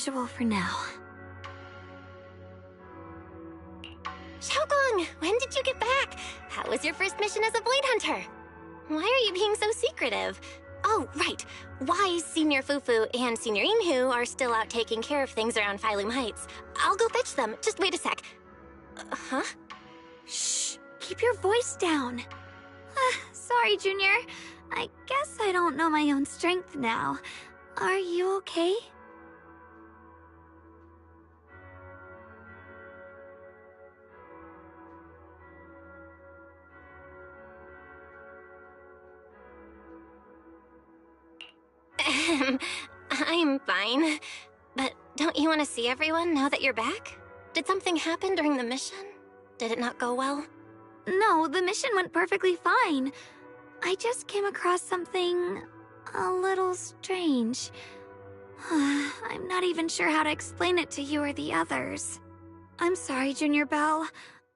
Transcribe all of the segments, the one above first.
usual for now. Xiaogong, when did you get back? How was your first mission as a blade hunter? Why are you being so secretive? Oh, right. Wise Senior Fufu and Senior Inhu are still out taking care of things around Phylum Heights. I'll go fetch them. Just wait a sec. Huh? Shh! Keep your voice down. Sorry, Junior. I guess I don't know my own strength now. Are you okay? I'm fine. But don't you want to see everyone now that you're back? Did something happen during the mission? Did it not go well? No, the mission went perfectly fine. I just came across something a little strange. I'm not even sure how to explain it to you or the others. I'm sorry, Junior Belle.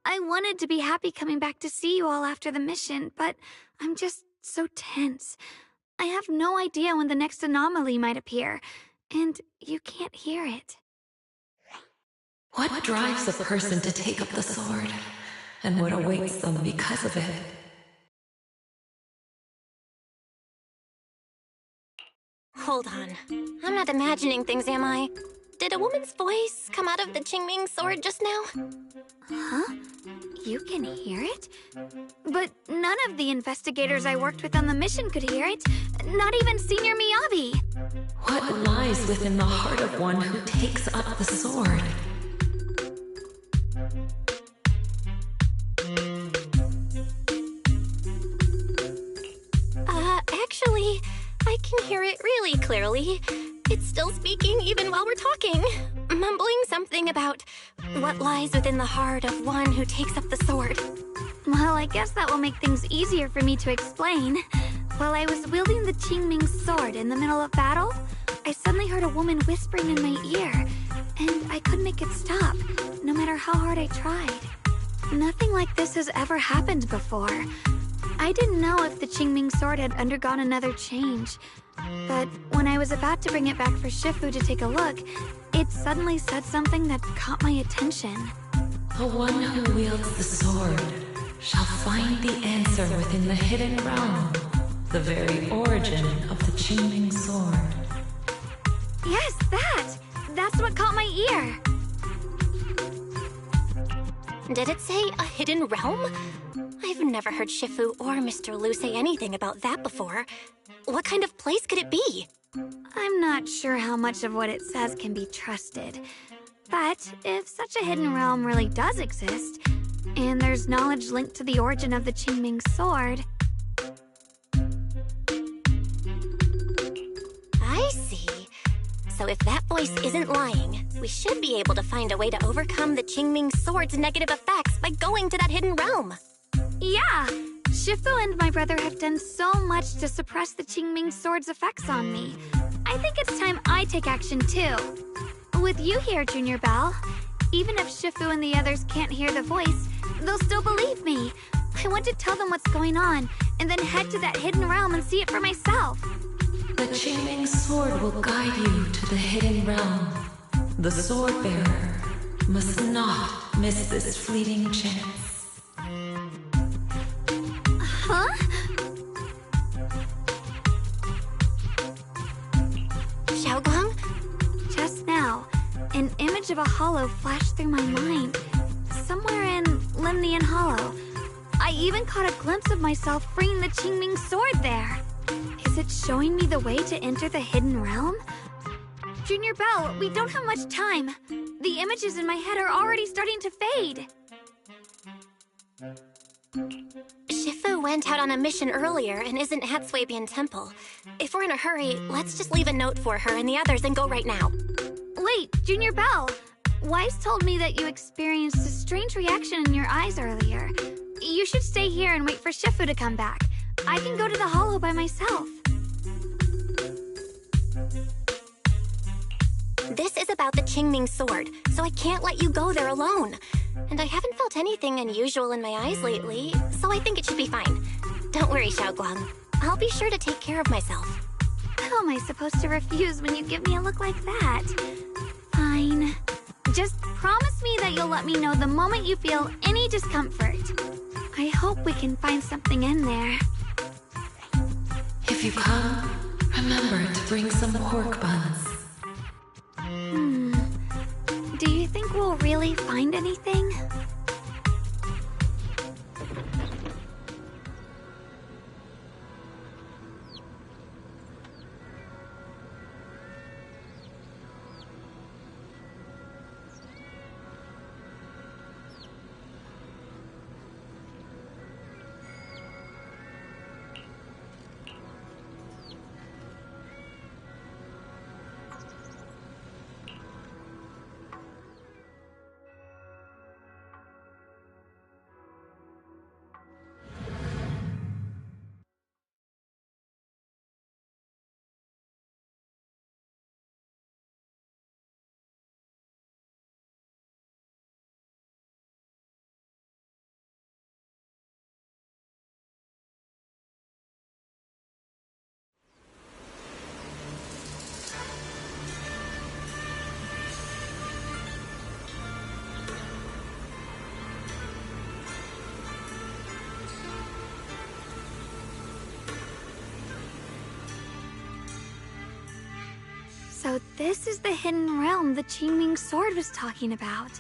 I wanted to be happy coming back to see you all after the mission, but I'm just so tense. I have no idea when the next anomaly might appear, and you can't hear it. What drives a person to take up the sword, and what awaits them because of it? Hold on. I'm not imagining things, am I? Did a woman's voice come out of the Qingming sword just now? Huh? You can hear it? But none of the investigators I worked with on the mission could hear it. Not even Senior Miyabi. What lies within the heart of one who takes up the sword? Actually, I can hear it really clearly. It's still speaking even while we're talking. Mumbling something about what lies within the heart of one who takes up the sword. Well, I guess that will make things easier for me to explain. While I was wielding the Qingming sword in the middle of battle, I suddenly heard a woman whispering in my ear, and I couldn't make it stop, no matter how hard I tried. Nothing like this has ever happened before. I didn't know if the Qingming sword had undergone another change, but when I was about to bring it back for Shifu to take a look, it suddenly said something that caught my attention. The one who wields the sword shall find the answer within the hidden realm, the very origin of the Qingming sword. Yes, that's what caught my ear. Did it say a hidden realm? I've never heard Shifu or Mr. Lu say anything about that before. What kind of place could it be? I'm not sure how much of what it says can be trusted. But if such a hidden realm really does exist, and there's knowledge linked to the origin of the Qingming sword... I see. So if that voice isn't lying, we should be able to find a way to overcome the Qingming sword's negative effects by going to that hidden realm. Yeah! Shifu and my brother have done so much to suppress the Qingming sword's effects on me. I think it's time I take action too. With you here, Junior Belle, even if Shifu and the others can't hear the voice, they'll still believe me. I want to tell them what's going on, and then head to that hidden realm and see it for myself. The Qingming sword will guide you to the hidden realm. The sword bearer must not miss this fleeting chance. Huh? Xiaogong? Just now, an image of a hollow flashed through my mind. Somewhere in Limnian Hollow. I even caught a glimpse of myself freeing the Qingming sword there. Is it showing me the way to enter the hidden realm? Junior Belle, we don't have much time. The images in my head are already starting to fade. Shifu went out on a mission earlier and isn't at Swabian Temple. If we're in a hurry, let's just leave a note for her and the others and go right now. Wait, Junior Belle. Wise told me that you experienced a strange reaction in your eyes earlier. You should stay here and wait for Shifu to come back. I can go to the hollow by myself. This is about the Qingming sword, so I can't let you go there alone. And I haven't felt anything unusual in my eyes lately, so I think it should be fine. Don't worry, Xiaoguang. I'll be sure to take care of myself. How am I supposed to refuse when you give me a look like that? Just promise me that you'll let me know the moment you feel any discomfort. I hope we can find something in there. If you come, remember to bring some pork buns. Do you think we'll really find anything? So this is the hidden realm the Qingming sword was talking about.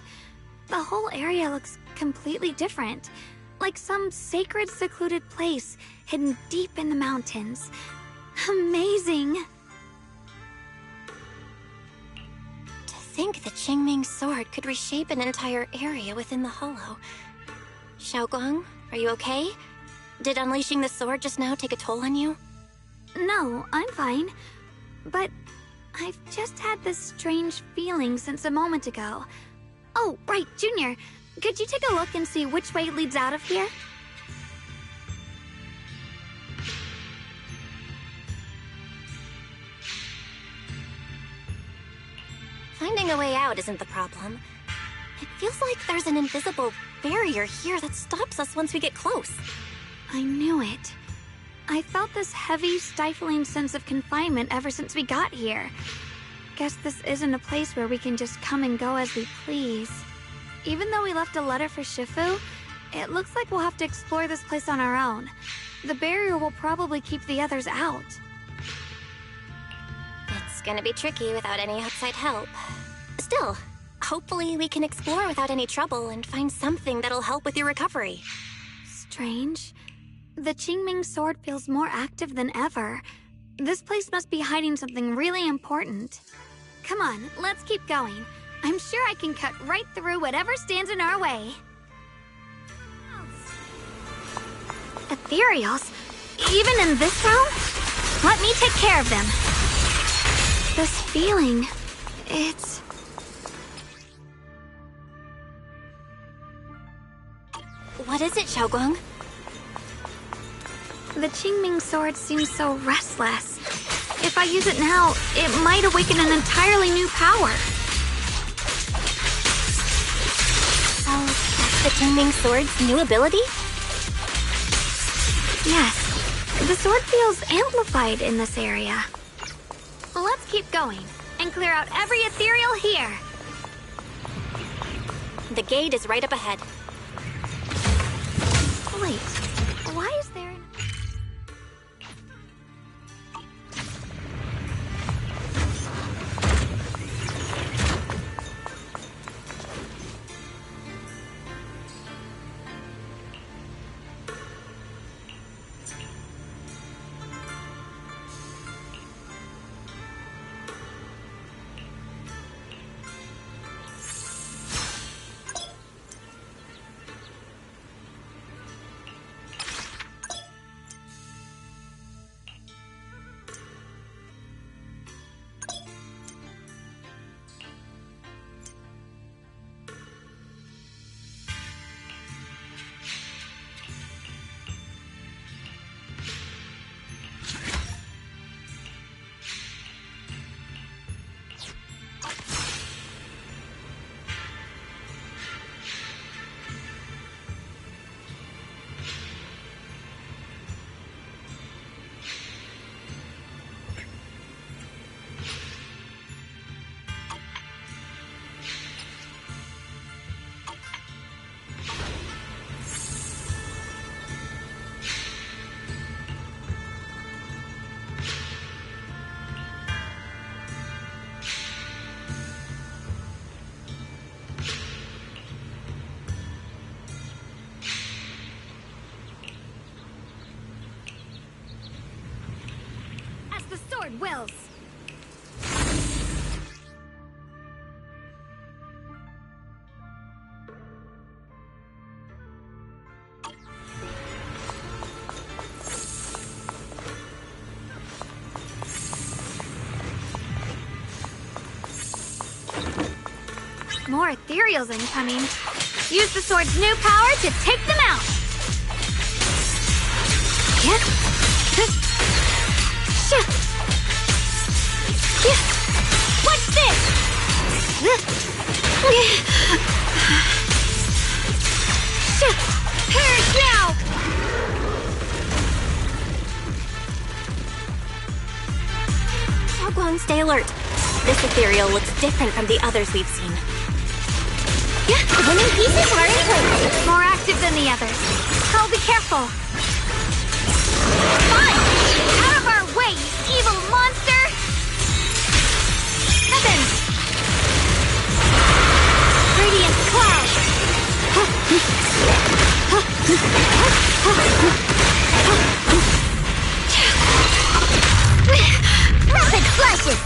The whole area looks completely different, like some sacred, secluded place hidden deep in the mountains. Amazing! To think the Qingming sword could reshape an entire area within the hollow. Xiaoguang, are you okay? Did unleashing the sword just now take a toll on you? No, I'm fine. But I've just had this strange feeling since a moment ago. Oh, right, Junior. Could you take a look and see which way leads out of here? Finding a way out isn't the problem. It feels like there's an invisible barrier here that stops us once we get close. I knew it. I felt this heavy, stifling sense of confinement ever since we got here. Guess this isn't a place where we can just come and go as we please. Even though we left a letter for Shifu, it looks like we'll have to explore this place on our own. The barrier will probably keep the others out. It's gonna be tricky without any outside help. Still, hopefully we can explore without any trouble and find something that'll help with your recovery. Strange. The Qingming sword feels more active than ever. This place must be hiding something really important. Come on, let's keep going. I'm sure I can cut right through whatever stands in our way. Ethereals? Even in this realm? Let me take care of them. This feeling, it's... What is it, Xiaoguang? The Qingming sword seems so restless. If I use it now, it might awaken an entirely new power. So, that's the Qingming sword's new ability? Yes, the sword feels amplified in this area. Let's keep going and clear out every ethereal here. The gate is right up ahead. Wait, why is there an... sword wills! More ethereals incoming. Use the sword's new power to take them out! Yeah. What's this? Perish now! Xiaoguang, stay alert. This ethereal looks different from the others we've seen. Yeah, the winning pieces are in place. More active than the others. I'll be careful. Fine! Out of our way, you evil monster! Heavens! Radiant cloud! Rapid flashes!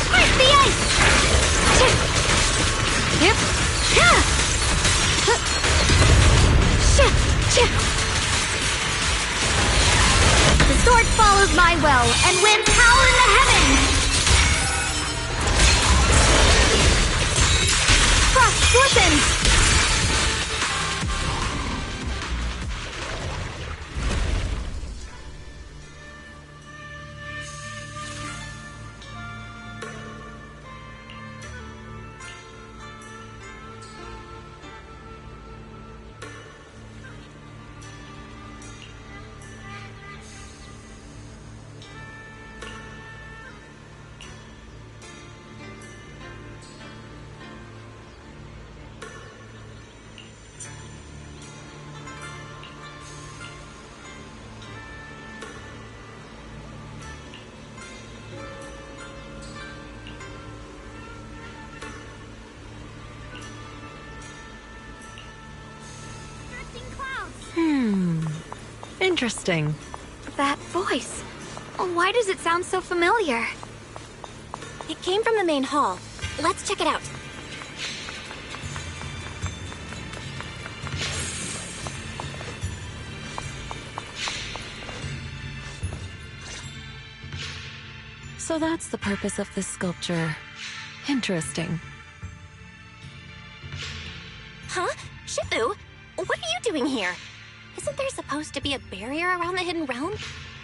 Break the ice! Yep. The sword follows my will, and winds howl in the heavens! Frost glistens! Interesting. That voice. Why does it sound so familiar? It came from the main hall. Let's check it out. So that's the purpose of this sculpture. Interesting. Huh? Shifu, what are you doing here? Isn't there supposed to be a barrier around the hidden realm?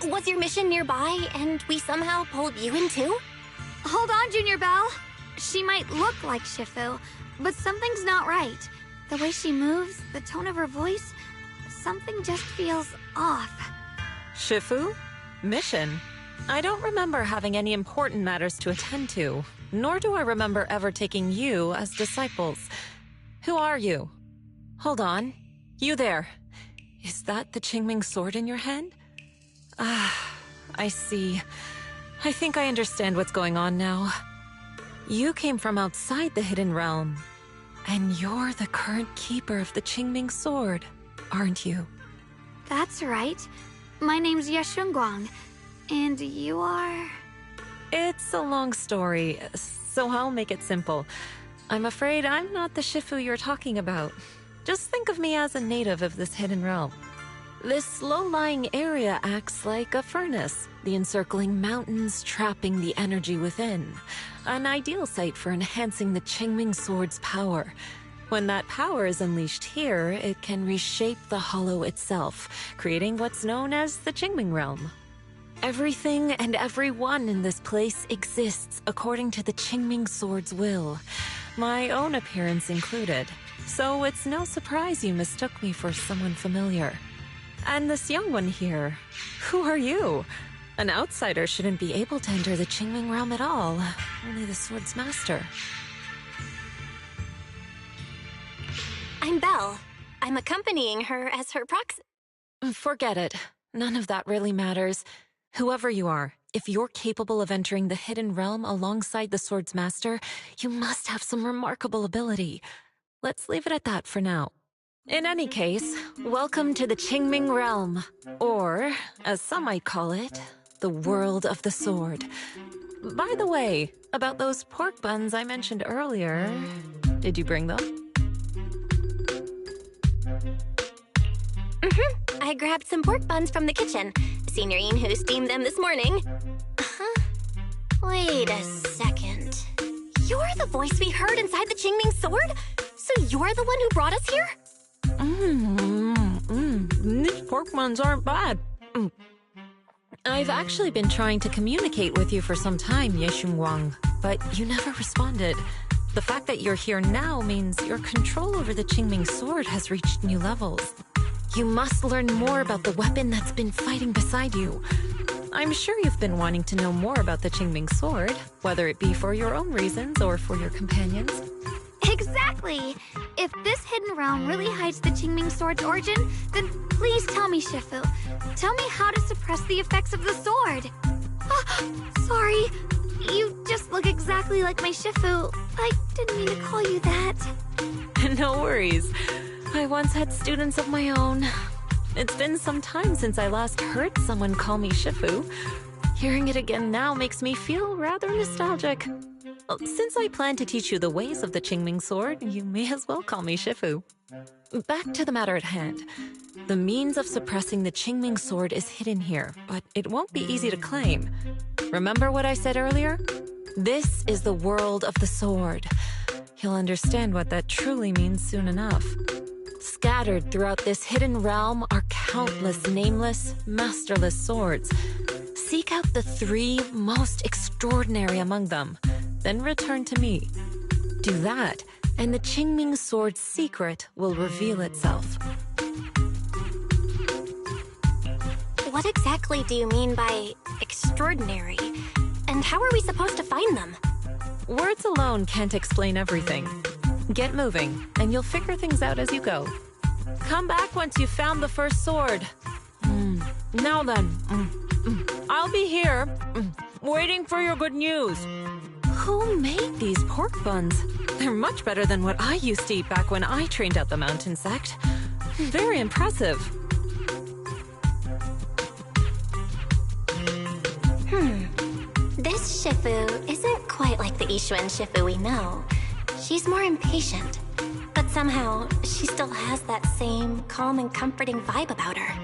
Was your mission nearby and we somehow pulled you in too? Hold on, Junior Belle. She might look like Shifu, but something's not right. The way she moves, the tone of her voice, something just feels off. Shifu? Mission? I don't remember having any important matters to attend to, nor do I remember ever taking you as disciples. Who are you? Hold on. You there. Is that the Qingming sword in your hand? Ah, I see. I think I understand what's going on now. You came from outside the Hidden Realm, and you're the current keeper of the Qingming sword, aren't you? That's right. My name's Yashunguang, and you are... It's a long story, so I'll make it simple. I'm afraid I'm not the Shifu you're talking about. Just think of me as a native of this hidden realm. This low-lying area acts like a furnace, the encircling mountains trapping the energy within. An ideal site for enhancing the Qingming sword's power. When that power is unleashed here, it can reshape the hollow itself, creating what's known as the Qingming realm. Everything and everyone in this place exists according to the Qingming sword's will, my own appearance included. So it's no surprise you mistook me for someone familiar. And this young one here, who are you? An outsider shouldn't be able to enter the Qingming realm at all, only the sword's master. I'm Belle. I'm accompanying her as her proxy. Forget it. None of that really matters. Whoever you are, if you're capable of entering the hidden realm alongside the sword's master, you must have some remarkable ability. Let's leave it at that for now. In any case, welcome to the Qingming realm, or, as some might call it, the world of the sword. By the way, about those pork buns I mentioned earlier, did you bring them? I grabbed some pork buns from the kitchen. Senior Inhu steamed them this morning. Wait a second. You're the voice we heard inside the Qingming sword? So you're the one who brought us here? These pork buns aren't bad. I've actually been trying to communicate with you for some time, Yeshun Wang, but you never responded. The fact that you're here now means your control over the Qingming sword has reached new levels. You must learn more about the weapon that's been fighting beside you. I'm sure you've been wanting to know more about the Qingming sword, whether it be for your own reasons or for your companions. Exactly! If this hidden realm really hides the Qingming sword's origin, then please tell me, Shifu. Tell me how to suppress the effects of the sword. Sorry. You just look exactly like my Shifu. I didn't mean to call you that. No worries. I once had students of my own. It's been some time since I last heard someone call me Shifu. Hearing it again now makes me feel rather nostalgic. Since I plan to teach you the ways of the Qingming sword, you may as well call me Shifu. Back to the matter at hand. The means of suppressing the Qingming sword is hidden here, but it won't be easy to claim. Remember what I said earlier? This is the world of the sword. You'll understand what that truly means soon enough. Scattered throughout this hidden realm are countless nameless, masterless swords. Seek out the 3 most extraordinary among them, then return to me. Do that, and the Qingming sword's secret will reveal itself. What exactly do you mean by extraordinary? And how are we supposed to find them? Words alone can't explain everything. Get moving, and you'll figure things out as you go. Come back once you've found the first sword. Now then, I'll be here, waiting for your good news. Who made these pork buns? They're much better than what I used to eat back when I trained at the mountain sect. Very impressive. This Shifu isn't quite like the Ishuan Shifu we know. She's more impatient, but somehow she still has that same calm and comforting vibe about her.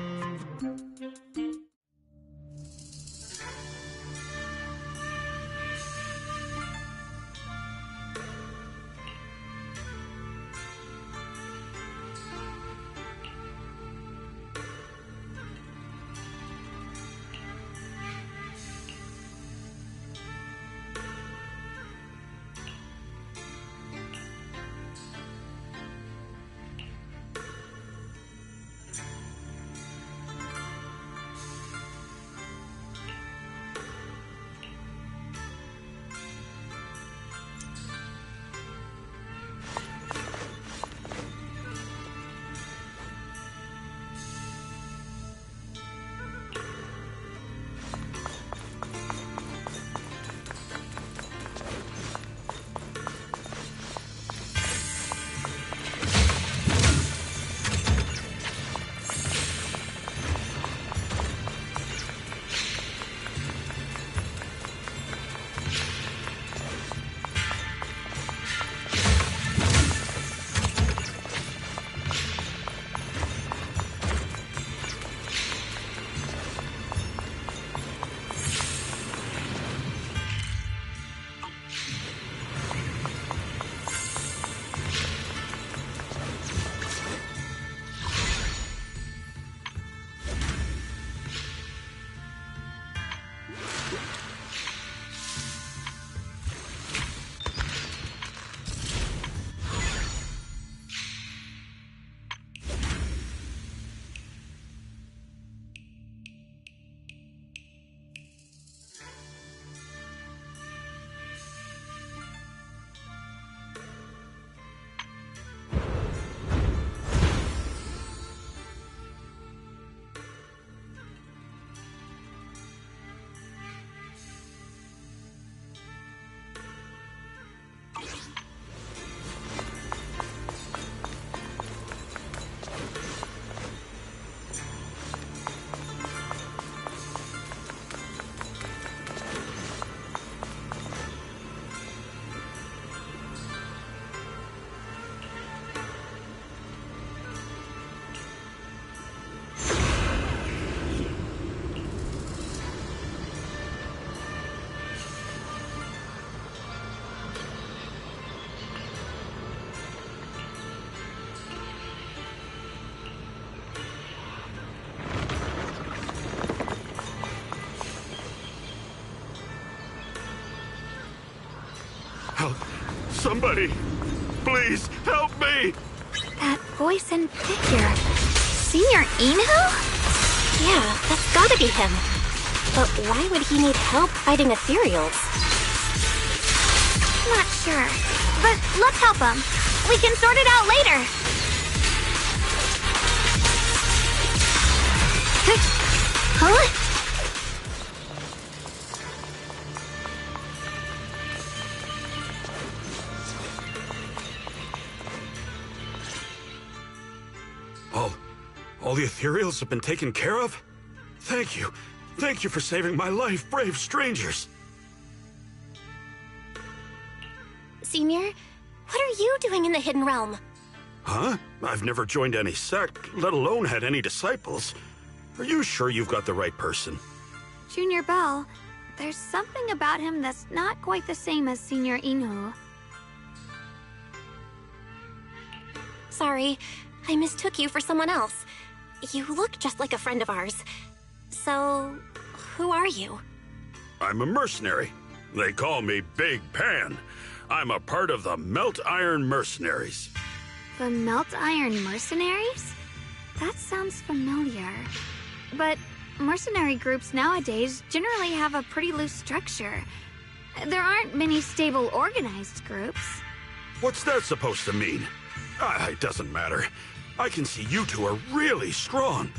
Somebody, please help me! That voice and figure. Senior Inu? Yeah, that's gotta be him. But why would he need help fighting ethereals? Not sure. But let's help him. We can sort it out later. Huh? All the ethereals have been taken care of? Thank you. Thank you for saving my life, brave strangers. Senior, what are you doing in the Hidden Realm? Huh? I've never joined any sect, let alone had any disciples. Are you sure you've got the right person? Junior Bell, there's something about him that's not quite the same as Senior Inu. Sorry, I mistook you for someone else. You look just like a friend of ours. So, who are you? I'm a mercenary. They call me Big Pan. I'm a part of the Melt Iron Mercenaries. The Melt Iron Mercenaries? That sounds familiar. But mercenary groups nowadays generally have a pretty loose structure. There aren't many stable, organized groups. What's that supposed to mean? It doesn't matter. I can see you two are really strong.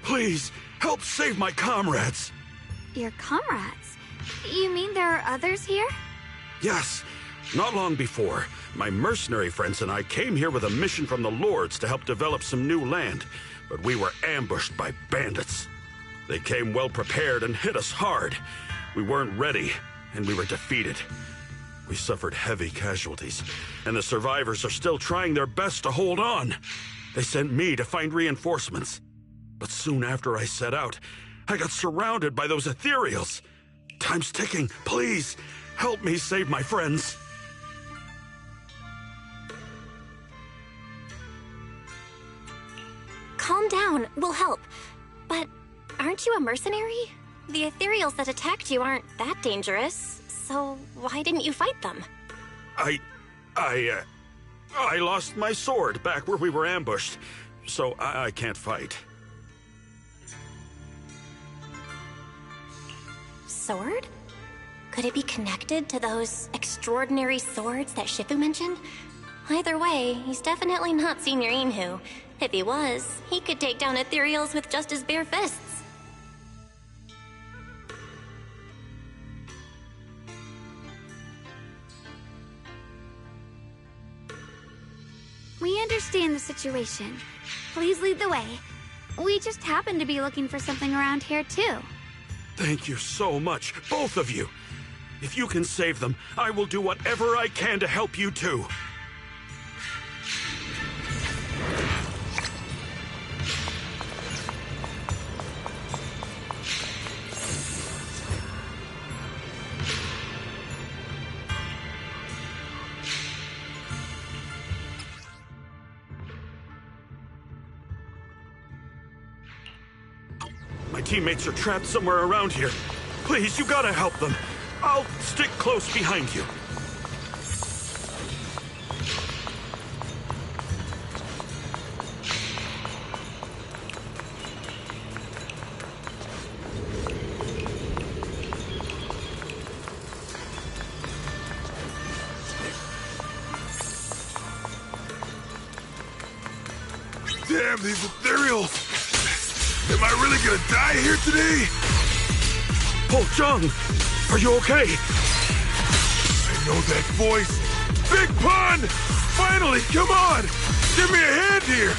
Please, help save my comrades. Your comrades? You mean there are others here? Yes. Not long before, my mercenary friends and I came here with a mission from the Lords to help develop some new land, but we were ambushed by bandits. They came well prepared and hit us hard. We weren't ready, and we were defeated. We suffered heavy casualties, and the survivors are still trying their best to hold on. They sent me to find reinforcements. But soon after I set out, I got surrounded by those ethereals. Time's ticking. Please, help me save my friends. Calm down, we'll help. But aren't you a mercenary? The ethereals that attacked you aren't that dangerous, so why didn't you fight them? I lost my sword back where we were ambushed, so I can't fight. Sword? Could it be connected to those extraordinary swords that Shifu mentioned? Either way, he's definitely not Senior Inhu. If he was, he could take down ethereals with just his bare fists. We understand the situation. Please lead the way. We just happen to be looking for something around here, too. Thank you so much, both of you. If you can save them, I will do whatever I can to help you too. My teammates are trapped somewhere around here. Please, you gotta help them. I'll stick close behind you. Damn, these ethereals! Am I really gonna die here today? Oh, Jung! Are you okay? I know that voice. Big Pun! Finally, come on! Give me a hand here!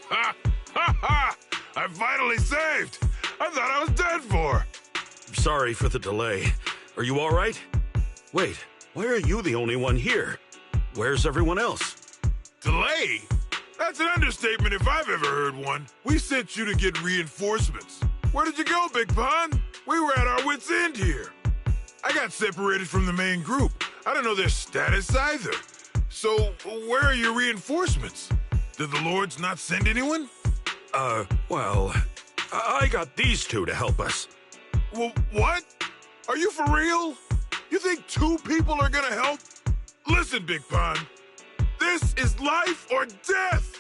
Ha! Ha ha! I'm finally saved! I thought I was dead for! Sorry for the delay. Are you all right? Wait, why are you the only one here? Where's everyone else? Delay? That's an understatement if I've ever heard one. We sent you to get reinforcements. Where did you go, Big Pun? We were at our wits' end here. I got separated from the main group. I don't know their status either. So, where are your reinforcements? Did the Lords not send anyone? Well, I got these two to help us. Well, what? Are you for real? You think 2 people are gonna help? Listen, Big Pun. This is life or death.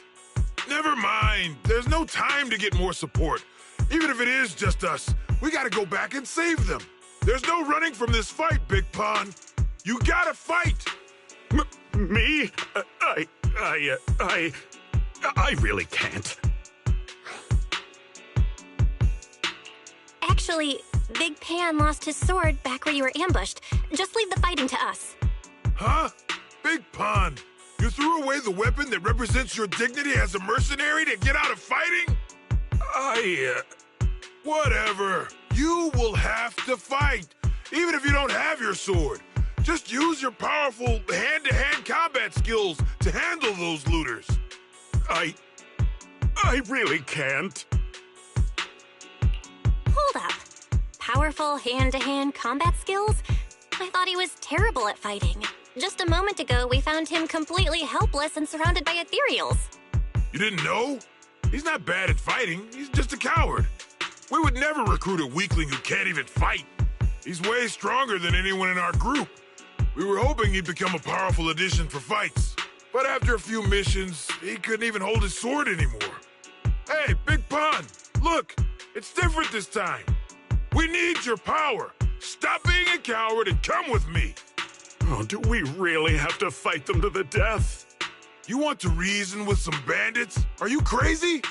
Never mind. There's no time to get more support. Even if it is just us, we gotta go back and save them. There's no running from this fight, Big Pun. You gotta fight. Me? I really can't. Actually, Big Pan lost his sword back where you were ambushed. Just leave the fighting to us. Huh? Big Pun, you threw away the weapon that represents your dignity as a mercenary to get out of fighting? Whatever. You will have to fight, even if you don't have your sword. Just use your powerful hand-to-hand combat skills to handle those looters. I really can't. Hold up. Powerful hand-to-hand combat skills? I thought he was terrible at fighting. Just a moment ago, we found him completely helpless and surrounded by ethereals. You didn't know? He's not bad at fighting. He's just a coward. We would never recruit a weakling who can't even fight. He's way stronger than anyone in our group. We were hoping he'd become a powerful addition for fights. But after a few missions, he couldn't even hold his sword anymore. Hey, Big Pun, look, it's different this time. We need your power. Stop being a coward and come with me. Oh, do we really have to fight them to the death? You want to reason with some bandits? Are you crazy?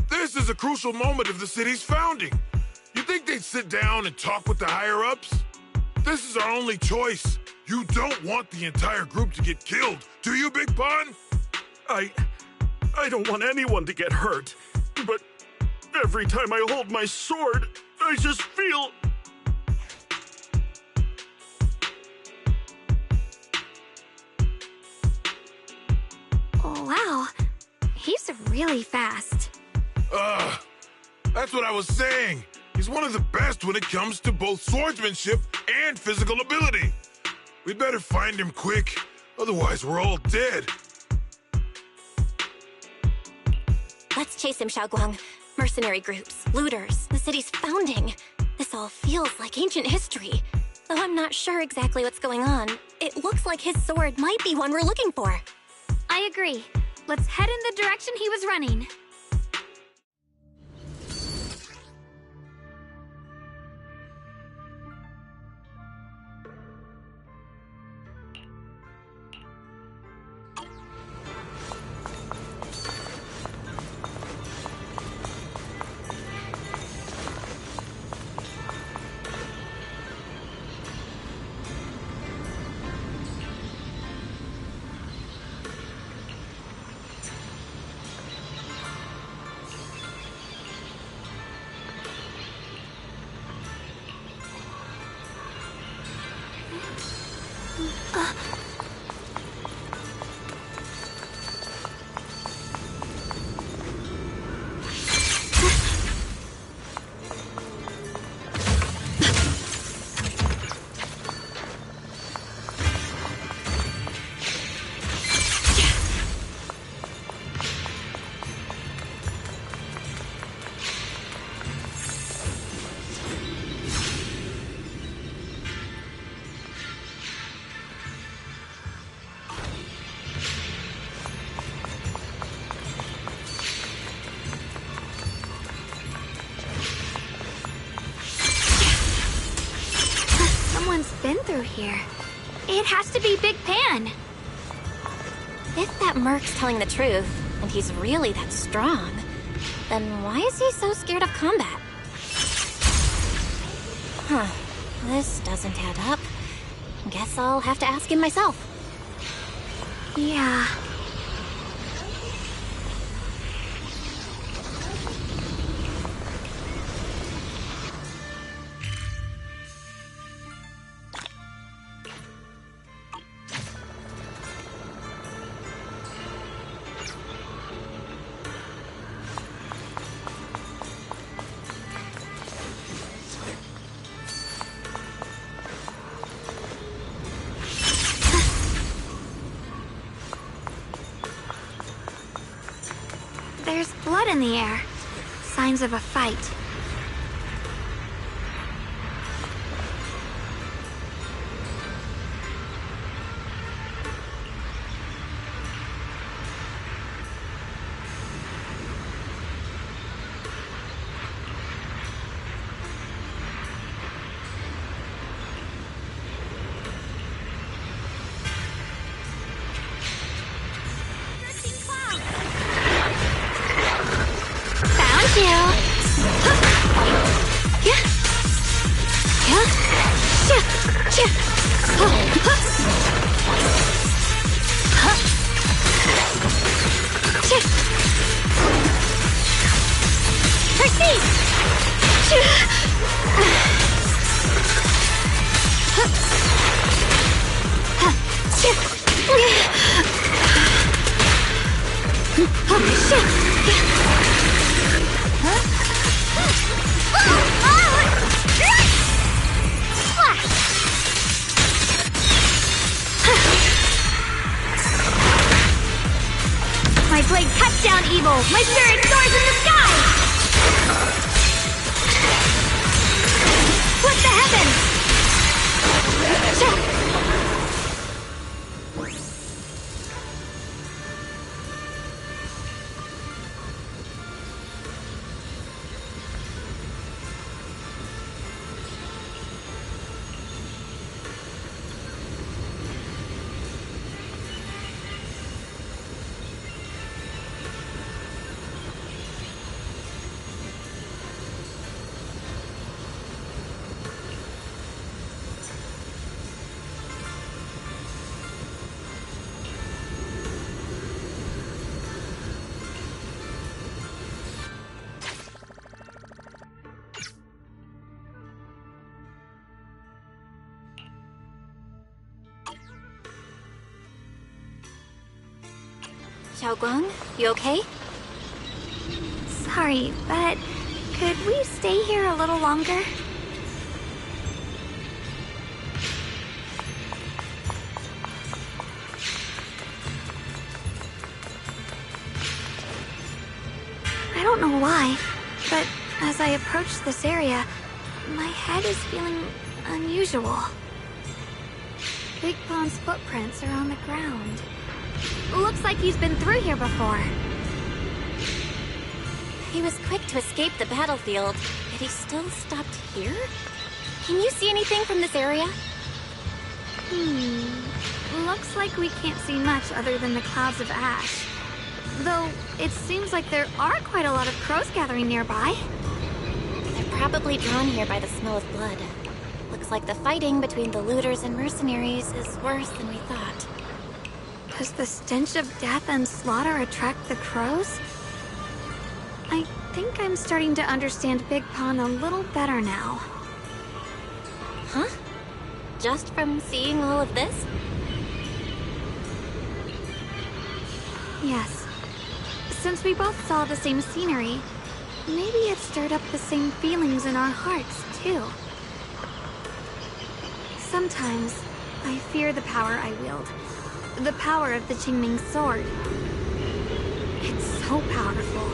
This is a crucial moment of the city's founding. You think they'd sit down and talk with the higher-ups? This is our only choice. You don't want the entire group to get killed, do you, Big Pun? I don't want anyone to get hurt, but every time I hold my sword, I just feel... Oh, wow. He's really fast. That's what I was saying. He's one of the best when it comes to both swordsmanship and physical ability. We'd better find him quick, otherwise we're all dead. Let's chase him, Xiaoguang. Mercenary groups, looters, the city's founding. This all feels like ancient history. Though I'm not sure exactly what's going on, it looks like his sword might be one we're looking for. I agree. Let's head in the direction he was running. Someone's been through here. It has to be Big Pan. If that merc's telling the truth, and he's really that strong, then why is he so scared of combat? Huh. This doesn't add up. Guess I'll have to ask him myself. Yeah. There's blood in the air. Signs of a fight. My blade cuts down evil! My spirit soars in the sky! Split the heavens! Xiaoguang, you okay? Sorry, but could we stay here a little longer? I don't know why, but as I approach this area, my head is feeling unusual. Big Pond's footprints are on the ground. Looks like he's been through here before. He was quick to escape the battlefield, yet he still stopped here? Can you see anything from this area? Looks like we can't see much other than the clouds of ash. Though, it seems like there are quite a lot of crows gathering nearby. They're probably drawn here by the smell of blood. Looks like the fighting between the looters and mercenaries is worse than we thought. Does the stench of death and slaughter attract the crows? I think I'm starting to understand Big Pond a little better now. Huh? Just from seeing all of this? Yes. Since we both saw the same scenery, maybe it stirred up the same feelings in our hearts, too. Sometimes, I fear the power I wield. The power of the Qingming sword. It's so powerful.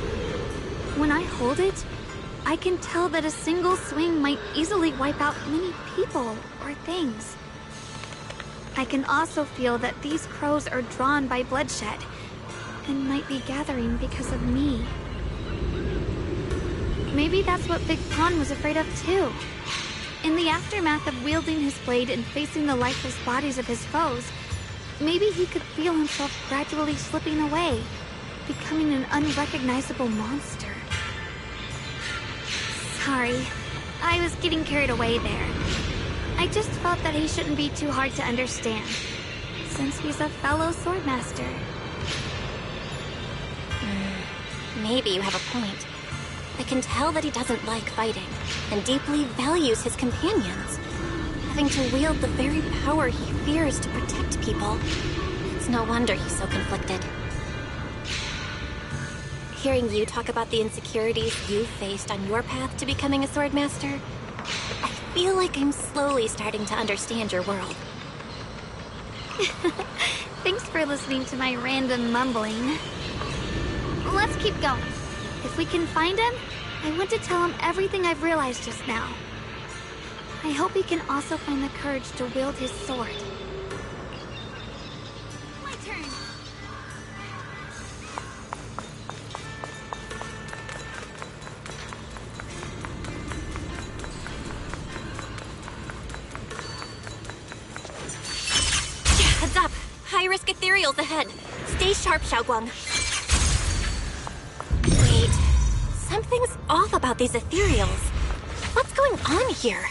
When I hold it, I can tell that a single swing might easily wipe out many people or things. I can also feel that these crows are drawn by bloodshed, and might be gathering because of me. Maybe that's what Big Pond was afraid of too. In the aftermath of wielding his blade and facing the lifeless bodies of his foes, maybe he could feel himself gradually slipping away, becoming an unrecognizable monster. Sorry, I was getting carried away there. I just felt that he shouldn't be too hard to understand, since he's a fellow swordmaster. Maybe you have a point. I can tell that he doesn't like fighting, and deeply values his companions. Having to wield the very power he fears to protect people. It's no wonder he's so conflicted. Hearing you talk about the insecurities you've faced on your path to becoming a swordmaster, I feel like I'm slowly starting to understand your world. Thanks for listening to my random mumbling. Let's keep going. If we can find him, I want to tell him everything I've realized just now. I hope he can also find the courage to wield his sword. My turn. Heads up! High-risk ethereals ahead. Stay sharp, Xiaoguang. Wait, something's off about these ethereals. What's going on here?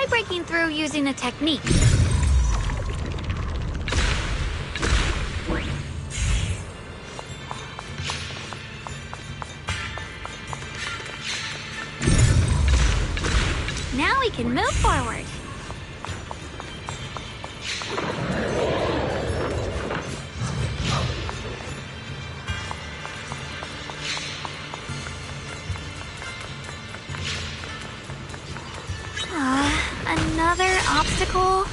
try breaking through using a technique. Now we can move forward. Another obstacle?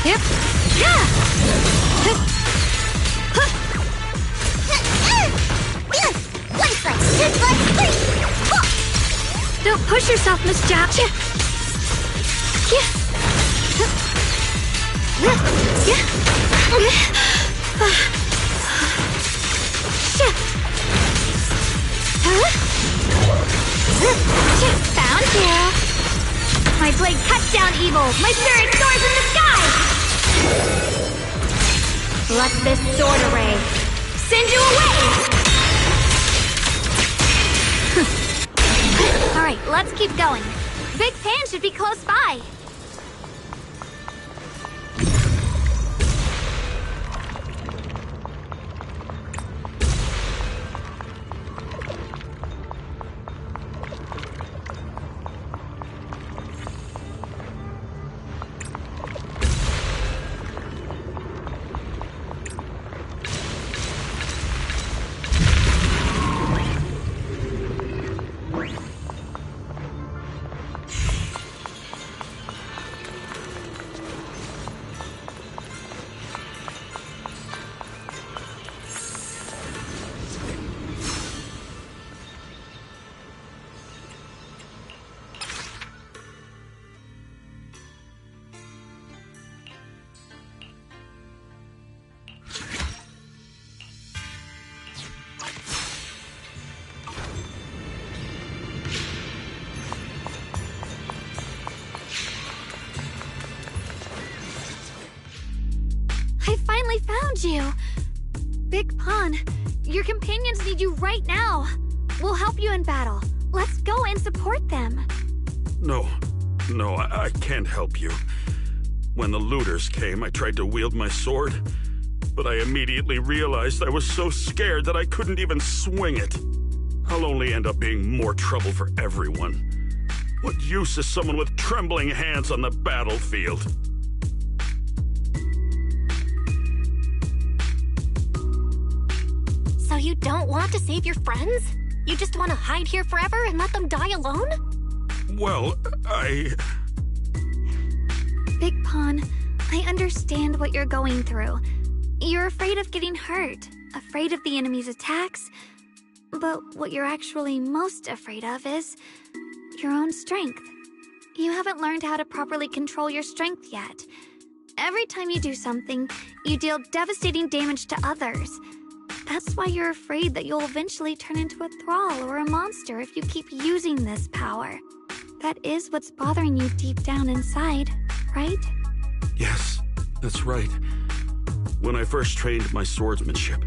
Yep. Yeah. Don't push yourself, Miss Jack. Found you. My blade cuts down evil. My spirit soars in the sky. Let this sword array send you away. All right, let's keep going. Big Pan should be close by. I finally found you! Big Pun, your companions need you right now. We'll help you in battle. Let's go and support them. No, I can't help you. When the looters came, I tried to wield my sword, but I immediately realized I was so scared that I couldn't even swing it. I'll only end up being more trouble for everyone. What use is someone with trembling hands on the battlefield? So you don't want to save your friends? You just want to hide here forever and let them die alone? Well, Big Pun, I understand what you're going through. You're afraid of getting hurt, afraid of the enemy's attacks. But what you're actually most afraid of is your own strength. You haven't learned how to properly control your strength yet. Every time you do something, you deal devastating damage to others. That's why you're afraid that you'll eventually turn into a thrall or a monster if you keep using this power. That is what's bothering you deep down inside, right? yes, that's right. When I first trained my swordsmanship,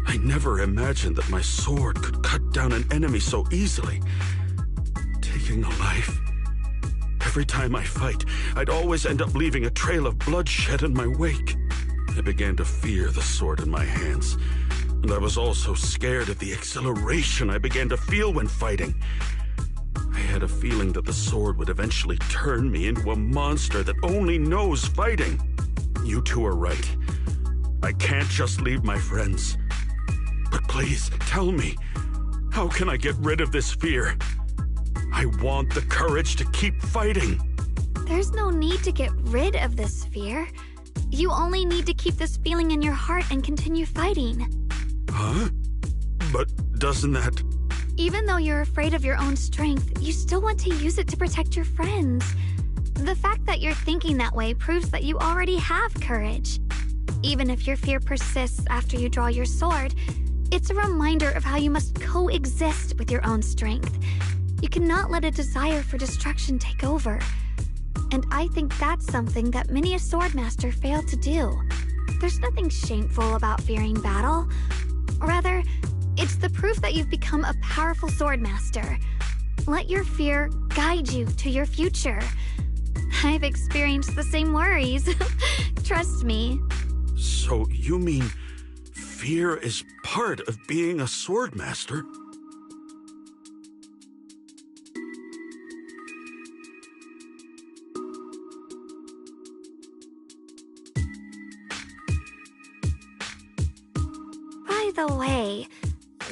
I never imagined that my sword could cut down an enemy so easily. Taking a life. Every time I fight, I'd always end up leaving a trail of bloodshed in my wake. I began to fear the sword in my hands, and I was also scared of the exhilaration I began to feel when fighting. I had a feeling that the sword would eventually turn me into a monster that only knows fighting. You two are right. I can't just leave my friends. But please, tell me, how can I get rid of this fear? I want the courage to keep fighting. There's no need to get rid of this fear. You only need to keep this feeling in your heart and continue fighting. Huh? But doesn't that... Even though you're afraid of your own strength, you still want to use it to protect your friends. The fact that you're thinking that way proves that you already have courage. Even if your fear persists after you draw your sword, it's a reminder of how you must coexist with your own strength. You cannot let a desire for destruction take over. And I think that's something that many a swordmaster fail to do. There's nothing shameful about fearing battle. Rather, It's the proof that you've become a powerful swordmaster. Let your fear guide you to your future. I've experienced the same worries. Trust me. So you mean fear is part of being a swordmaster? By the way,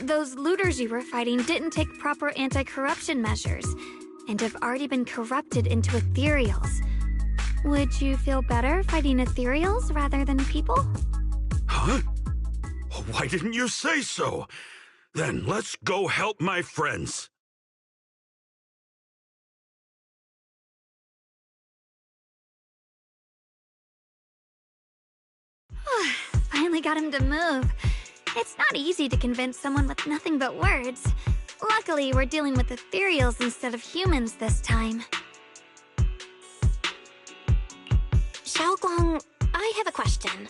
those looters you were fighting didn't take proper anti-corruption measures and have already been corrupted into ethereals. Would you feel better fighting ethereals rather than people? Huh? Why didn't you say so? Then let's go help my friends. Finally got him to move. It's not easy to convince someone with nothing but words. Luckily, we're dealing with ethereals instead of humans this time. Xiaoguang, I have a question.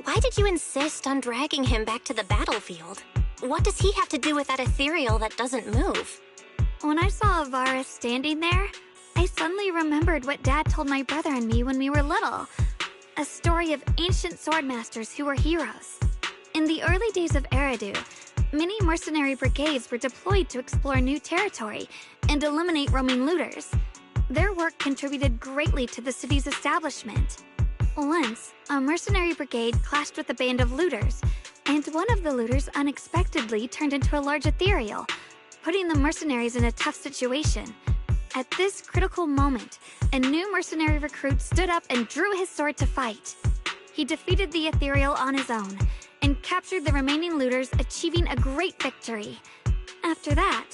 Why did you insist on dragging him back to the battlefield? What does he have to do with that ethereal that doesn't move? When I saw Avaris standing there, I suddenly remembered what Dad told my brother and me when we were little. A story of ancient swordmasters who were heroes. In the early days of Eridu, many mercenary brigades were deployed to explore new territory and eliminate roaming looters. Their work contributed greatly to the city's establishment. Once, a mercenary brigade clashed with a band of looters, and one of the looters unexpectedly turned into a large ethereal, putting the mercenaries in a tough situation. At this critical moment, a new mercenary recruit stood up and drew his sword to fight. He defeated the ethereal on his own, and captured the remaining looters, achieving a great victory. After that,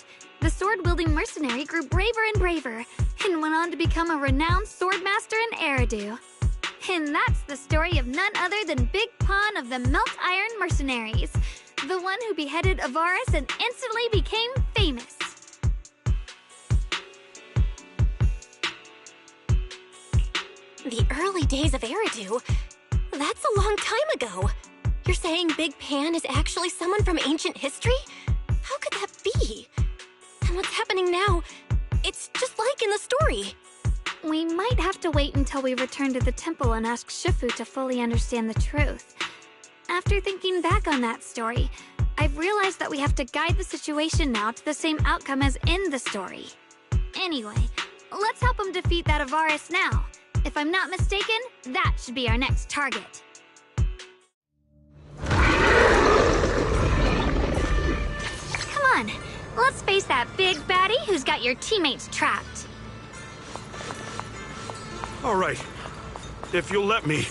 the sword-wielding mercenary grew braver and braver, and went on to become a renowned swordmaster in Eridu. And that's the story of none other than Big Pawn of the Melt Iron Mercenaries, the one who beheaded Avaris and instantly became famous. The early days of Eridu? That's a long time ago. You're saying Big Pan is actually someone from ancient history? How could that be? And what's happening now? It's just like in the story. We might have to wait until we return to the temple and ask Shifu to fully understand the truth. After thinking back on that story, I've realized that we have to guide the situation now to the same outcome as in the story. Anyway, let's help him defeat that Avaris now. If I'm not mistaken, that should be our next target. Come on, let's face that big baddie who's got your teammates trapped. All right, if you'll let me.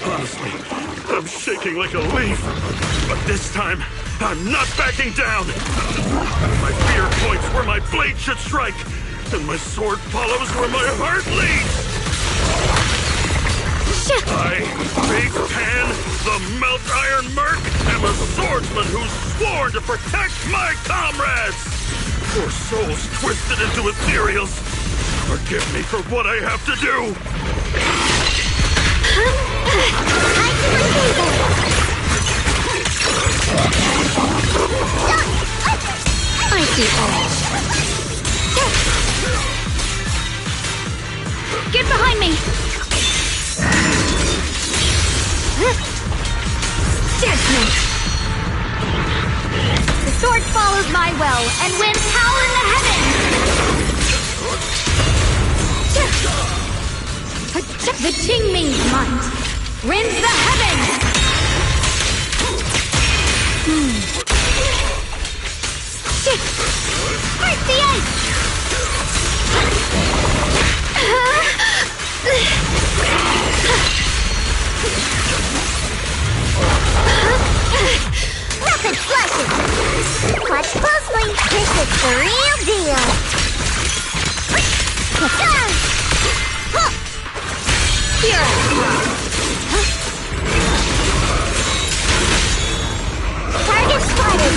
Honestly, I'm shaking like a leaf. But this time, I'm not backing down. My fear points where my blade should strike, and my sword follows where my heart leads. I, Big Pan, the Melt Iron Merc, am a swordsman who's sworn to protect my comrades. Poor souls twisted into ethereals. Forgive me for what I have to do. I see all. Get behind me! Judgment! The sword follows my will and wins power in the heavens! Rends the heavens! Shit! Break the ice! Rapid flashes! Watch closely! This is the real deal! Here I Target spotted!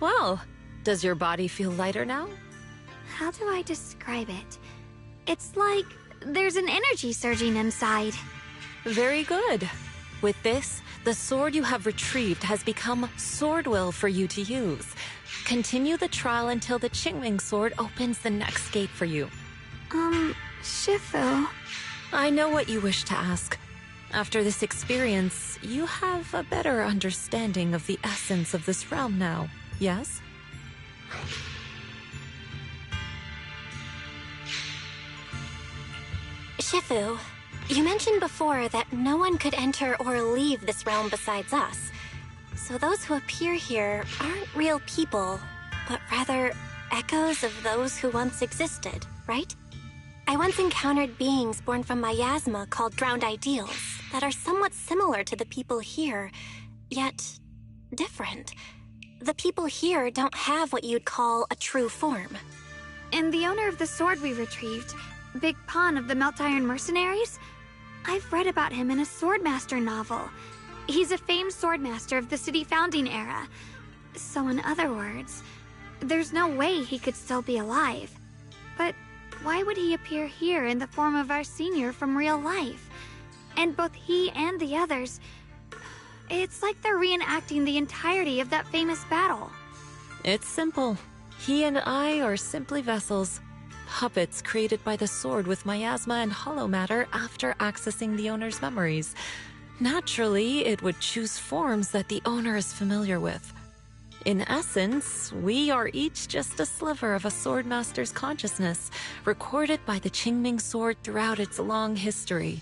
Well, does your body feel lighter now? How do I describe it? It's like there's an energy surging inside. Very good. With this, the sword you have retrieved has become sword will for you to use. Continue the trial until the Qingming sword opens the next gate for you. Shifu. I know what you wish to ask. After this experience, you have a better understanding of the essence of this realm now, yes? Shifu, you mentioned before that no one could enter or leave this realm besides us. So those who appear here aren't real people, but rather echoes of those who once existed, right? I once encountered beings born from miasma called drowned ideals that are somewhat similar to the people here, yet different. The people here don't have what you'd call a true form. And the owner of the sword we retrieved, Big Pon of the Melt Iron Mercenaries? I've read about him in a Swordmaster novel. He's a famed swordmaster of the city founding era. So in other words, there's no way he could still be alive. But why would he appear here in the form of our senior from real life? And both he and the others, it's like they're reenacting the entirety of that famous battle. It's simple. He and I are simply vessels. Puppets created by the sword with miasma and hollow matter after accessing the owner's memories. Naturally, it would choose forms that the owner is familiar with. In essence, we are each just a sliver of a swordmaster's consciousness, recorded by the Qingming sword throughout its long history.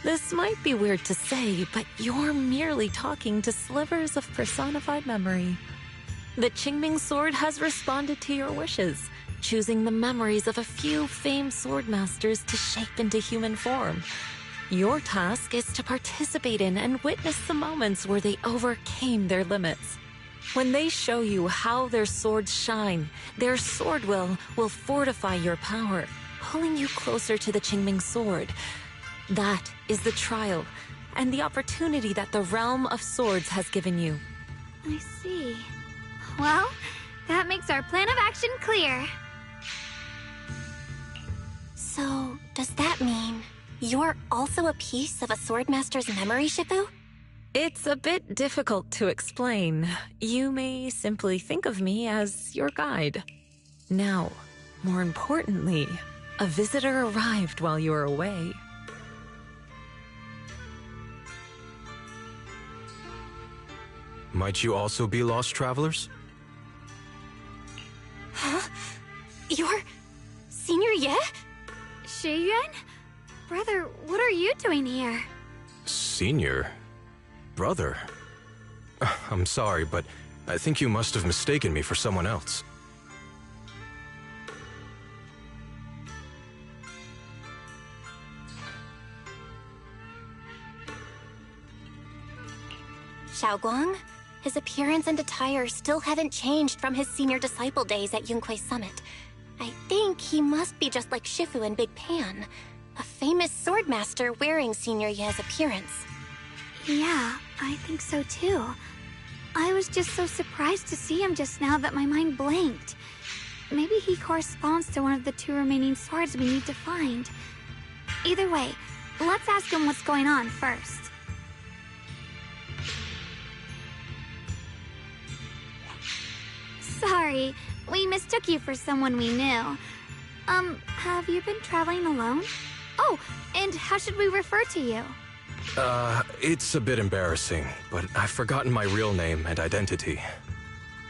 This might be weird to say, but you're merely talking to slivers of personified memory. The Qingming sword has responded to your wishes, choosing the memories of a few famed swordmasters to shape into human form. Your task is to participate in and witness the moments where they overcame their limits. When they show you how their swords shine, their sword will fortify your power, pulling you closer to the Qingming sword. That is the trial and the opportunity that the realm of swords has given you. I see. Well, that makes our plan of action clear. So, does that mean you're also a piece of a swordmaster's memory, Shifu? It's a bit difficult to explain. You may simply think of me as your guide. Now, more importantly, a visitor arrived while you were away. Might you also be lost travelers? Huh? You're Senior Ye? Shiyuan? Brother, what are you doing here? Senior? Brother? I'm sorry, but I think you must have mistaken me for someone else. Xiaoguang? His appearance and attire still haven't changed from his senior disciple days at Yunque Summit. I think he must be just like Shifu and Big Pan, a famous swordmaster wearing Senior Ye's appearance. Yeah, I think so too. I was just so surprised to see him just now that my mind blanked. Maybe he corresponds to one of the 2 remaining swords we need to find. Either way, let's ask him what's going on first. Sorry, we mistook you for someone we knew. Have you been traveling alone? Oh, and how should we refer to you? It's a bit embarrassing, but I've forgotten my real name and identity.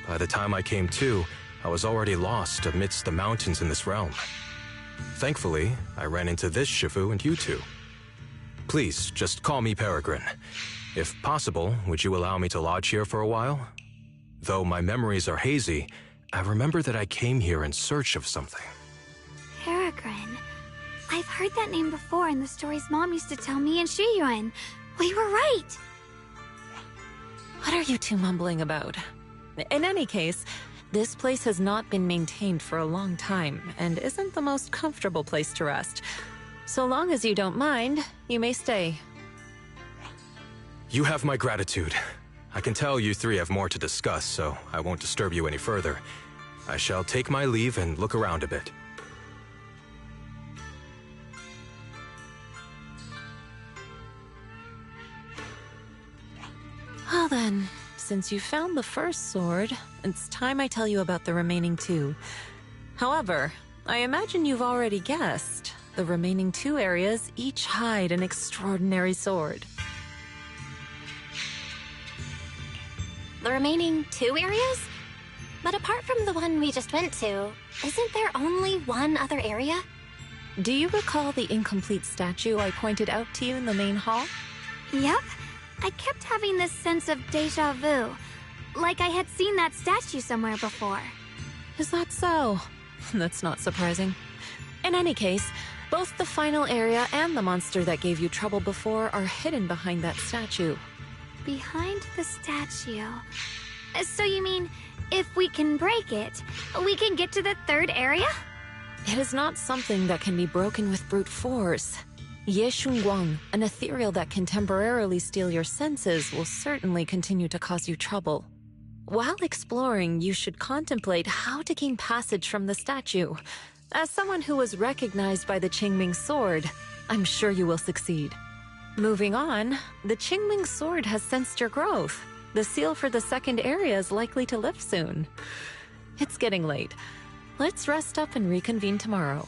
By the time I came to, I was already lost amidst the mountains in this realm. Thankfully, I ran into this Shifu and you two. Please, just call me Peregrine. If possible, would you allow me to lodge here for a while? Though my memories are hazy, I remember that I came here in search of something. Peregrine. I've heard that name before in the stories Mom used to tell me and Shiyuan. We were right! What are you two mumbling about? In any case, this place has not been maintained for a long time and isn't the most comfortable place to rest. So long as you don't mind, you may stay. You have my gratitude. I can tell you three have more to discuss, so I won't disturb you any further. I shall take my leave and look around a bit. Well then, since you found the first sword, it's time I tell you about the remaining 2. However, I imagine you've already guessed. The remaining 2 areas each hide an extraordinary sword. The remaining 2 areas? But apart from the one we just went to, isn't there only one other area? Do you recall the incomplete statue I pointed out to you in the main hall? Yep. I kept having this sense of déjà vu. Like I had seen that statue somewhere before. Is that so? That's not surprising. In any case, both the final area and the monster that gave you trouble before are hidden behind that statue. Behind the statue. So you mean, if we can break it, we can get to the 3rd area? It is not something that can be broken with brute force. Ye Shunguang, an ethereal that can temporarily steal your senses, will certainly continue to cause you trouble. While exploring, you should contemplate how to gain passage from the statue. As someone who was recognized by the Qingming sword, I'm sure you will succeed. Moving on, the Qingming sword has sensed your growth. The seal for the 2nd area is likely to lift soon. It's getting late. Let's rest up and reconvene tomorrow.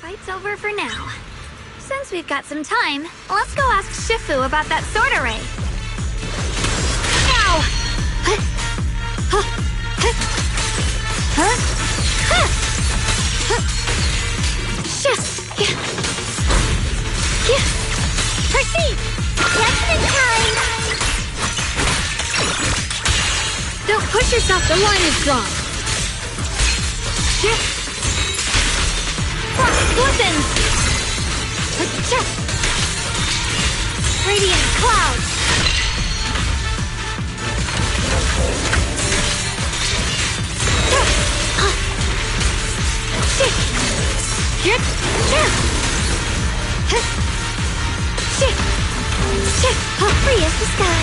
Fight's over for now. Since we've got some time, let's go ask Shifu about that sword array. Now! Proceed! Just in time! Don't push yourself, the line is drawn. Listen! Radiant clouds! Free as the sky!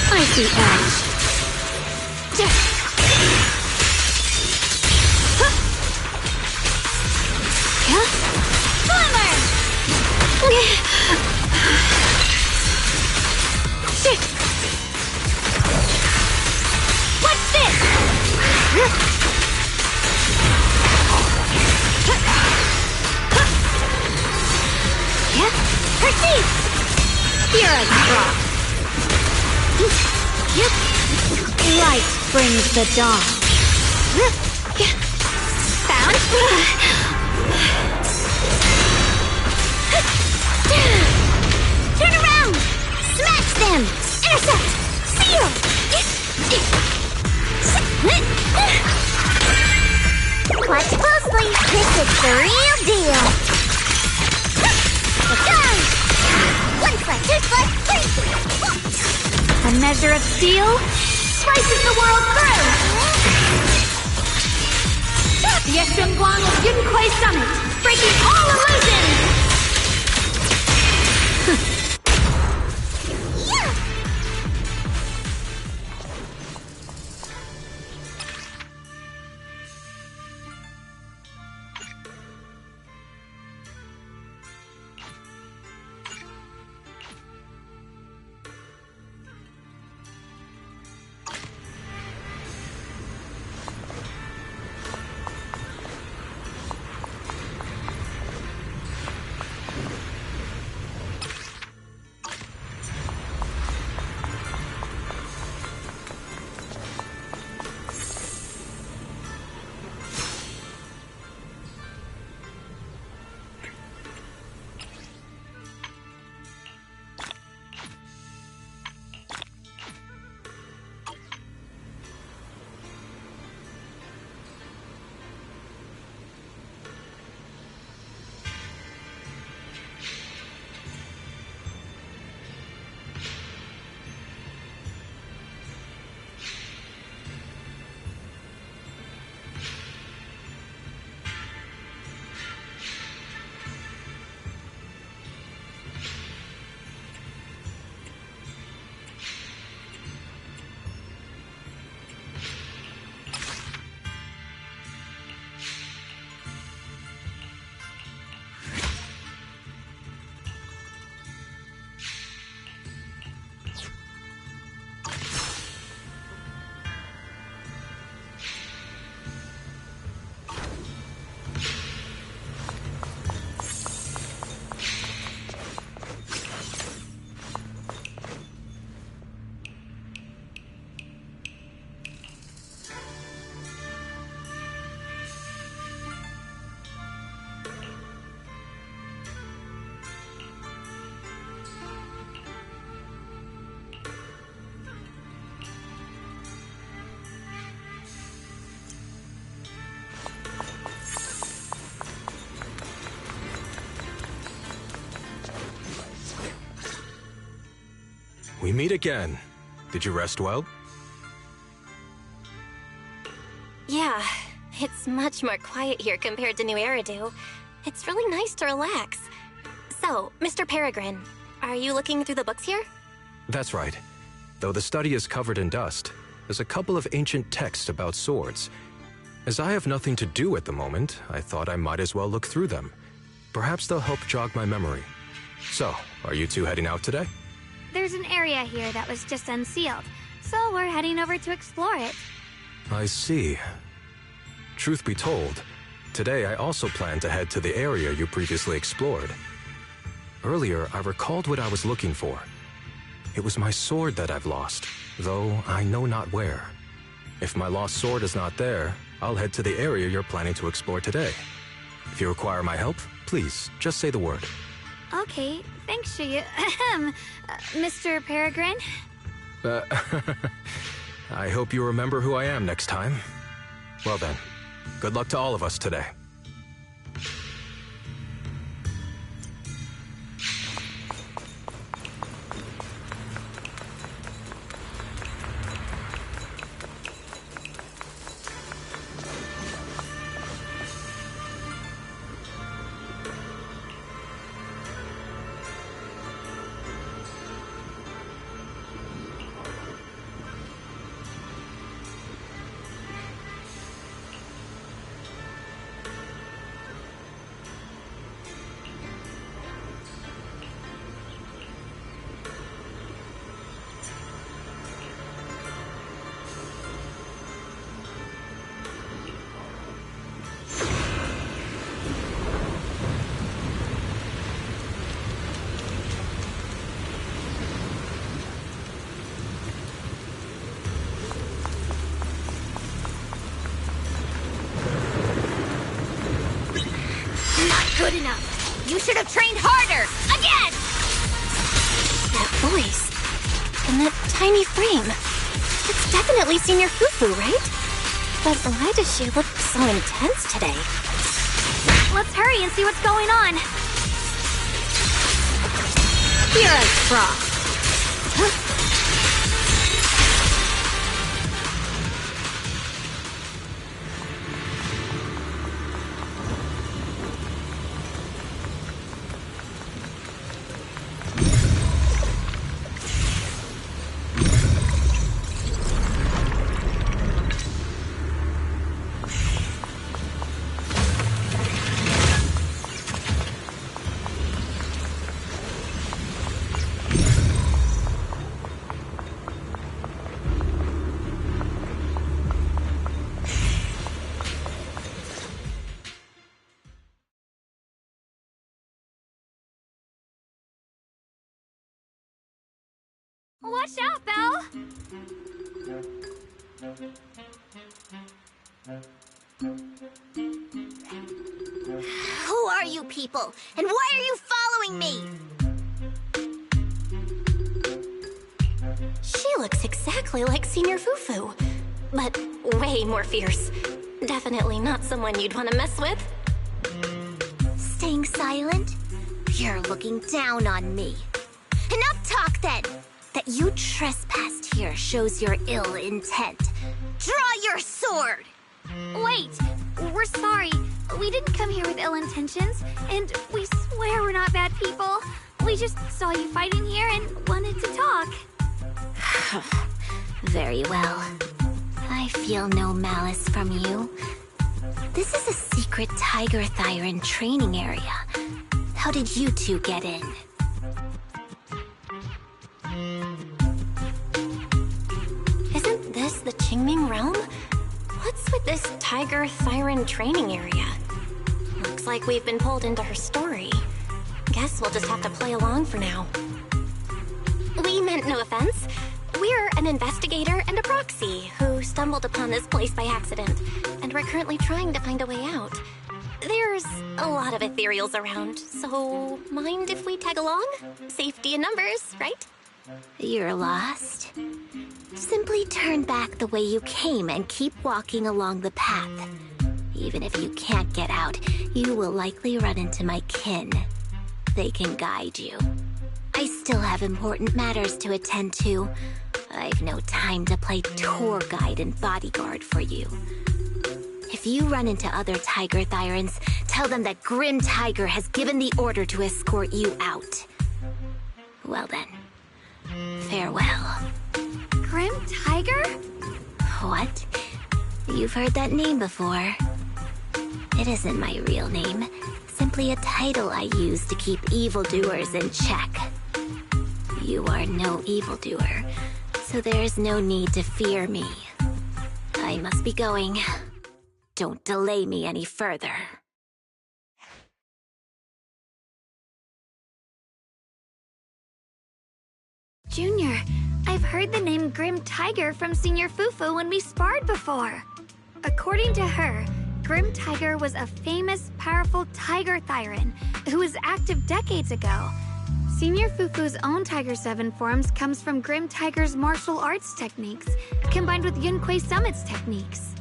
I see ash. What's this? Proceed! Here I drop. Yep. Light brings the dawn. Found? Turn around! Smash them! Intercept! Seal! Watch closely. This is the real deal. One slice, two slice, three. A measure of steel slices the world through. Yeshunguang of Yunquay Summit, breaking all illusions! We meet again. Did you rest well? Yeah, it's much more quiet here compared to New Eridu. It's really nice to relax. So, Mr. Peregrine, are you looking through the books here? That's right. Though the study is covered in dust, there's a couple of ancient texts about swords. As I have nothing to do at the moment, I thought I might as well look through them. Perhaps they'll help jog my memory. So, are you two heading out today? There's an area here that was just unsealed, so we're heading over to explore it. I see. Truth be told, today I also plan to head to the area you previously explored. Earlier, I recalled what I was looking for. It was my sword that I've lost, though I know not where. If my lost sword is not there, I'll head to the area you're planning to explore today. If you require my help, please, just say the word. Okay, thanks, Shuyu. Mr. Peregrine? I hope you remember who I am next time. Well then, good luck to all of us today. good enough. You should have trained harder! Again! That voice. And that tiny frame. It's definitely Senior Fufu, right? But why does she look so intense today? Let's hurry and see what's going on. Here I Frost. Watch out, Belle! Who are you people? And why are you following me? She looks exactly like Senior Fufu, but way more fierce. Definitely not someone you'd want to mess with. Staying silent? You're looking down on me. Enough talk then! That you trespassed here shows your ill intent. Draw your sword! Wait! We're sorry. We didn't come here with ill intentions, and we swear we're not bad people. We just saw you fighting here and wanted to talk. Very well. I feel no malice from you. This is a secret Tiger Thyron training area. How did you two get in? Isn't this the Qingming realm? What's with this Tiger Thyron training area? Looks like we've been pulled into her story. Guess we'll just have to play along for now. We meant no offense. We're an investigator and a proxy who stumbled upon this place by accident, and we're currently trying to find a way out. There's a lot of ethereals around, so mind if we tag along? Safety in numbers, right? You're lost? Simply turn back the way you came and keep walking along the path. Even if you can't get out, you will likely run into my kin. They can guide you. I still have important matters to attend to. I've no time to play tour guide and bodyguard for you. If you run into other Tiger Thyrans, tell them that Grim Tiger has given the order to escort you out. Well then, farewell. Grim Tiger? What? You've heard that name before. It isn't my real name. Simply a title I use to keep evildoers in check. You are no evildoer, so there is no need to fear me. I must be going. Don't delay me any further. Junior, I've heard the name Grim Tiger from Senior Fufu when we sparred before. According to her, Grim Tiger was a famous, powerful Tiger Thyran who was active decades ago. Senior Fufu's own Tiger 7 forms comes from Grim Tiger's martial arts techniques, combined with Yun Kuei Summit's techniques.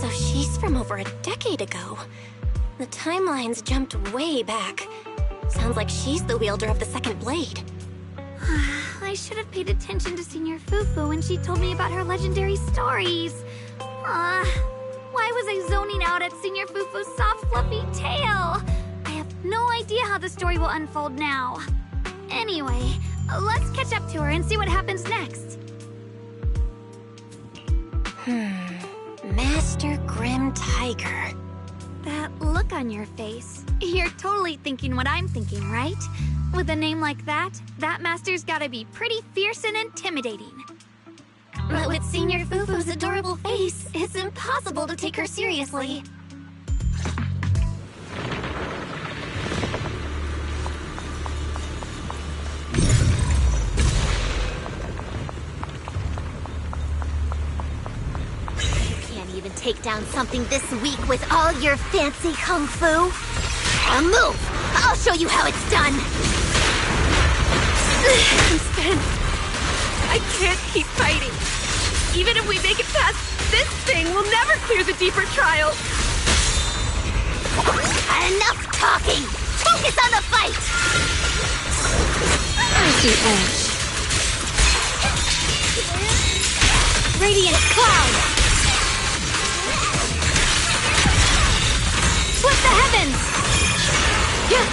So she's from over a decade ago. The timelines jumped way back. Sounds like she's the wielder of the second blade. I should have paid attention to Senior Fufu when she told me about her legendary stories. Why was I zoning out at Senior Fufu's soft, fluffy tail? I have no idea how the story will unfold now. Anyway, let's catch up to her and see what happens next. Master Grim Tiger. That look on your face. You're totally thinking what I'm thinking, right? With a name like that, that master's gotta be pretty fierce and intimidating. But with Senior Fufu's adorable face, it's impossible to take her seriously. You can't even take down something this weak with all your fancy kung fu? Now move! I'll show you how it's done! Sven, I can't keep fighting. Even if we make it past this thing, we'll never clear the deeper trial. Enough talking! Focus on the fight! Where's the edge? Radiant cloud! Split the heavens! Yeah!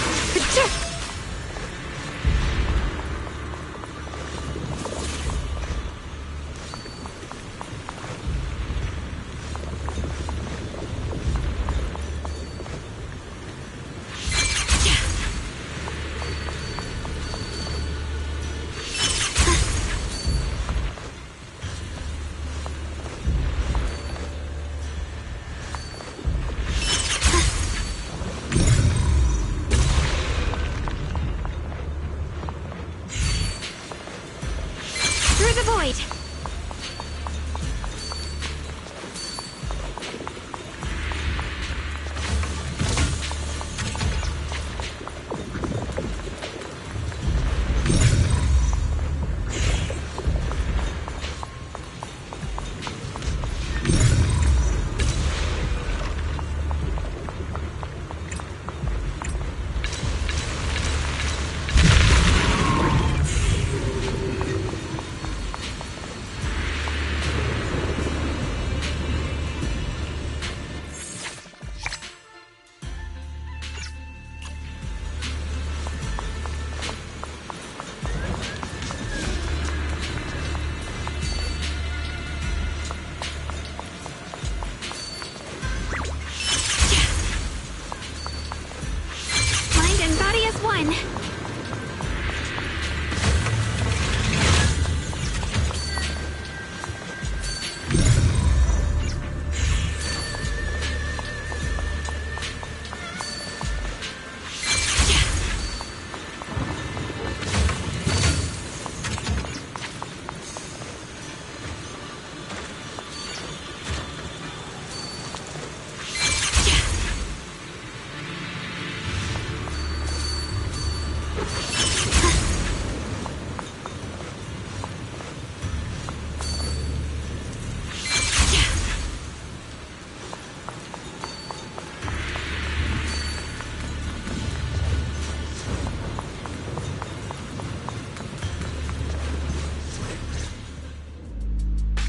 Through the void! Mind and body as one.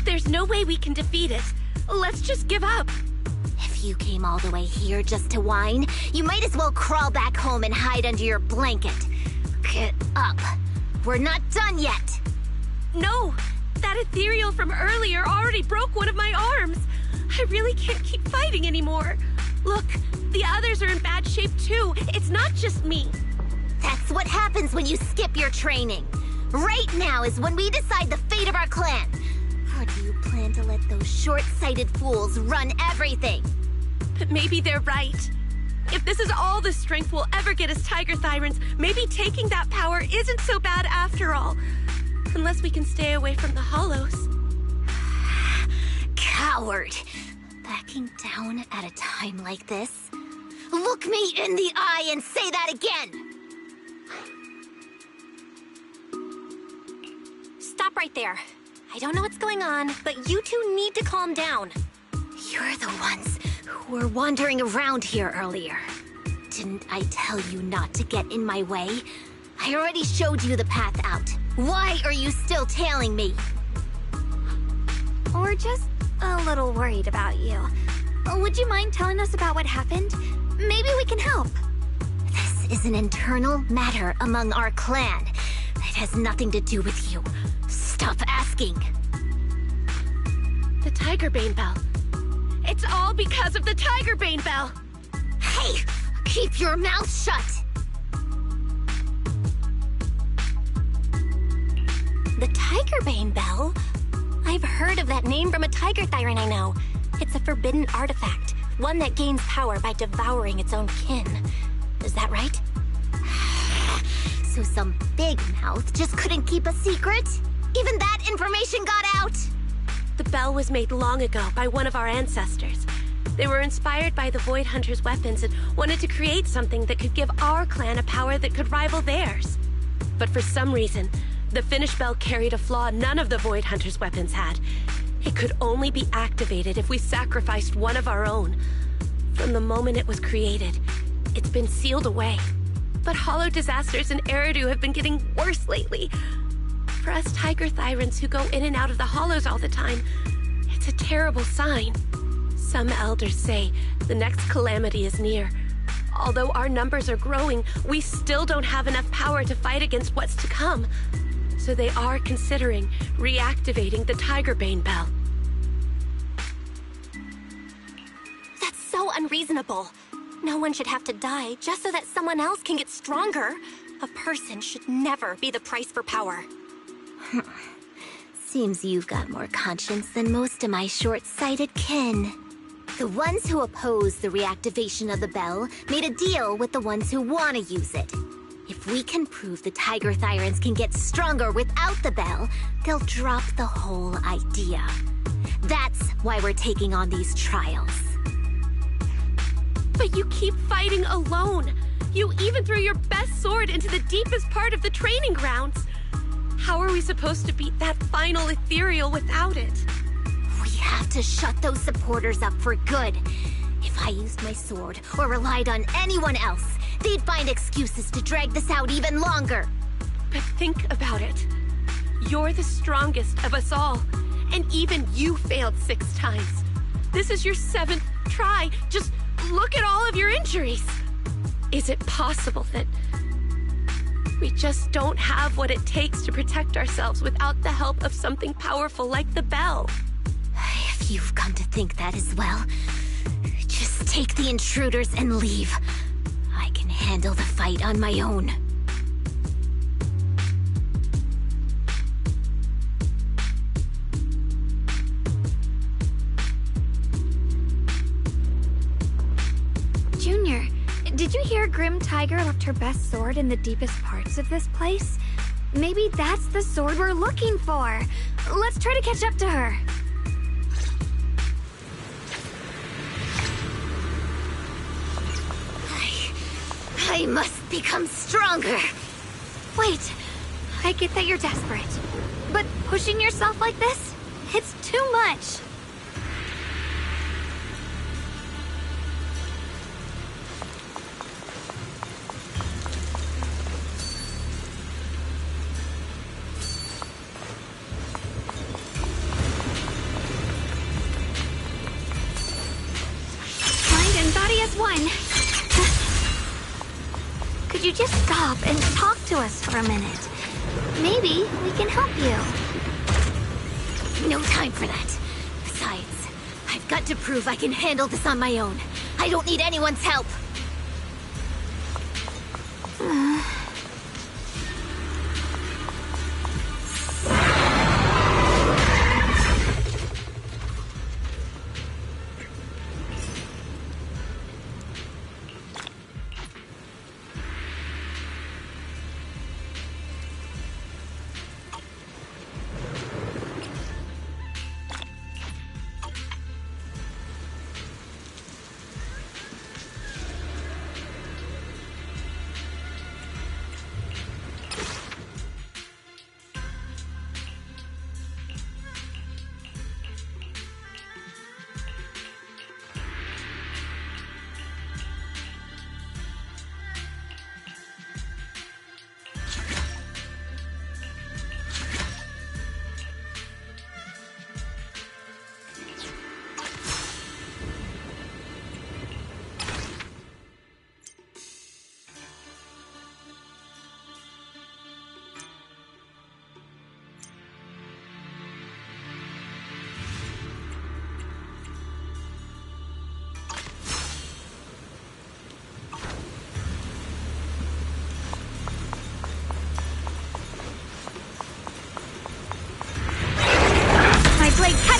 There's no way we can defeat it. Let's just give up. If you came all the way here just to whine, you might as well crawl back home and hide under your blanket. Get up. We're not done yet. No! That ethereal from earlier already broke one of my arms. I really can't keep fighting anymore. Look, the others are in bad shape too. It's not just me. That's what happens when you skip your training. Right now is when we decide the fate of our clan. Or do you plan to let those short-sighted fools run everything? But maybe they're right. If this is all the strength we'll ever get as Tiger Thyrans, maybe taking that power isn't so bad after all. Unless we can stay away from the Hollows. Coward! Backing down at a time like this? Look me in the eye and say that again! Stop right there. I don't know what's going on, but you two need to calm down. You're the ones who were wandering around here earlier. Didn't I tell you not to get in my way? I already showed you the path out. Why are you still tailing me? Or just a little worried about you. Would you mind telling us about what happened? Maybe we can help. This is an internal matter among our clan. It has nothing to do with you. Stop asking. The Tiger Bane Bell. It's all because of the Tiger Bane Bell. Hey! Keep your mouth shut! The Tiger Bane Bell? I've heard of that name from a Tiger Thyran I know. It's a forbidden artifact, one that gains power by devouring its own kin. Is that right? So some big mouth just couldn't keep a secret? Even that information got out? The bell was made long ago by one of our ancestors. They were inspired by the Void Hunter's weapons and wanted to create something that could give our clan a power that could rival theirs. But for some reason, the finished bell carried a flaw none of the Void Hunter's weapons had. It could only be activated if we sacrificed one of our own. From the moment it was created, it's been sealed away. But hollow disasters in Eridu have been getting worse lately. For us Tiger Thyrans who go in and out of the hollows all the time, it's a terrible sign. Some elders say the next calamity is near. Although our numbers are growing, we still don't have enough power to fight against what's to come. So they are considering reactivating the Tigerbane Bell. That's so unreasonable. No one should have to die just so that someone else can get stronger. A person should never be the price for power. Seems you've got more conscience than most of my short-sighted kin. The ones who oppose the reactivation of the bell made a deal with the ones who want to use it. If we can prove the Tiger Thyrans can get stronger without the bell, they'll drop the whole idea. That's why we're taking on these trials. But you keep fighting alone. You even threw your best sword into the deepest part of the training grounds. How are we supposed to beat that final ethereal without it? We have to shut those supporters up for good. If I used my sword or relied on anyone else, they'd find excuses to drag this out even longer. But think about it. You're the strongest of us all, and even you failed 6 times. This is your 7th try. Just look at all of your injuries. Is it possible that we just don't have what it takes to protect ourselves without the help of something powerful like the bell? If you've come to think that as well, just take the intruders and leave. I can handle the fight on my own. Junior, did you hear Grim Tiger left her best sword in the deepest parts of this place? Maybe that's the sword we're looking for. Let's try to catch up to her. I must become stronger. Wait, I get that you're desperate. But pushing yourself like this? It's too much. Mind and body as one. Could you just stop and talk to us for a minute? Maybe we can help you. No time for that. Besides, I've got to prove I can handle this on my own. I don't need anyone's help.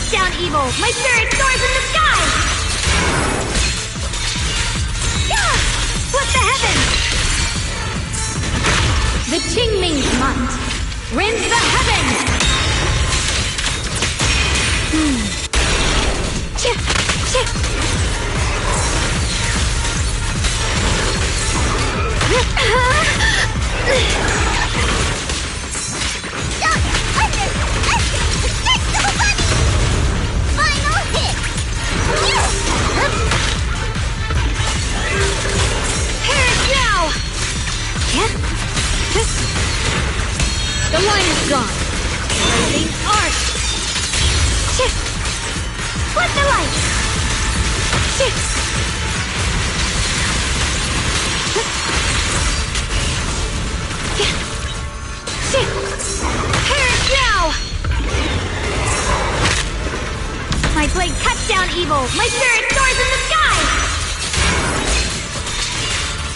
Down evil! My spirit soars in the sky! Yeah! Split the heavens! The Qingming month rends the heavens! The line is gone. Blazing arc. Shit! Flip the light! Shit! Shit! Perish now! My blade cuts down evil. My spirit soars in the sky.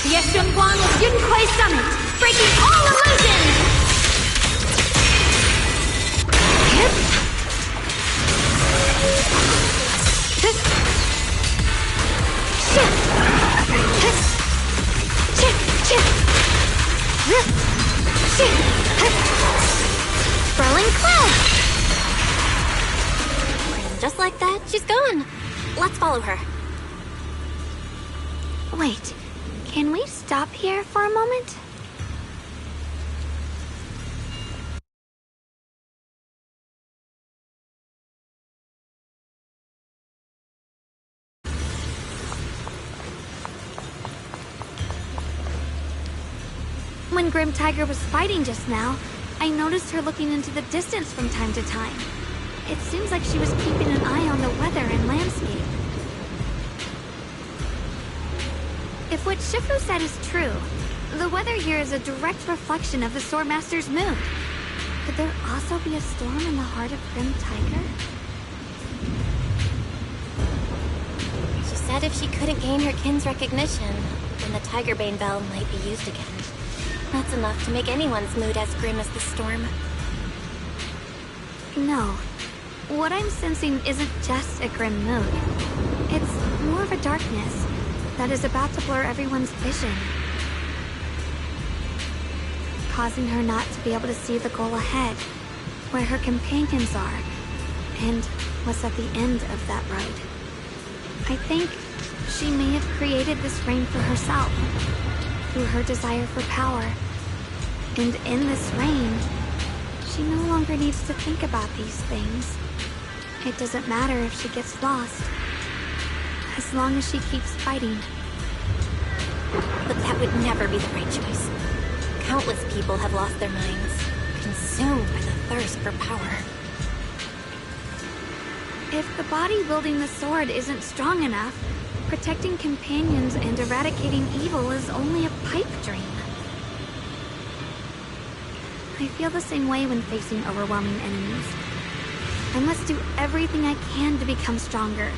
Yeshun Guang of Yun Kuei Summit, breaking all illusions. Hip. Shit! Shit! Shit! Shit! Swirling cloud. And just like that, she's gone. Let's follow her. Wait, can we stop here for a moment? When Grim Tiger was fighting just now, I noticed her looking into the distance from time to time. It seems like she was keeping an eye on the weather and landscape. If what Shifu said is true, the weather here is a direct reflection of the Swordmaster's mood. Could there also be a storm in the heart of Grim Tiger? She said if she couldn't gain her kin's recognition, then the Tigerbane Bell might be used again. That's enough to make anyone's mood as grim as the storm. No. What I'm sensing isn't just a grim mood. It's more of a darkness that is about to blur everyone's vision, causing her not to be able to see the goal ahead, where her companions are, and what's at the end of that road. I think she may have created this reign for herself, through her desire for power. And in this reign, she no longer needs to think about these things. It doesn't matter if she gets lost, as long as she keeps fighting. But that would never be the right choice. Countless people have lost their minds, consumed by the thirst for power. If the body wielding the sword isn't strong enough, protecting companions and eradicating evil is only a pipe dream. I feel the same way when facing overwhelming enemies. I must do everything I can to become stronger.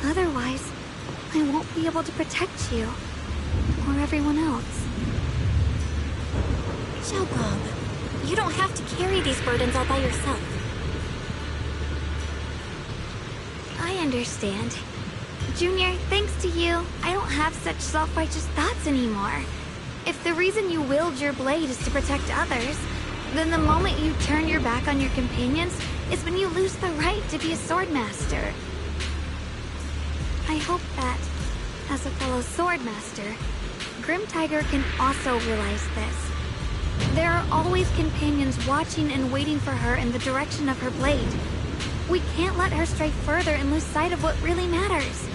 Otherwise, I won't be able to protect you, or everyone else. Xiaoguang, you don't have to carry these burdens all by yourself. I understand. Junior, thanks to you, I don't have such self-righteous thoughts anymore. If the reason you wield your blade is to protect others, then the moment you turn your back on your companions is when you lose the right to be a swordmaster. I hope that, as a fellow swordmaster, Grim Tiger can also realize this. There are always companions watching and waiting for her in the direction of her blade. We can't let her stray further and lose sight of what really matters.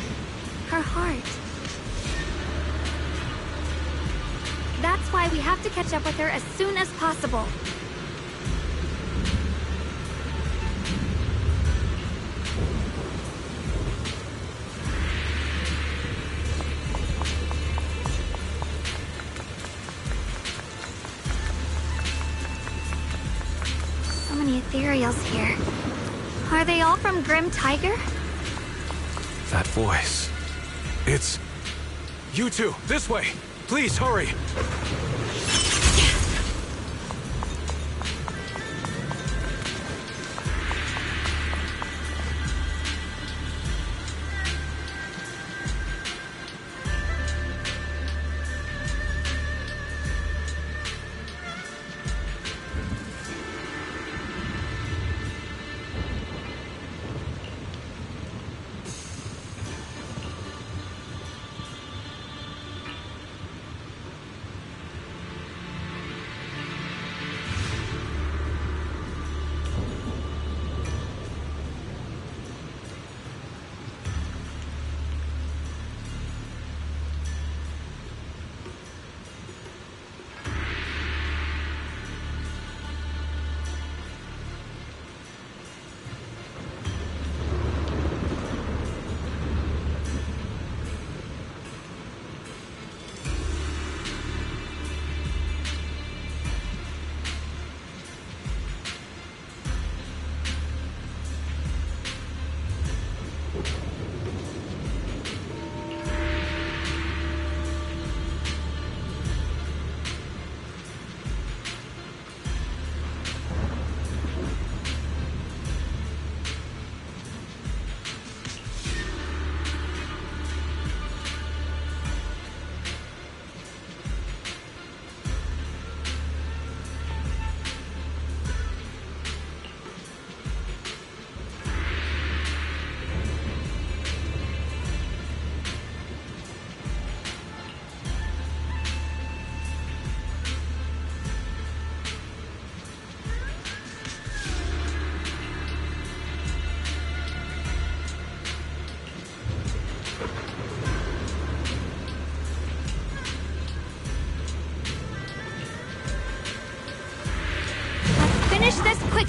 Her heart. That's why we have to catch up with her as soon as possible. So many ethereals here. Are they all from Grim Tiger? That voice. It's... You two, this way! Please, hurry!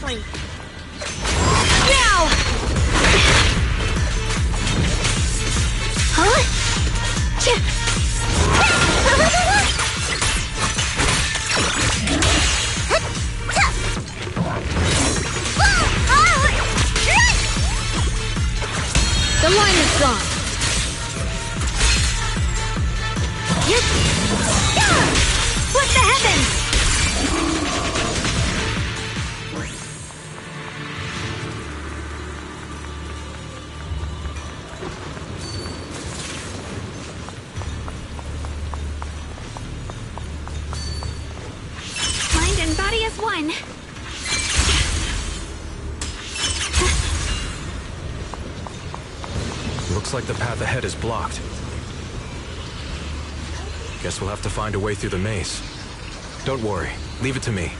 quickly. Now! Huh? The line is gone. What the heavens? Mind and body as one. Looks like the path ahead is blocked. Guess we'll have to find a way through the maze. Don't worry, leave it to me.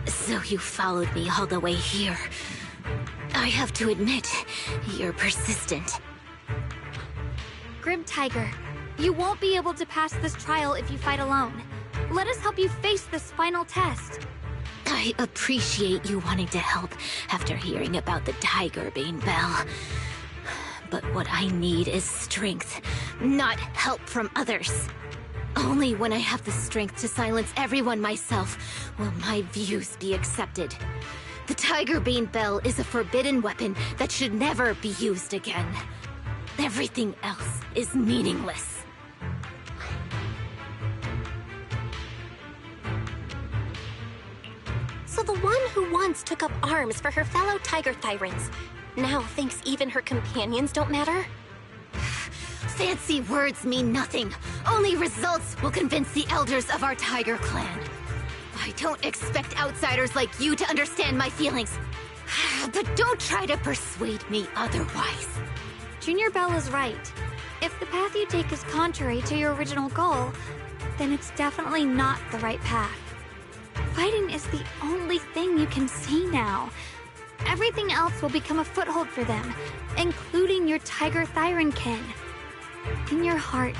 So you followed me all the way here. I have to admit, you're persistent. Grim Tiger, you won't be able to pass this trial if you fight alone. Let us help you face this final test. I appreciate you wanting to help after hearing about the Tiger Bane Bell. But what I need is strength, not help from others. Only when I have the strength to silence everyone myself will my views be accepted. The Tiger Bane Bell is a forbidden weapon that should never be used again. Everything else is meaningless. So the one who once took up arms for her fellow Tiger Thyrans now thinks even her companions don't matter? Fancy words mean nothing. Only results will convince the elders of our Tiger Clan. I don't expect outsiders like you to understand my feelings. But don't try to persuade me otherwise. Junior Bell is right. If the path you take is contrary to your original goal, then it's definitely not the right path. Fighting is the only thing you can see now. Everything else will become a foothold for them, including your Tiger Thyran kin. In your heart,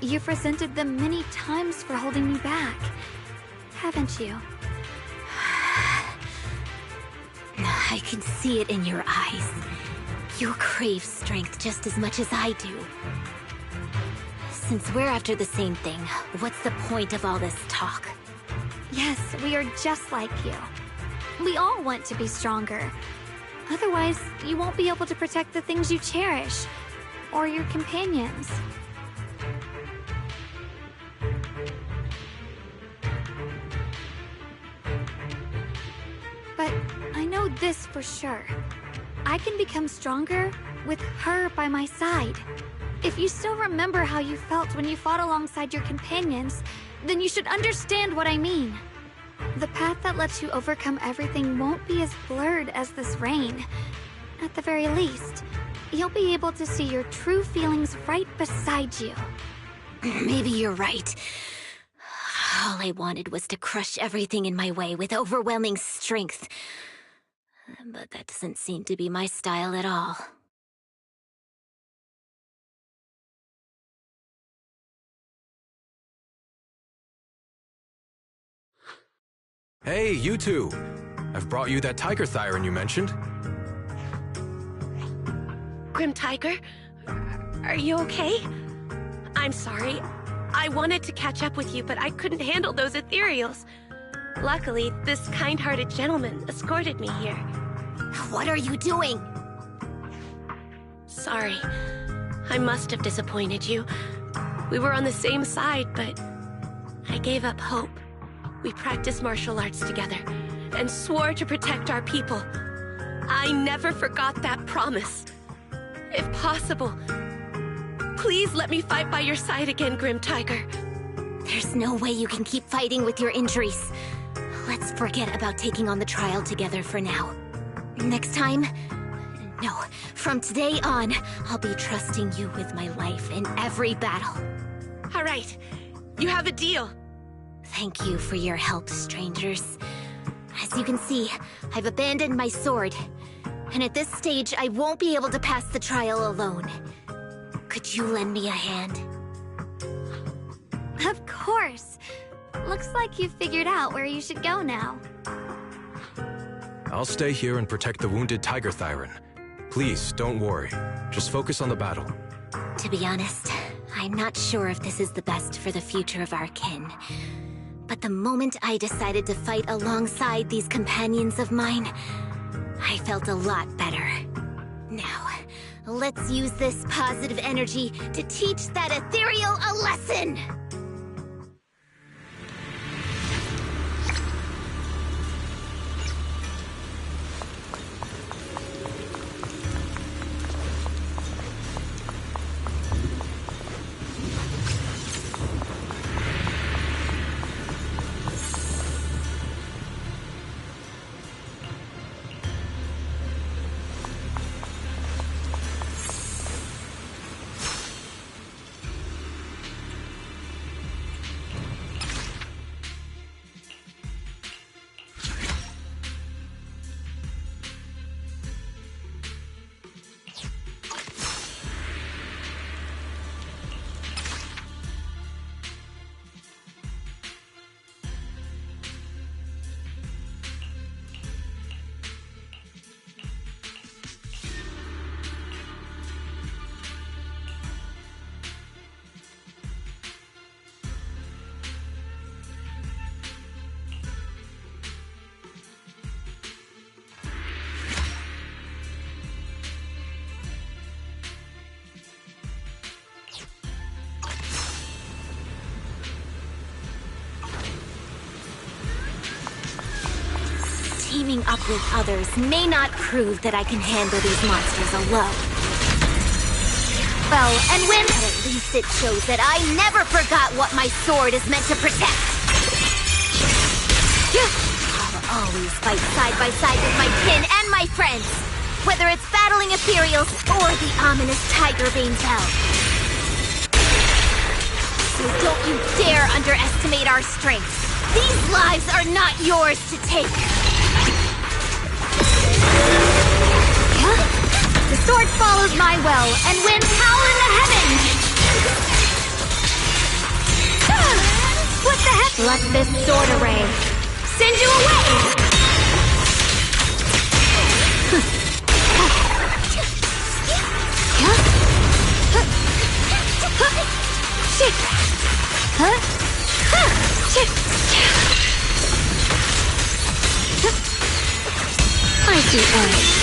you've resented them many times for holding you back, haven't you? I can see it in your eyes. You crave strength just as much as I do. Since we're after the same thing, what's the point of all this talk? Yes, we are just like you. We all want to be stronger. Otherwise, you won't be able to protect the things you cherish, or your companions. But I know this for sure. I can become stronger with her by my side. If you still remember how you felt when you fought alongside your companions, then you should understand what I mean. The path that lets you overcome everything won't be as blurred as this rain. At the very least, you'll be able to see your true feelings right beside you. Maybe you're right. All I wanted was to crush everything in my way with overwhelming strength. But that doesn't seem to be my style at all. Hey, you two! I've brought you that Tiger Thyran you mentioned. Grim Tiger, are you okay? I'm sorry. I wanted to catch up with you, but I couldn't handle those ethereals. Luckily, this kind-hearted gentleman escorted me here. What are you doing? Sorry. I must have disappointed you. We were on the same side, but I gave up hope. We practiced martial arts together and swore to protect our people. I never forgot that promise. If possible, please let me fight by your side again, Grim Tiger. There's no way you can keep fighting with your injuries. Let's forget about taking on the trial together for now. Next time? No, from today on, I'll be trusting you with my life in every battle. All right, you have a deal. Thank you for your help, strangers. As you can see, I've abandoned my sword. And at this stage, I won't be able to pass the trial alone. Could you lend me a hand? Of course. Looks like you've figured out where you should go now. I'll stay here and protect the wounded Tiger Thyran. Please, don't worry. Just focus on the battle. To be honest, I'm not sure if this is the best for the future of our kin. But the moment I decided to fight alongside these companions of mine, I felt a lot better. Now, let's use this positive energy to teach that ethereal a lesson! teaming up with others may not prove that I can handle these monsters alone. Well, and when... But at least it shows that I never forgot what my sword is meant to protect. I'll always fight side by side with my kin and my friends, whether it's battling Ethereals or the ominous Tigerbane Bell. So don't you dare underestimate our strength. These lives are not yours to take. The sword follows my will, and winds howl in the heavens! What the heck? Let this sword array send you away! Shit! Huh? Shit! I see orange.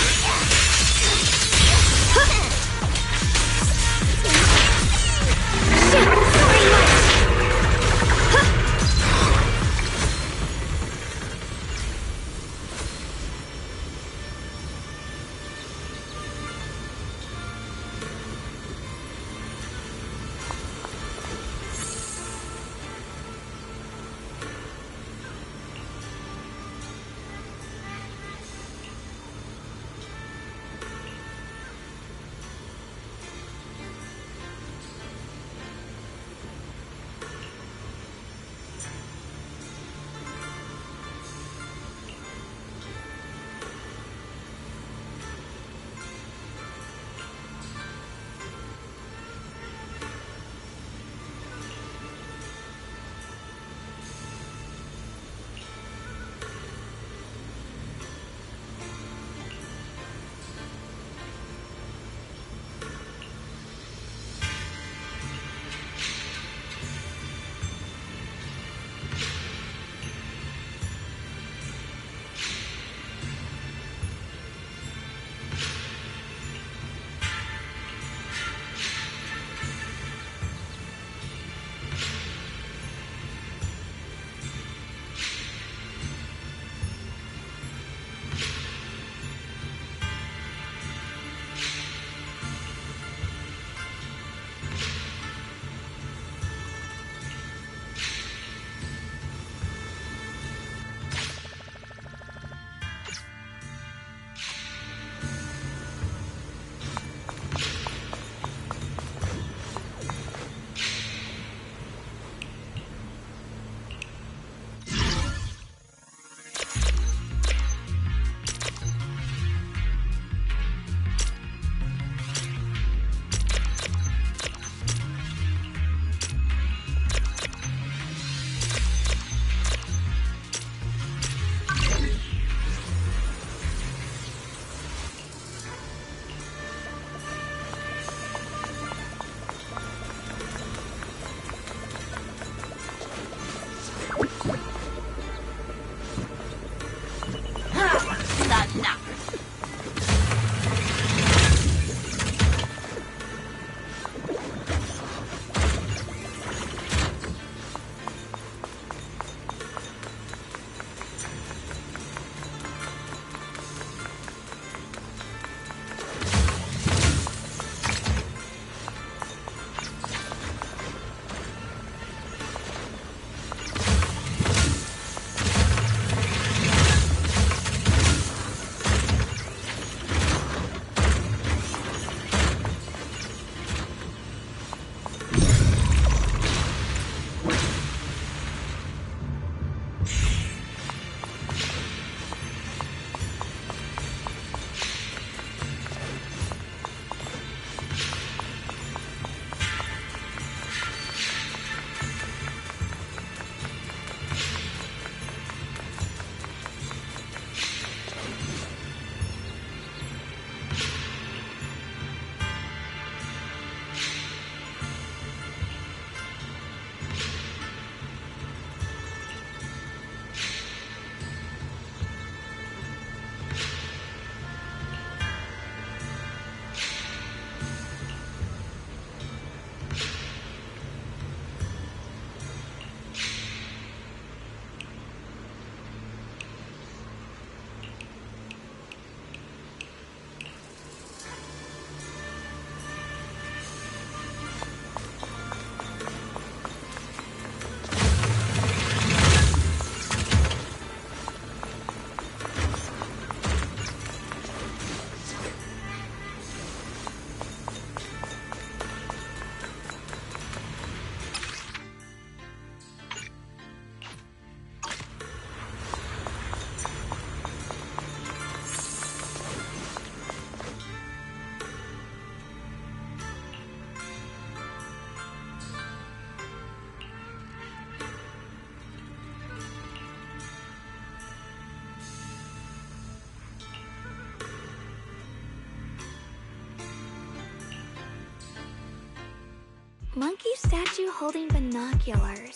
Monkey statue holding binoculars.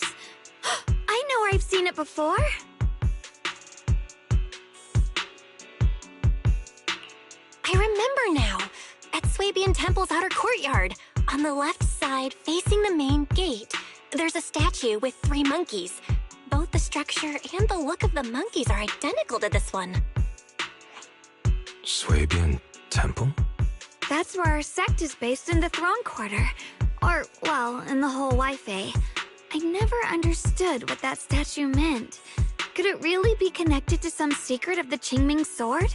I know where I've seen it before. I remember now. At Swabian Temple's outer courtyard. On the left side, facing the main gate, there's a statue with 3 monkeys. Both the structure and the look of the monkeys are identical to this one. Swabian Temple? That's where our sect is based in the Throne Quarter. Or, well, in the whole Wi-Fi. I never understood what that statue meant. Could it really be connected to some secret of the Qingming sword?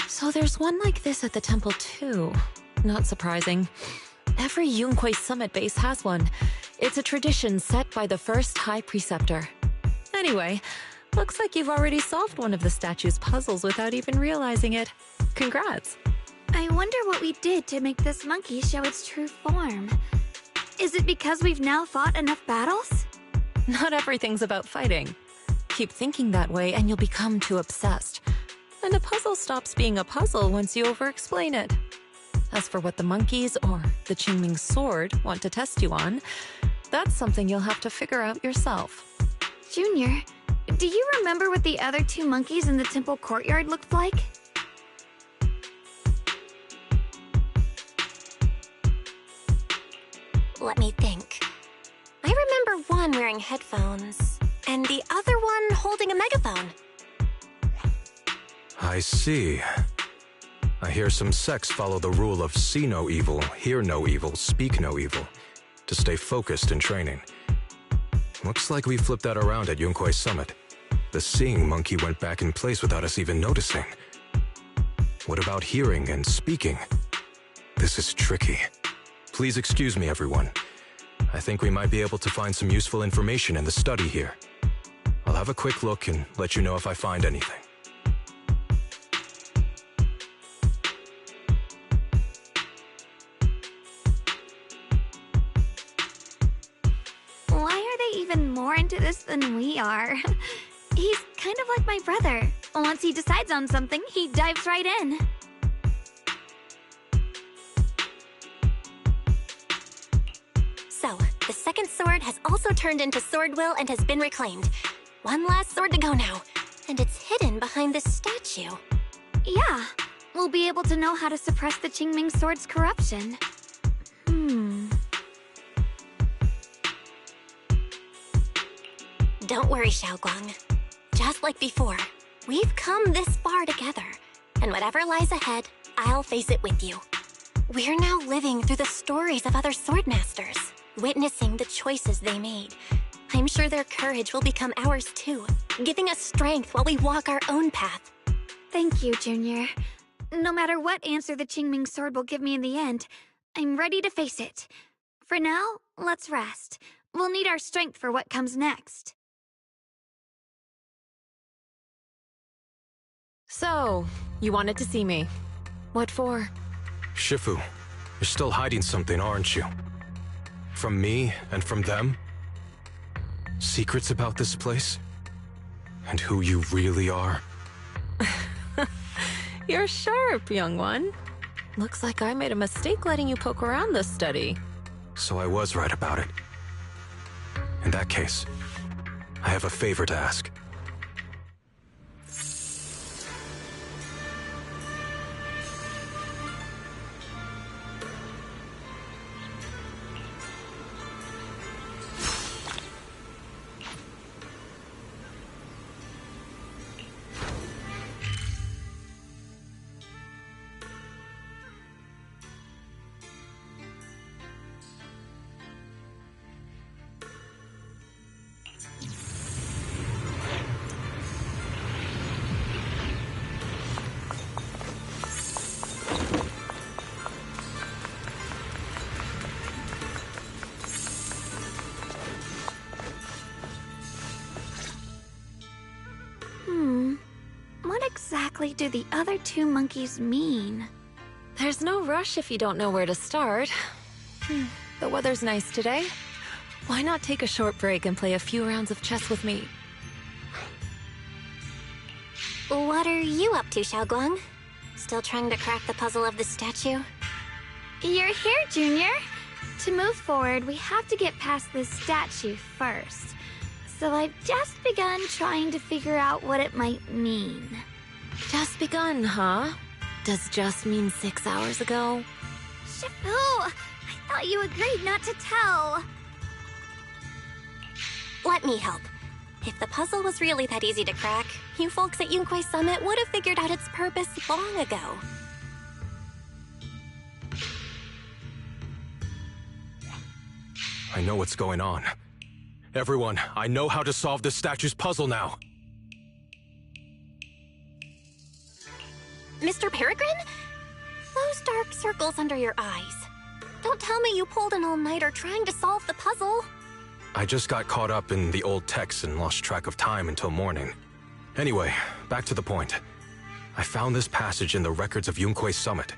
So there's one like this at the temple too. Not surprising. Every Yunhui Summit base has one. It's a tradition set by the first High Preceptor. Anyway, looks like you've already solved one of the statue's puzzles without even realizing it. Congrats. I wonder what we did to make this monkey show its true form. Is it because we've now fought enough battles? Not everything's about fighting. Keep thinking that way and you'll become too obsessed. And a puzzle stops being a puzzle once you over-explain it. As for what the monkeys or the Qingming sword want to test you on, that's something you'll have to figure out yourself. Junior, do you remember what the other 2 monkeys in the temple courtyard looked like? Let me think. I remember one wearing headphones, and the other one holding a megaphone. I see. I hear some sects follow the rule of see no evil, hear no evil, speak no evil, to stay focused in training. Looks like we flipped that around at Yunhui Summit. The seeing monkey went back in place without us even noticing. What about hearing and speaking? This is tricky. Please excuse me, everyone. I think we might be able to find some useful information in the study here. I'll have a quick look and let you know if I find anything. Why are they even more into this than we are? He's kind of like my brother. Once he decides on something, he dives right in. So, the second sword has also turned into Sword Will and has been reclaimed. One last sword to go now, and it's hidden behind this statue. Yeah, we'll be able to know how to suppress the Qingming sword's corruption. Don't worry, Xiaoguang. Just like before, we've come this far together, and whatever lies ahead, I'll face it with you. We're now living through the stories of other swordmasters, witnessing the choices they made. I'm sure their courage will become ours too, giving us strength while we walk our own path. Thank you, Junior. No matter what answer the Qingming sword will give me in the end, I'm ready to face it. For now, let's rest. We'll need our strength for what comes next. So, you wanted to see me. What for? Shifu, you're still hiding something, aren't you? From me and from them? Secrets about this place? And who you really are? You're sharp, young one. Looks like I made a mistake letting you poke around this study. So I was right about it. In that case, I have a favor to ask. What exactly do the other 2 monkeys mean? There's no rush if you don't know where to start. The weather's nice today. Why not take a short break and play a few rounds of chess with me? What are you up to, Xiaoguang? Still trying to crack the puzzle of the statue? You're here, Junior. To move forward, we have to get past this statue first. So I've just begun trying to figure out what it might mean. Just begun, huh? Does just mean 6 hours ago? Shifu, I thought you agreed not to tell. Let me help. If the puzzle was really that easy to crack, you folks at Yunkwei Summit would have figured out its purpose long ago. I know what's going on. Everyone, I know how to solve this statue's puzzle now. Mr. Peregrine? Those dark circles under your eyes. Don't tell me you pulled an all-nighter trying to solve the puzzle. I just got caught up in the old texts and lost track of time until morning. Anyway, back to the point. I found this passage in the records of Yunkwei Summit.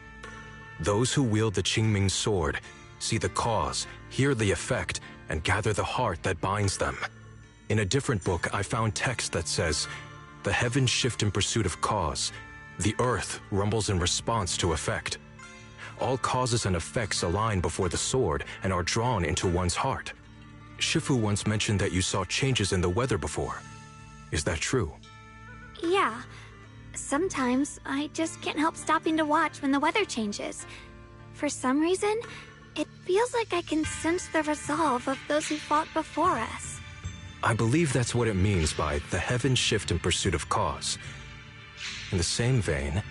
Those who wield the Qingming sword see the cause, hear the effect, and gather the heart that binds them. In a different book, I found text that says, "The heavens shift in pursuit of cause. The earth rumbles in response to effect. All causes and effects align before the sword and are drawn into one's heart." Shifu once mentioned that you saw changes in the weather before. Is that true? Yeah. Sometimes I just can't help stopping to watch when the weather changes. For some reason, it feels like I can sense the resolve of those who fought before us. I believe that's what it means by the heavens shift in pursuit of cause. In the same vein,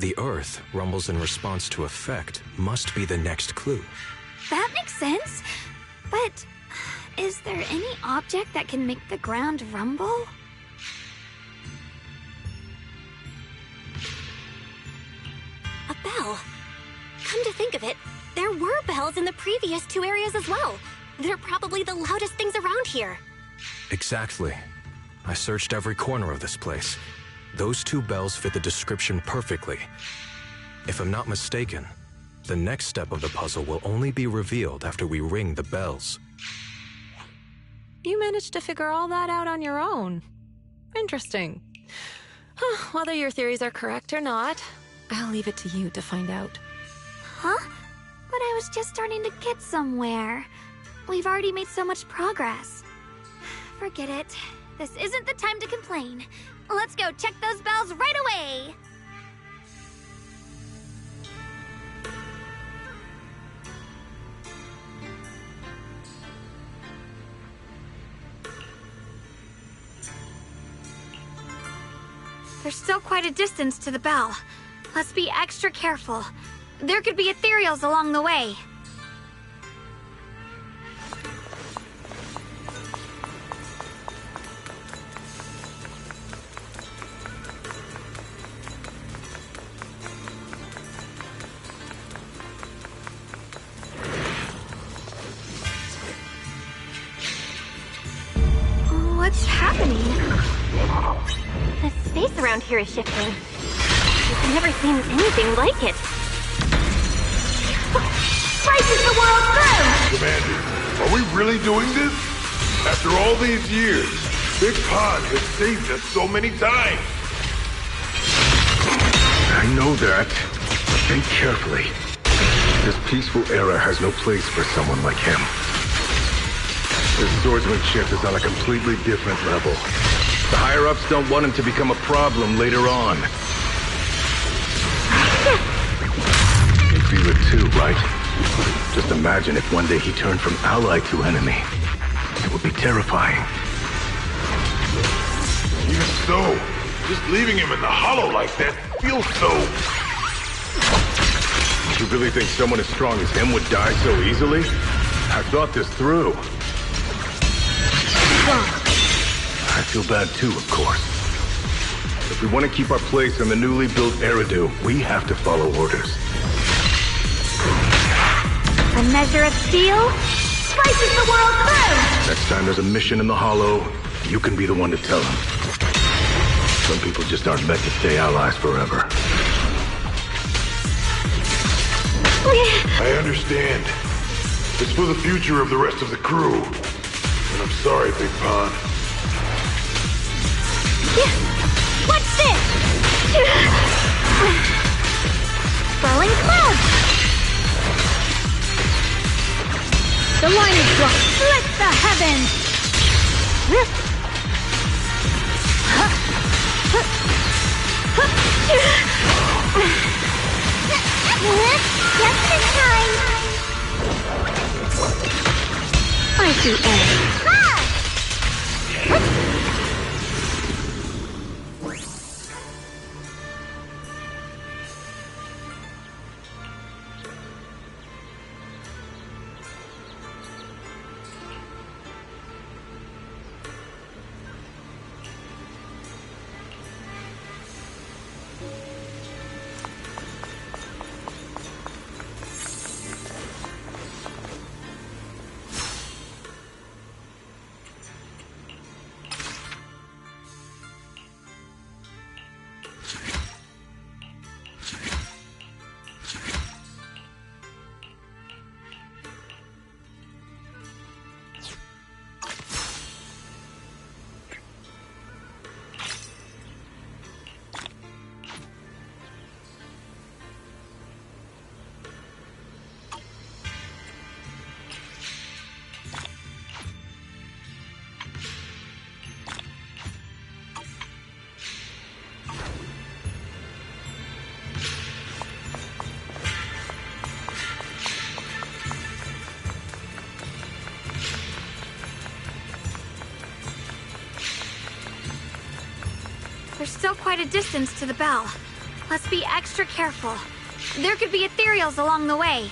the earth rumbles in response to effect must be the next clue. That makes sense. But is there any object that can make the ground rumble? A bell. Come to think of it, there were bells in the previous 2 areas as well. They're probably the loudest things around here. Exactly. I searched every corner of this place. Those 2 bells fit the description perfectly. If I'm not mistaken, the next step of the puzzle will only be revealed after we ring the bells. You managed to figure all that out on your own. Interesting. Whether your theories are correct or not, I'll leave it to you to find out. Huh? But I was just starting to get somewhere. We've already made so much progress. Forget it. This isn't the time to complain. Let's go check those bells right away! There's still quite a distance to the bell. Let's be extra careful. There could be ethereals along the way. What's happening? The space around here is shifting. I've never seen anything like it. Slices the world through! Commander, are we really doing this? After all these years, Big Pond has saved us so many times. I know that. But think carefully. This peaceful era has no place for someone like him. His swordsmanship is on a completely different level. The higher-ups don't want him to become a problem later on. You feel it too, right? Just imagine if one day he turned from ally to enemy. It would be terrifying. Even so, just leaving him in the hollow like that feels so... You really think someone as strong as him would die so easily? I thought this through. I feel bad too, of course. If we want to keep our place in the newly built Eridu, we have to follow orders. A measure of steel slices the world through! Next time there's a mission in the Hollow, you can be the one to tell them. Some people just aren't meant to stay allies forever. I understand. It's for the future of the rest of the crew. And I'm sorry, Big Pond. What's this? Swirling clouds! The lightning struck. Split the heavens. Just in time. I see edge. There's still quite a distance to the bell. Let's be extra careful. There could be ethereals along the way.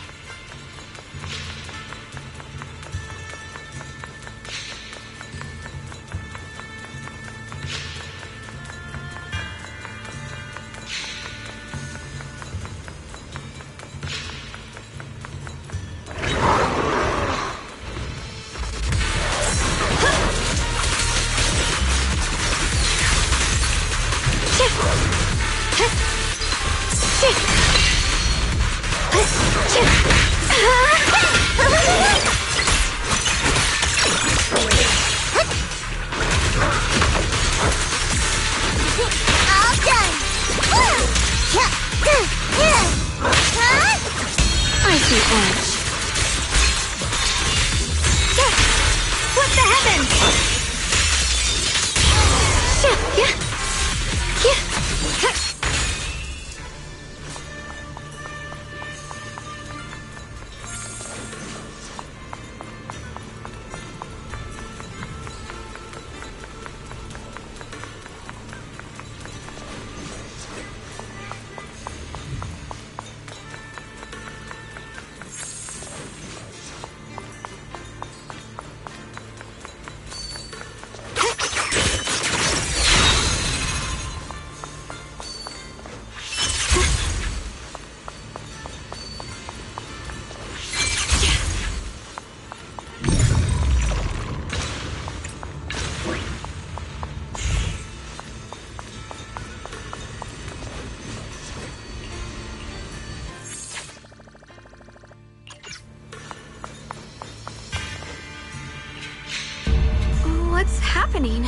What's happening?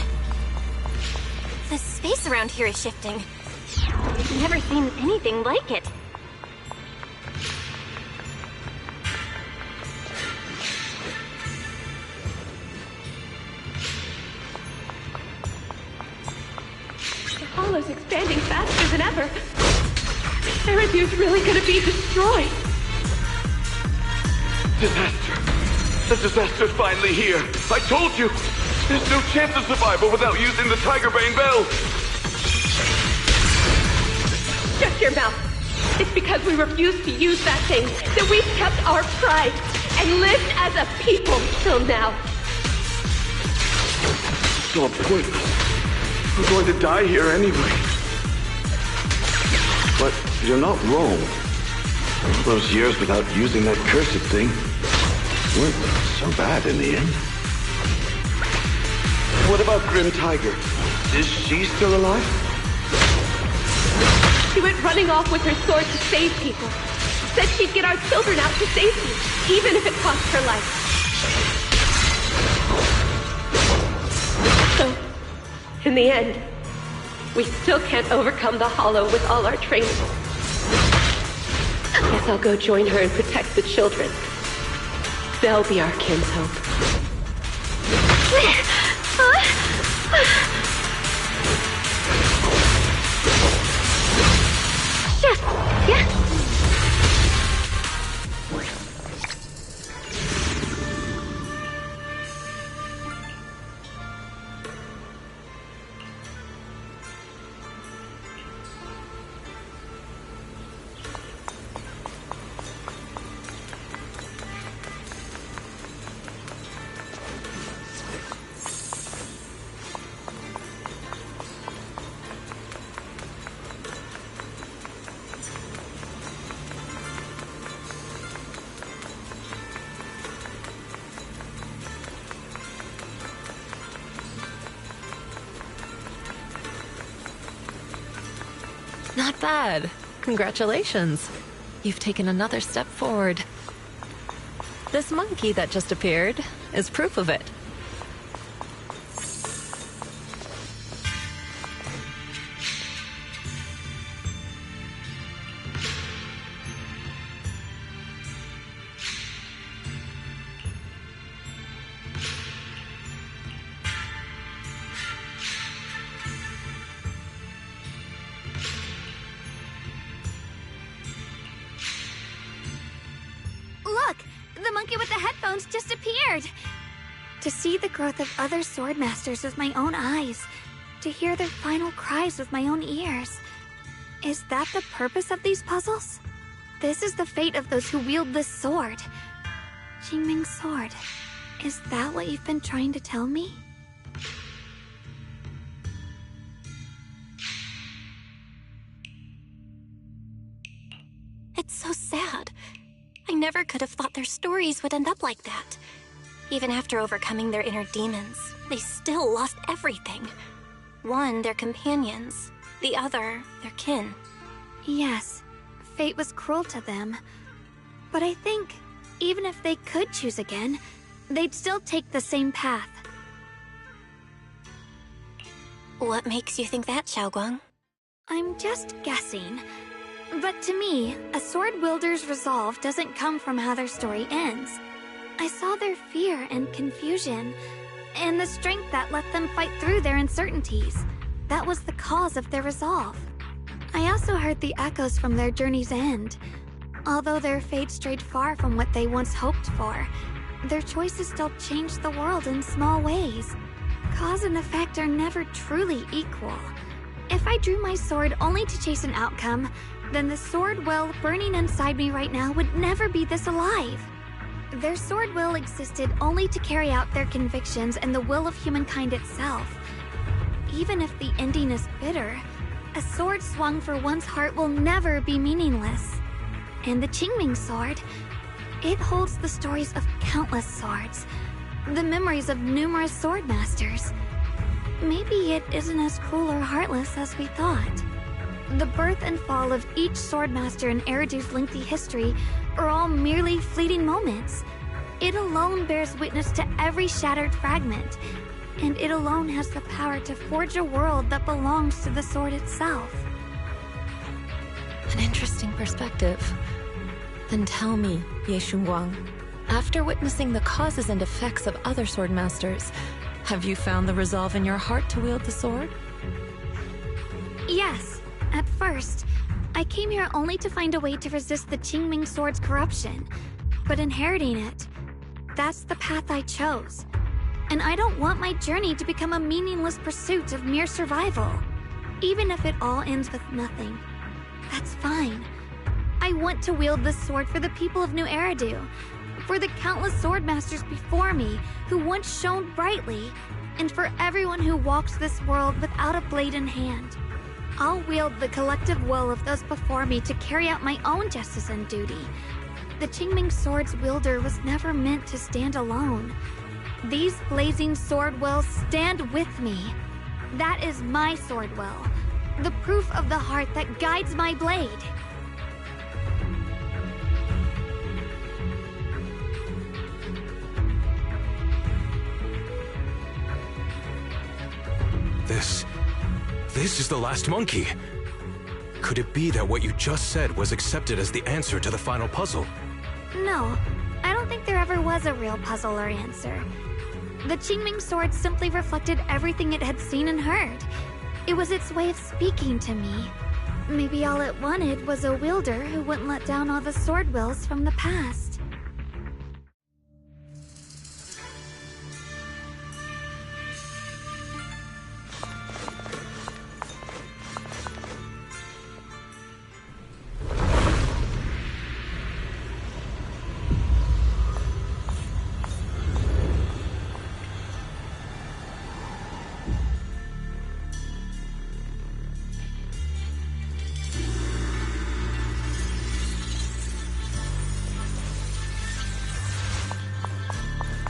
The space around here is shifting. I've never seen anything like it. The hollow's expanding faster than ever. Eridu's really gonna be destroyed. Disaster. The disaster's finally here. I told you. There's no chance of survival without using the Tiger Bane Bell. Shut your mouth. It's because we refused to use that thing that we've kept our pride and lived as a people till now. It's all pointless. We're going to die here anyway. But you're not wrong. All those years without using that cursed thing weren't so bad in the end. What about Grim Tiger? Is she still alive? She went running off with her sword to save people. Said she'd get our children out to safety, even if it cost her life. So, in the end, we still can't overcome the Hollow with all our training. I guess I'll go join her and protect the children. They'll be our kinshope. Not bad. Congratulations. You've taken another step forward. This monkey that just appeared is proof of it. Look! The monkey with the headphones just appeared! To see the growth of other sword masters with my own eyes, to hear their final cries with my own ears. Is that the purpose of these puzzles? This is the fate of those who wield this sword. Qingming's sword. Is that what you've been trying to tell me? It's so sad. I never could have thought their stories would end up like that. Even after overcoming their inner demons, they still lost everything. One, their companions. The other, their kin. Yes, fate was cruel to them. But I think, even if they could choose again, they'd still take the same path. What makes you think that, Xiaoguang? I'm just guessing. But to me, a sword wielder's resolve doesn't come from how their story ends. I saw their fear and confusion, and the strength that let them fight through their uncertainties. That was the cause of their resolve. I also heard the echoes from their journey's end. Although their fate strayed far from what they once hoped for, their choices still changed the world in small ways. Cause and effect are never truly equal. If I drew my sword only to chase an outcome, then the sword will burning inside me right now would never be this alive. Their sword will existed only to carry out their convictions and the will of humankind itself. Even if the ending is bitter, a sword swung for one's heart will never be meaningless. And the Qingming sword, it holds the stories of countless swords, the memories of numerous sword masters. Maybe it isn't as cruel or heartless as we thought. The birth and fall of each swordmaster in Eridu's lengthy history are all merely fleeting moments. It alone bears witness to every shattered fragment, and it alone has the power to forge a world that belongs to the sword itself. An interesting perspective. Then tell me, Ye Shunguang, after witnessing the causes and effects of other swordmasters, have you found the resolve in your heart to wield the sword? Yes. At first, I came here only to find a way to resist the Qingming sword's corruption. But inheriting it, that's the path I chose. And I don't want my journey to become a meaningless pursuit of mere survival. Even if it all ends with nothing, that's fine. I want to wield this sword for the people of New Eridu, for the countless swordmasters before me who once shone brightly, and for everyone who walks this world without a blade in hand. I'll wield the collective will of those before me to carry out my own justice and duty. The Qingming sword's wielder was never meant to stand alone. These blazing sword wills stand with me. That is my sword will, the proof of the heart that guides my blade. This is the last monkey. Could it be that what you just said was accepted as the answer to the final puzzle? No, I don't think there ever was a real puzzle or answer. The Qingming sword simply reflected everything it had seen and heard. It was its way of speaking to me. Maybe all it wanted was a wielder who wouldn't let down all the sword wills from the past.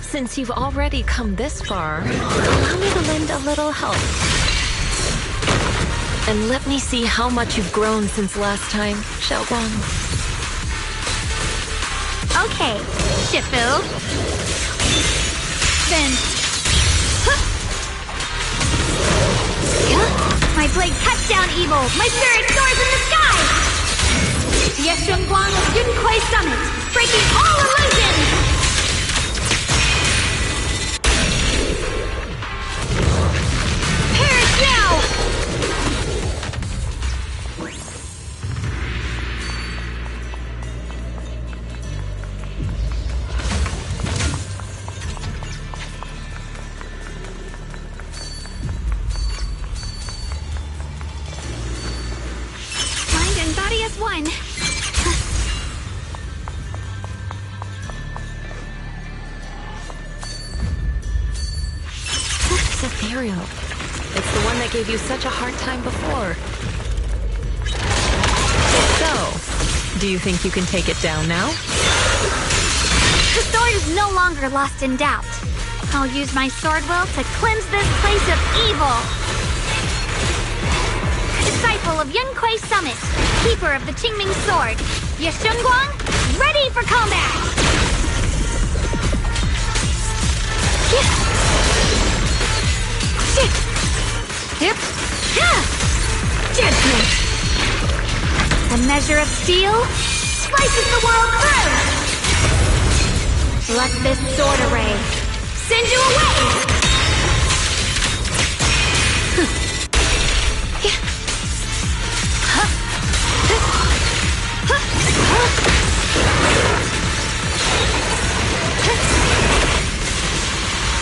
Since you've already come this far, allow me to lend a little help. And let me see how much you've grown since last time, Xiaoguang. Okay, Shifu. Then... My blade cuts down evil! My spirit soars in the sky! Yeshunguang of Yunquei Summit, breaking all illusions! Perish now! Mind and body as one. It's ethereal. It's the one that gave you such a hard time before. So, do you think you can take it down now? The sword is no longer lost in doubt. I'll use my sword will to cleanse this place of evil. Disciple of Yunquei Summit, keeper of the Qingming sword, Yeshunguang, ready for combat! Judgment! A measure of steel slices the world through! Let this sword array send you away!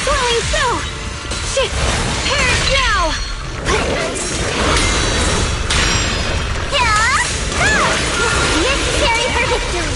Swelling so! Shit! Perish now! Necessary for victory!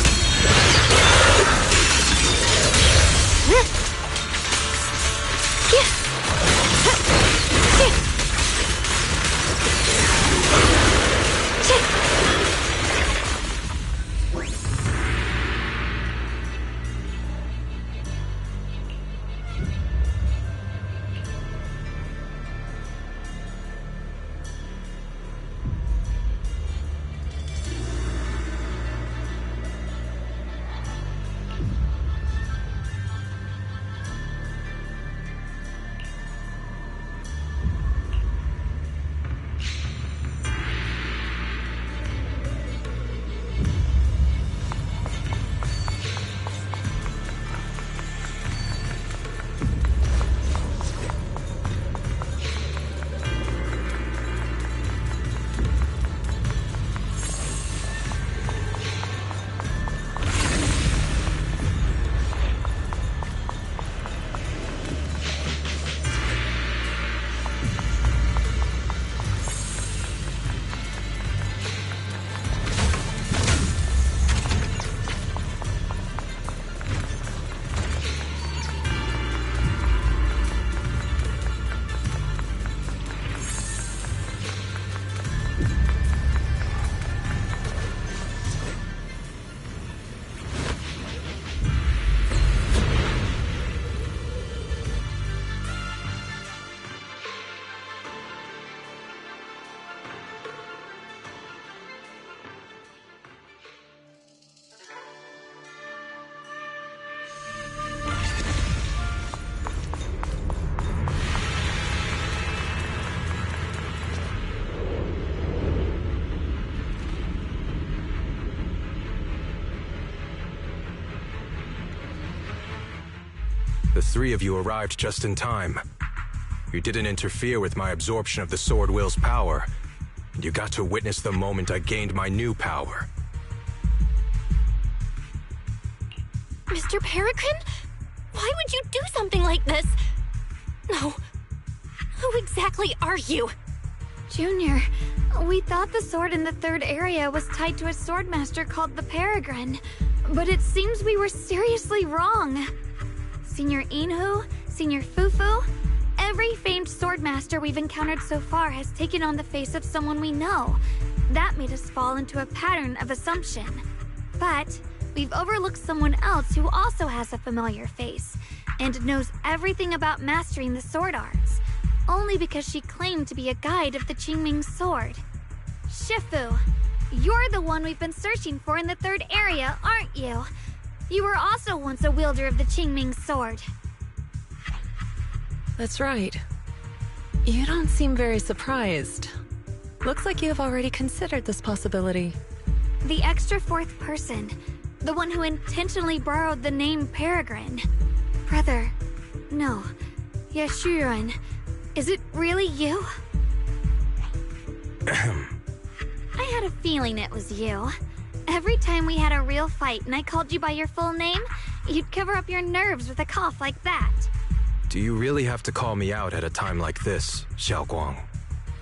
The three of you arrived just in time. You didn't interfere with my absorption of the Sword Will's power, and you got to witness the moment I gained my new power. Mr. Peregrine? Why would you do something like this? No. Who exactly are you? Junior, we thought the sword in the third area was tied to a swordmaster called the Peregrine, but it seems we were seriously wrong. Senior Inhu, Senior Fufu, every famed swordmaster we've encountered so far has taken on the face of someone we know. That made us fall into a pattern of assumption. But we've overlooked someone else who also has a familiar face and knows everything about mastering the sword arts, only because she claimed to be a guide of the Qingming sword. Shifu, you're the one we've been searching for in the third area, aren't you? You were also once a wielder of the Qingming sword. That's right. You don't seem very surprised. Looks like you have already considered this possibility. The extra fourth person, the one who intentionally borrowed the name Peregrine. Brother, no, Yashuren, is it really you? I had a feeling it was you. Every time we had a real fight and I called you by your full name, you'd cover up your nerves with a cough like that. Do you really have to call me out at a time like this, Xiaoguang?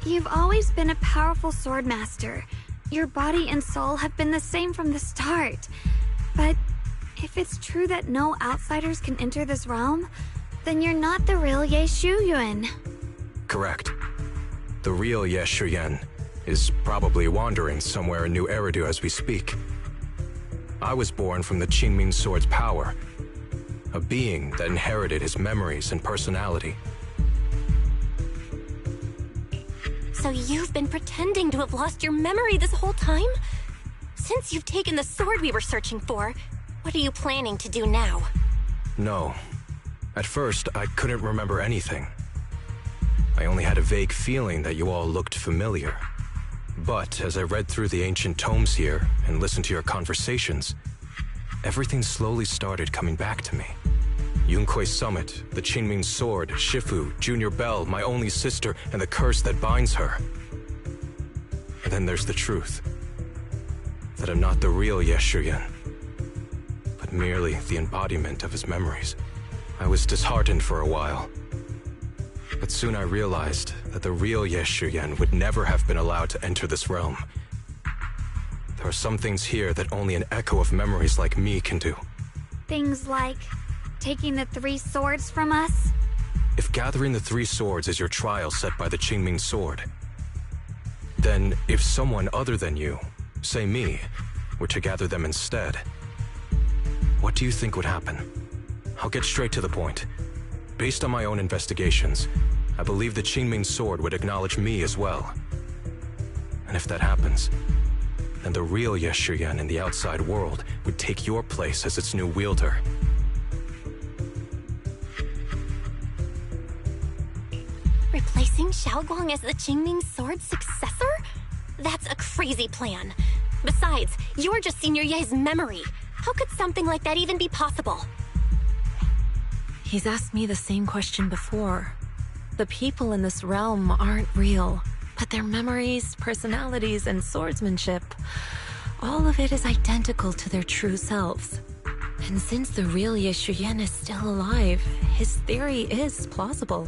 You've always been a powerful swordmaster. Your body and soul have been the same from the start. But if it's true that no outsiders can enter this realm, then you're not the real Ye Shuyuan. Correct. The real Ye Shuyuan is probably wandering somewhere in New Eridu as we speak. I was born from the Qingming sword's power, a being that inherited his memories and personality. So you've been pretending to have lost your memory this whole time? Since you've taken the sword we were searching for, what are you planning to do now? No. At first, I couldn't remember anything. I only had a vague feeling that you all looked familiar. But as I read through the ancient tomes here and listened to your conversations, everything slowly started coming back to me. Yunkuei Summit, the Qingming sword, Shifu, Junior Bell, my only sister, and the curse that binds her. And then there's the truth. That I'm not the real Ye Shuyuan, but merely the embodiment of his memories. I was disheartened for a while. But soon I realized that the real Ye Shuyuan would never have been allowed to enter this realm. There are some things here that only an echo of memories like me can do. Things like taking the 3 swords from us? If gathering the 3 swords is your trial set by the Qingming sword, then if someone other than you, say me, were to gather them instead, what do you think would happen? I'll get straight to the point. Based on my own investigations, I believe the Qingming sword would acknowledge me as well. And if that happens, then the real Ye Shuyuan in the outside world would take your place as its new wielder. Replacing Xiaoguang as the Qingming sword's successor? That's a crazy plan. Besides, you're just Senior Ye's memory. How could something like that even be possible? He's asked me the same question before. The people in this realm aren't real, but their memories, personalities, and swordsmanship, all of it is identical to their true selves. And since the real Ye Shuyuan is still alive, his theory is plausible.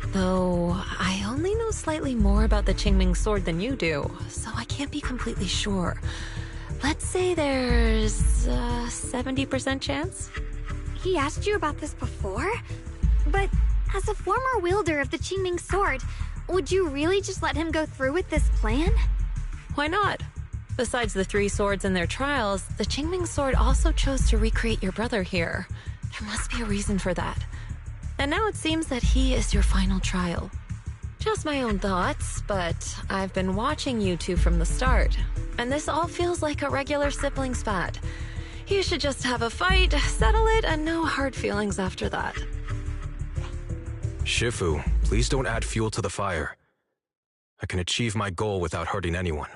Though, I only know slightly more about the Qingming sword than you do, so I can't be completely sure. Let's say there's a 70% chance? He asked you about this before? But as a former wielder of the Qingming sword, would you really just let him go through with this plan? Why not? Besides the 3 swords and their trials, the Qingming sword also chose to recreate your brother here. There must be a reason for that. And now it seems that he is your final trial. Just my own thoughts, but I've been watching you two from the start, and this all feels like a regular sibling spat. You should just have a fight, settle it, and no hard feelings after that. Shifu, please don't add fuel to the fire. I can achieve my goal without hurting anyone.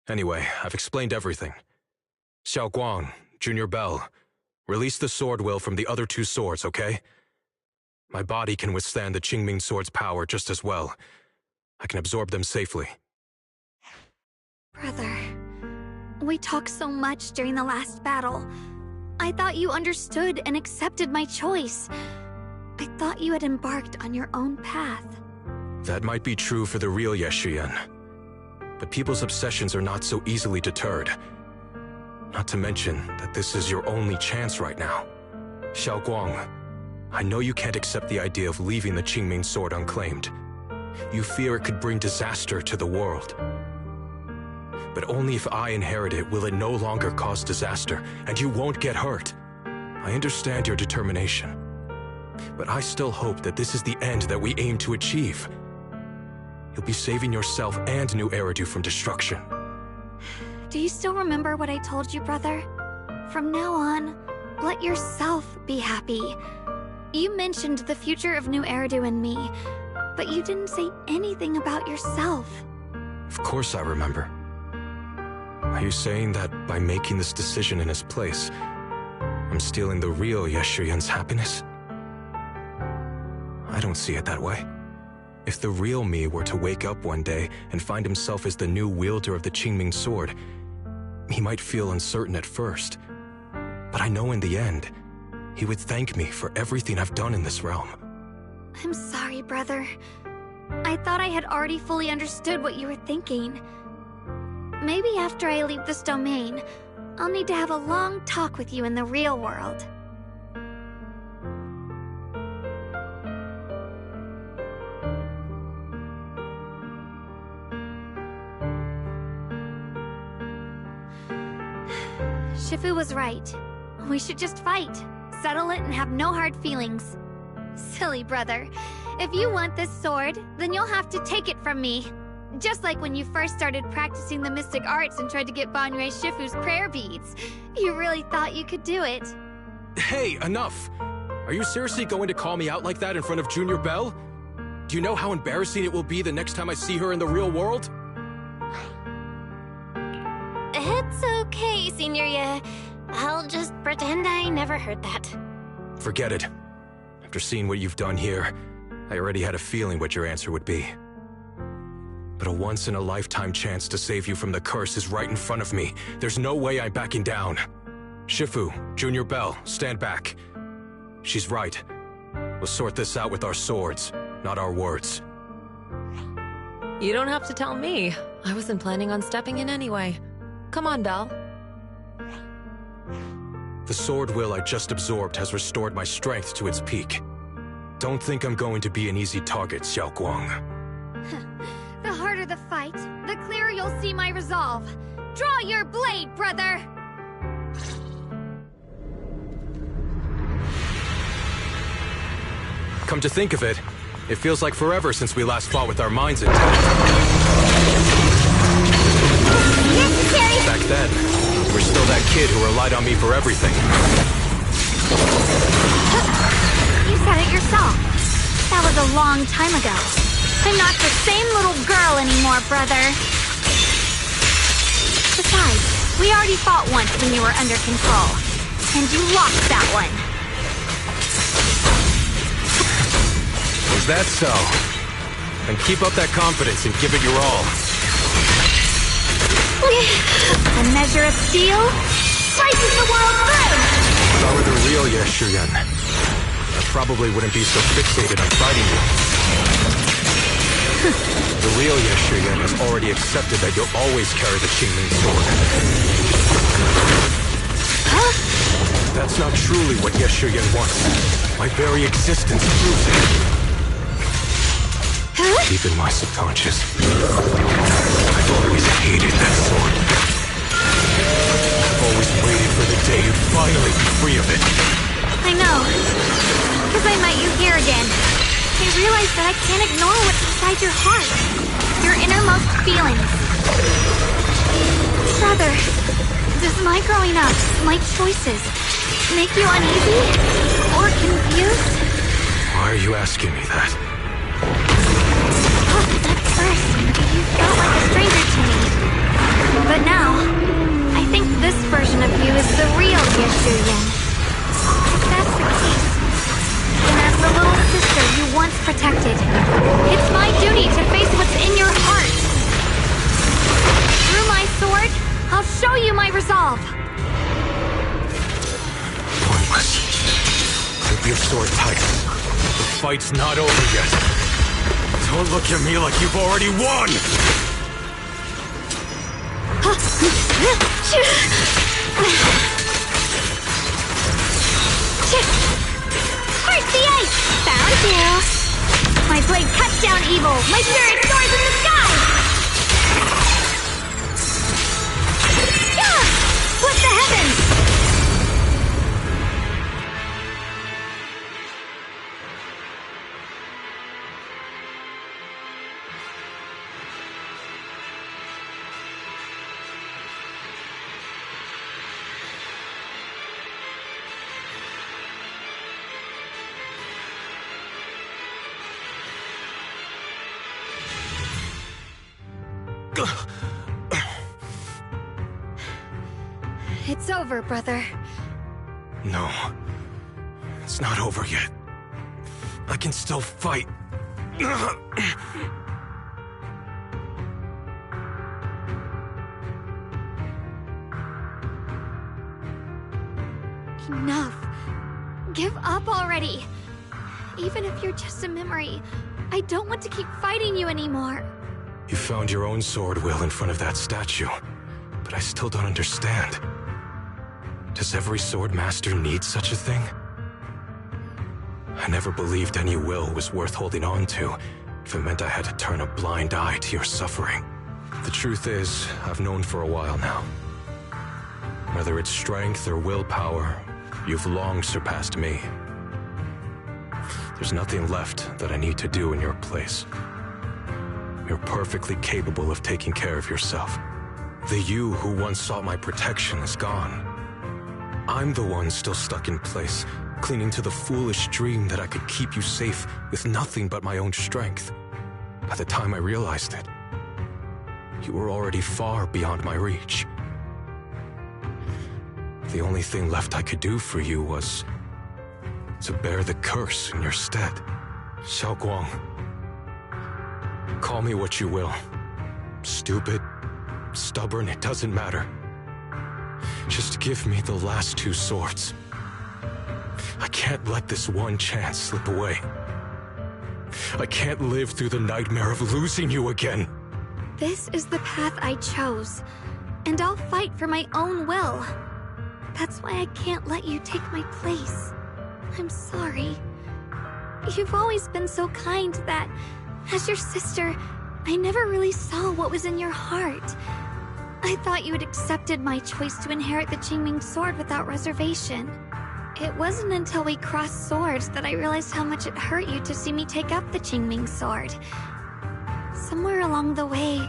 Anyway, I've explained everything. Xiaoguang, Junior Bell, release the sword will from the other 2 swords, okay? My body can withstand the Qingming Sword's power just as well. I can absorb them safely. Brother, we talked so much during the last battle. I thought you understood and accepted my choice. I thought you had embarked on your own path. That might be true for the real Yeshuyan. But people's obsessions are not so easily deterred. Not to mention that this is your only chance right now. Xiaoguang, I know you can't accept the idea of leaving the Qingming Sword unclaimed. You fear it could bring disaster to the world. But only if I inherit it will it no longer cause disaster, and you won't get hurt. I understand your determination. But I still hope that this is the end that we aim to achieve. You'll be saving yourself and New Eridu from destruction. Do you still remember what I told you, brother? From now on, let yourself be happy. You mentioned the future of New Eridu and me, but you didn't say anything about yourself. Of course I remember. Are you saying that by making this decision in his place, I'm stealing the real Yeshuyan's happiness? I don't see it that way. If the real me were to wake up one day and find himself as the new wielder of the Qingming Sword, he might feel uncertain at first. But I know in the end, he would thank me for everything I've done in this realm. I'm sorry, brother. I thought I had already fully understood what you were thinking. Maybe after I leave this domain, I'll need to have a long talk with you in the real world. Shifu was right. We should just fight, settle it, and have no hard feelings. Silly brother. If you want this sword, then you'll have to take it from me. Just like when you first started practicing the mystic arts and tried to get Banrei Shifu's prayer beads. You really thought you could do it. Hey, enough! Are you seriously going to call me out like that in front of Junior Belle? Do you know how embarrassing it will be the next time I see her in the real world? It's okay, Signoria. I'll just pretend I never heard that. Forget it. After seeing what you've done here, I already had a feeling what your answer would be. But a once-in-a-lifetime chance to save you from the curse is right in front of me. There's no way I'm backing down. Shifu, Junior Belle, stand back. She's right. We'll sort this out with our swords, not our words. You don't have to tell me. I wasn't planning on stepping in anyway. Come on, Belle. The sword will I just absorbed has restored my strength to its peak. Don't think I'm going to be an easy target, Xiaoguang. The harder the fight, the clearer you'll see my resolve. Draw your blade, brother! Come to think of it, it feels like forever since we last fought with our minds intact. Back then, we're still that kid who relied on me for everything. You said it yourself. That was a long time ago. I'm not the same little girl anymore, brother. Besides, we already fought once when you were under control. And you lost that one. Is that so? Then keep up that confidence and give it your all. A measure of steel slices the world through! If I were the real Yeshuyan, I probably wouldn't be so fixated on fighting you. The real Yeshuyan has already accepted that you'll always carry the Qingming Sword. Huh? That's not truly what Yeshuyan wants. My very existence proves it. Huh? Deep in my subconscious, I've always hated that sword. I've always waited for the day you'd finally be free of it. I know. Because I met you here again. I realized that I can't ignore what's inside your heart. Your innermost feelings. Brother, does my growing up, my choices, make you uneasy? Or confused? Why are you asking me that? At first, you felt like a stranger to me. But now, I think this version of you is the real Yeshuyan. If that's the case, then as the little sister show you my resolve! Pointless. Grip your sword tight. The fight's not over yet. Don't look at me like you've already won! Break the ice! Found you! My blade cuts down evil! My spirit soars in the sky! Yeah! Split the heavens! It's over, brother. No. It's not over yet. I can still fight. Enough. Give up already. Even if you're just a memory, I don't want to keep fighting you anymore. You found your own sword, Will, in front of that statue. But I still don't understand. Does every sword master need such a thing? I never believed any will was worth holding on to, if it meant I had to turn a blind eye to your suffering. The truth is, I've known for a while now. Whether it's strength or willpower, you've long surpassed me. There's nothing left that I need to do in your place. You're perfectly capable of taking care of yourself. The you who once sought my protection is gone. I'm the one still stuck in place, clinging to the foolish dream that I could keep you safe with nothing but my own strength. By the time I realized it, you were already far beyond my reach. The only thing left I could do for you was to bear the curse in your stead. Xiaoguang. Call me what you will. Stupid, stubborn, it doesn't matter. Just give me the last two swords. I can't let this one chance slip away. I can't live through the nightmare of losing you again. This is the path I chose, and I'll fight for my own will. That's why I can't let you take my place. I'm sorry. You've always been so kind that, as your sister, I never really saw what was in your heart. I thought you had accepted my choice to inherit the Qingming sword without reservation. It wasn't until we crossed swords that I realized how much it hurt you to see me take up the Qingming sword. Somewhere along the way,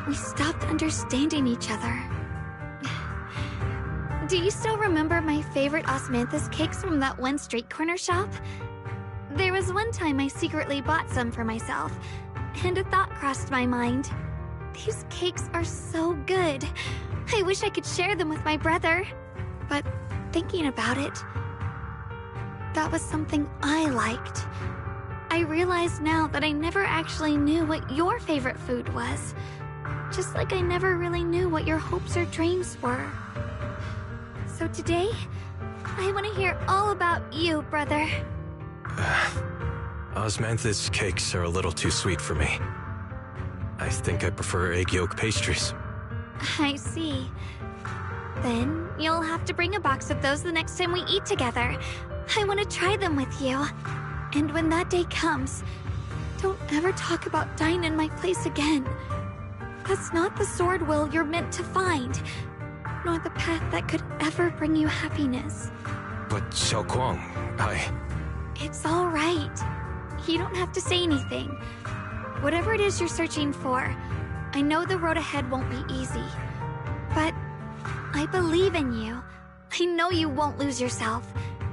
we stopped understanding each other. Do you still remember my favorite osmanthus cakes from that one street corner shop? There was one time I secretly bought some for myself, and a thought crossed my mind. These cakes are so good. I wish I could share them with my brother. But thinking about it, that was something I liked. I realize now that I never actually knew what your favorite food was. Just like I never really knew what your hopes or dreams were. So today, I want to hear all about you, brother. Osmanthus cakes are a little too sweet for me. I think I prefer egg yolk pastries. I see. Then you'll have to bring a box of those the next time we eat together. I want to try them with you. And when that day comes, don't ever talk about dying in my place again. That's not the sword will you're meant to find, nor the path that could ever bring you happiness. But Xiaoguang, It's all right. You don't have to say anything. Whatever it is you're searching for, I know the road ahead won't be easy. But I believe in you. I know you won't lose yourself,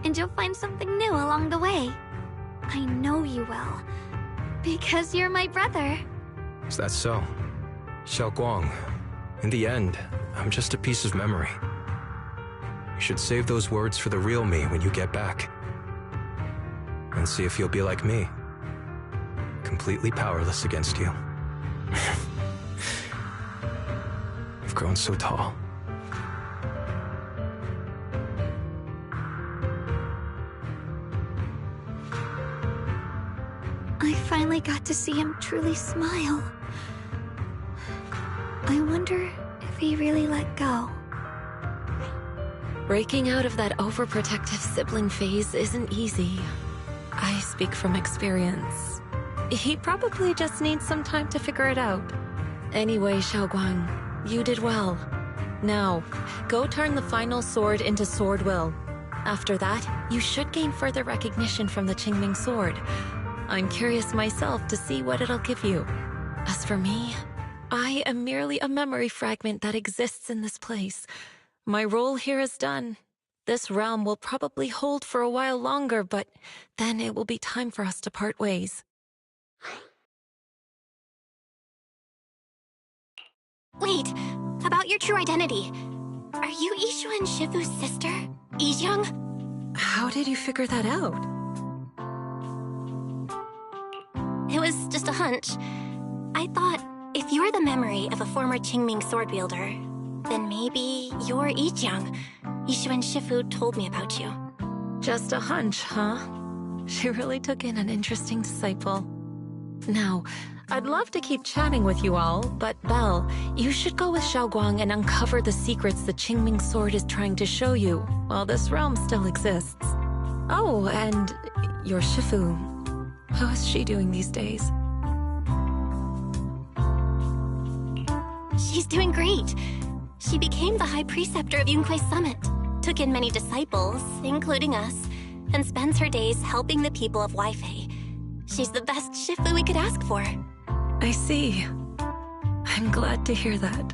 and you'll find something new along the way. I know you will. Because you're my brother. is that so? Xiaoguang, in the end, I'm just a piece of memory. You should save those words for the real me when you get back. And see if you'll be like me. Completely powerless against you. You've grown so tall. got to see him truly smile. I wonder if he really let go. Breaking out of that overprotective sibling phase isn't easy. I speak from experience. He probably just needs some time to figure it out. Anyway, Xiaoguang, you did well. Now, go turn the final sword into Sword Will. After that, you should gain further recognition from the Qingming sword. I'm curious myself to see what it'll give you. As for me, I am merely a memory fragment that exists in this place. My role here is done. This realm will probably hold for a while longer, but then it will be time for us to part ways. Wait, about your true identity. Are you Ishu and Shifu's sister, Ijeong? How did you figure that out? It was just a hunch. I thought, if you're the memory of a former Qingming sword wielder, then maybe you're Ijeong. Ishu and Shifu told me about you. Just a hunch, huh? She really took in an interesting disciple. Now, I'd love to keep chatting with you all, but Belle, you should go with Xiaoguang and uncover the secrets the Qingming sword is trying to show you, while this realm still exists. Oh, and your Shifu. How is she doing these days? She's doing great. She became the High Preceptor of Yunque's Summit, took in many disciples, including us, and spends her days helping the people of Weifei. She's the best Shifu we could ask for. I see. I'm glad to hear that.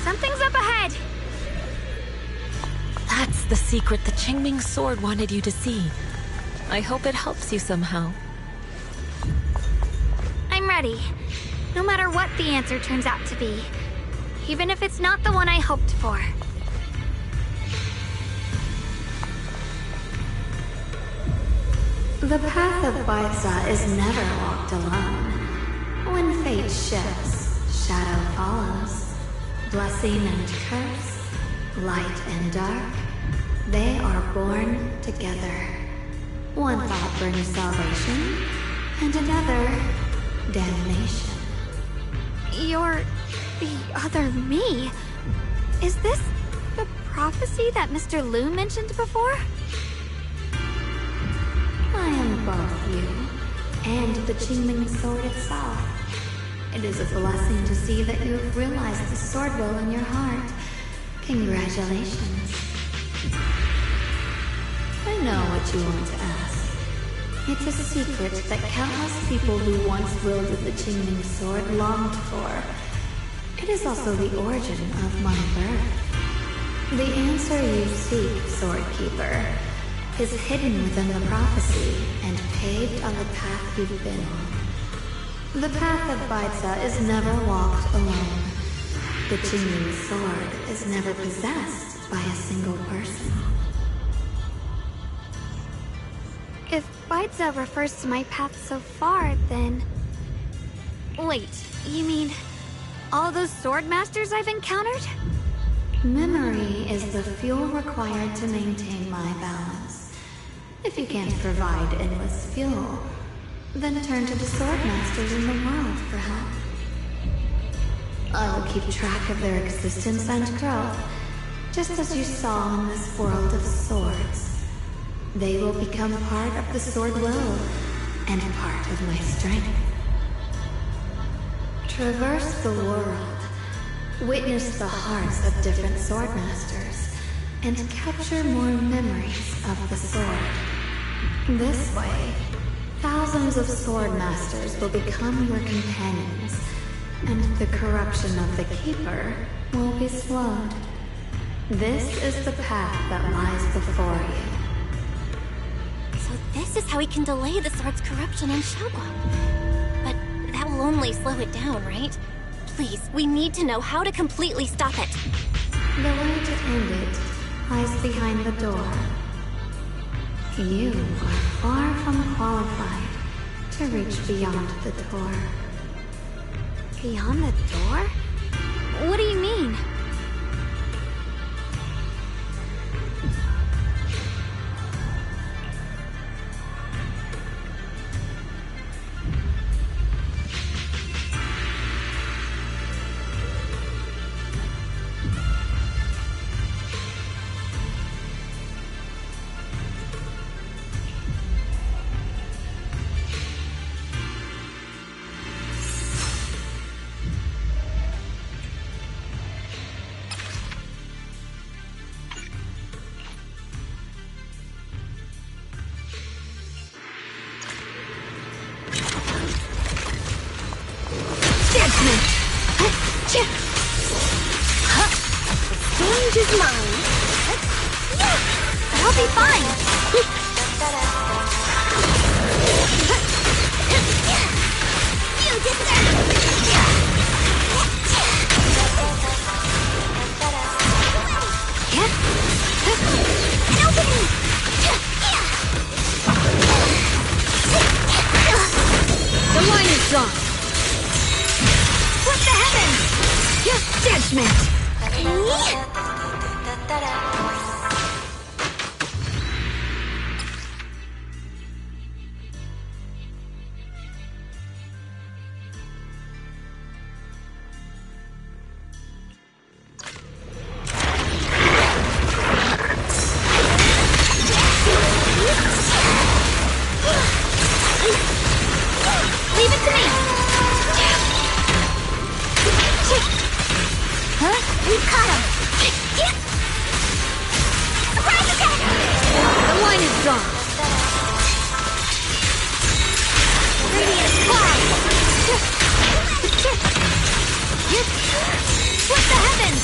Something's up ahead! That's the secret the Qingming sword wanted you to see. I hope it helps you somehow. I'm ready. No matter what the answer turns out to be. Even if it's not the one I hoped for. The path of Baitza is never walked alone. When fate shifts, shadow follows. Blessing and curse, light and dark, they are born together. One thought brings salvation, and another, damnation. You're the other me. Is this the prophecy that Mr. Liu mentioned before? I am both you, and the Qingming sword itself. It is a blessing to see that you have realized the sword will in your heart. Congratulations. I know what you want to ask. It's a secret that countless people who once wielded the Qingming sword longed for. It is also the origin of my birth. The answer you seek, Swordkeeper, is hidden within the prophecy and paved on the path you've been on. The path of Baitza is never walked alone. The Qingming sword is never possessed by a single person. If Baitza refers to my path so far, then... Wait, you mean all those sword masters I've encountered? Memory is the fuel required to maintain my balance. If you can't provide endless fuel, then turn to the sword masters in the world, perhaps. I will keep track of their existence and growth, just as you saw in this world of swords. They will become part of the sword will, and part of my strength. Traverse the world, witness the hearts of different sword masters, and capture more memories of the sword. This way, thousands of sword masters will become your companions, and the corruption of the Keeper will be slowed. This is the path that lies before you. So this is how we can delay the sword's corruption on Xiaoguang. But that will only slow it down, right? Please, we need to know how to completely stop it. The way to end it lies behind the door. You are far from qualified to reach beyond the door. Beyond the door? What do you mean? Change is mine. I'll be fine. You deserve an opening! The line is drawn. Split the heavens! Judgment! Leave it to me! Huh? You caught him! Surprise attack! The line is drawn. Radiant cloud! Split the heavens!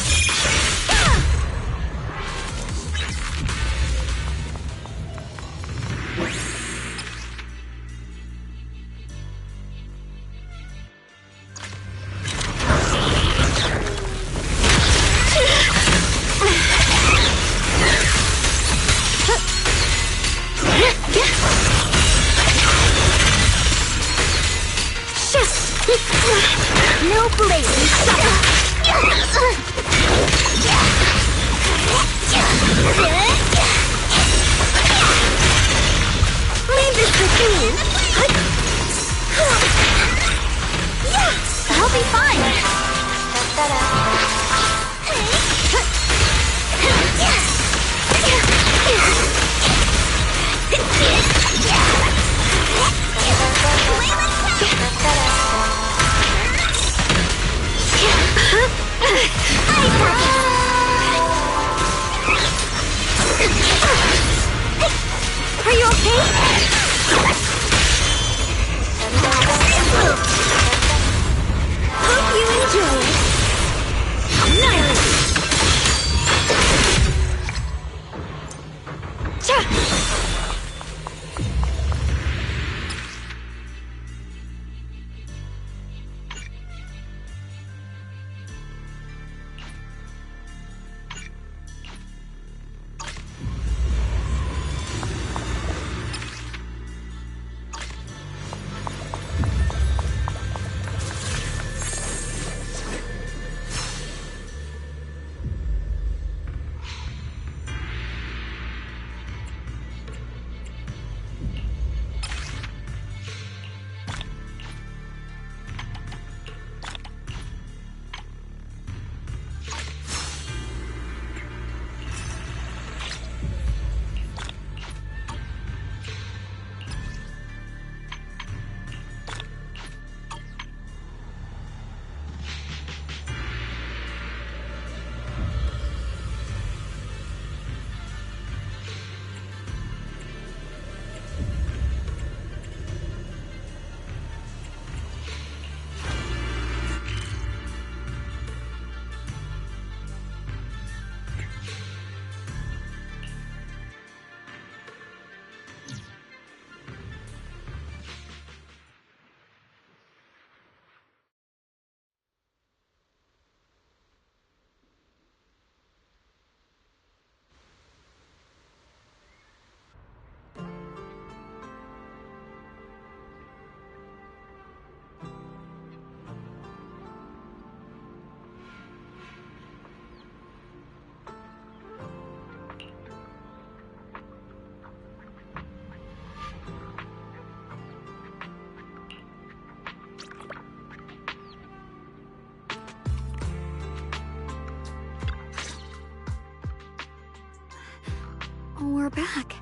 We're back.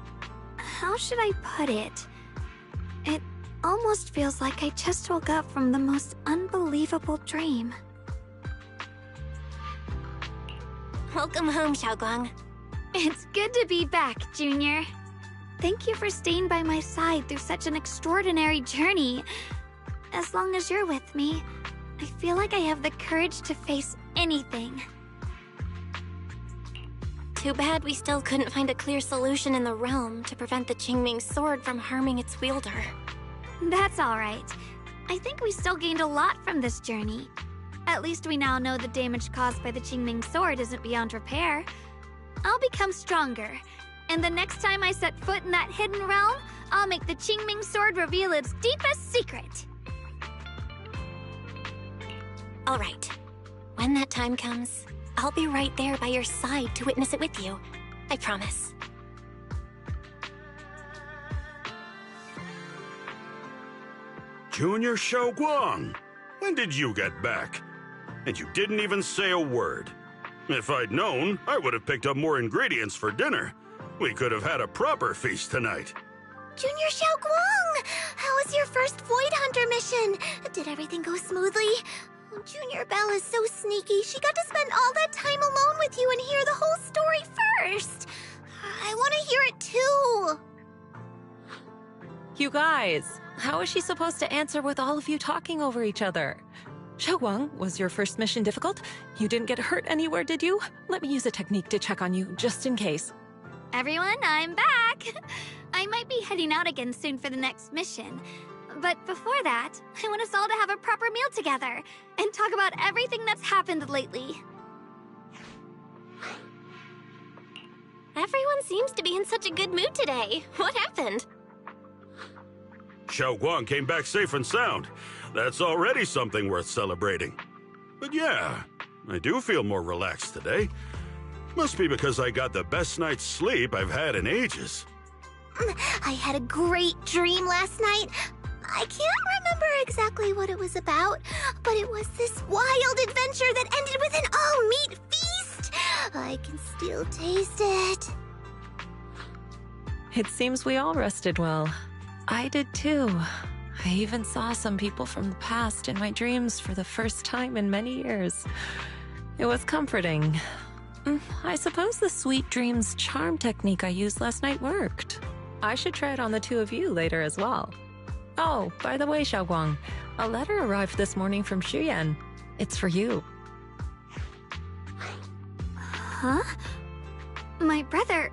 How should I put it? It almost feels like I just woke up from the most unbelievable dream. Welcome home, Xiaoguang. It's good to be back, Junior. Thank you for staying by my side through such an extraordinary journey. As long as you're with me, I feel like I have the courage to face anything. Too bad we still couldn't find a clear solution in the realm to prevent the Qingming sword from harming its wielder. That's alright. I think we still gained a lot from this journey. At least we now know the damage caused by the Qingming sword isn't beyond repair. I'll become stronger, and the next time I set foot in that hidden realm, I'll make the Qingming sword reveal its deepest secret. Alright. When that time comes, I'll be right there by your side to witness it with you. I promise. Junior Xiaoguang, when did you get back? And you didn't even say a word. If I'd known, I would have picked up more ingredients for dinner. We could have had a proper feast tonight. Junior Xiaoguang! How was your first Void Hunter mission? Did everything go smoothly? Junior Belle is so sneaky. She got to spend all that time alone with you and hear the whole story first. I want to hear it too. You guys, how is she supposed to answer with all of you talking over each other? Xiaoguang, was your first mission difficult? You didn't get hurt anywhere, did you? Let me use a technique to check on you, just in case. Everyone, I'm back! I might be heading out again soon for the next mission. But before that, I want us all to have a proper meal together and talk about everything that's happened lately. Everyone seems to be in such a good mood today. What happened? Xiaoguang came back safe and sound. That's already something worth celebrating. But yeah, I do feel more relaxed today. Must be because I got the best night's sleep I've had in ages. I had a great dream last night. I can't remember exactly what it was about, but it was this wild adventure that ended with an all-meat feast. I can still taste it. It seems we all rested well. I did too. I even saw some people from the past in my dreams for the first time in many years. It was comforting. I suppose the sweet dreams charm technique I used last night worked. I should try it on the two of you later as well. Oh, by the way, Xiaoguang, a letter arrived this morning from Xuyan. It's for you. Huh? My brother,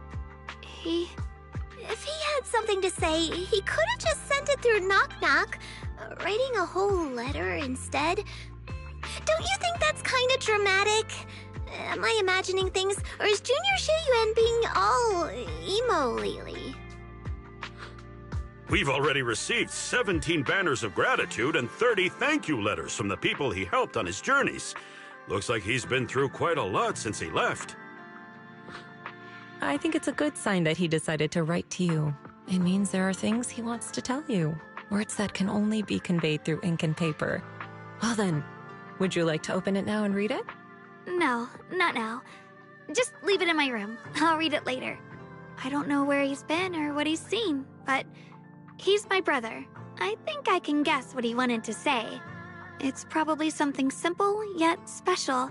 If he had something to say, he could have just sent it through Knock Knock, writing a whole letter instead. Don't you think that's kind of dramatic? Am I imagining things, or is Junior Xuyan being all emo lately? We've already received 17 banners of gratitude and 30 thank you letters from the people he helped on his journeys. Looks like he's been through quite a lot since he left. I think it's a good sign that he decided to write to you. It means there are things he wants to tell you. Words that can only be conveyed through ink and paper. Well then, would you like to open it now and read it? no, not now. Just leave it in my room. I'll read it later. I don't know where he's been or what he's seen, but he's my brother. I think I can guess what he wanted to say. It's probably something simple yet special,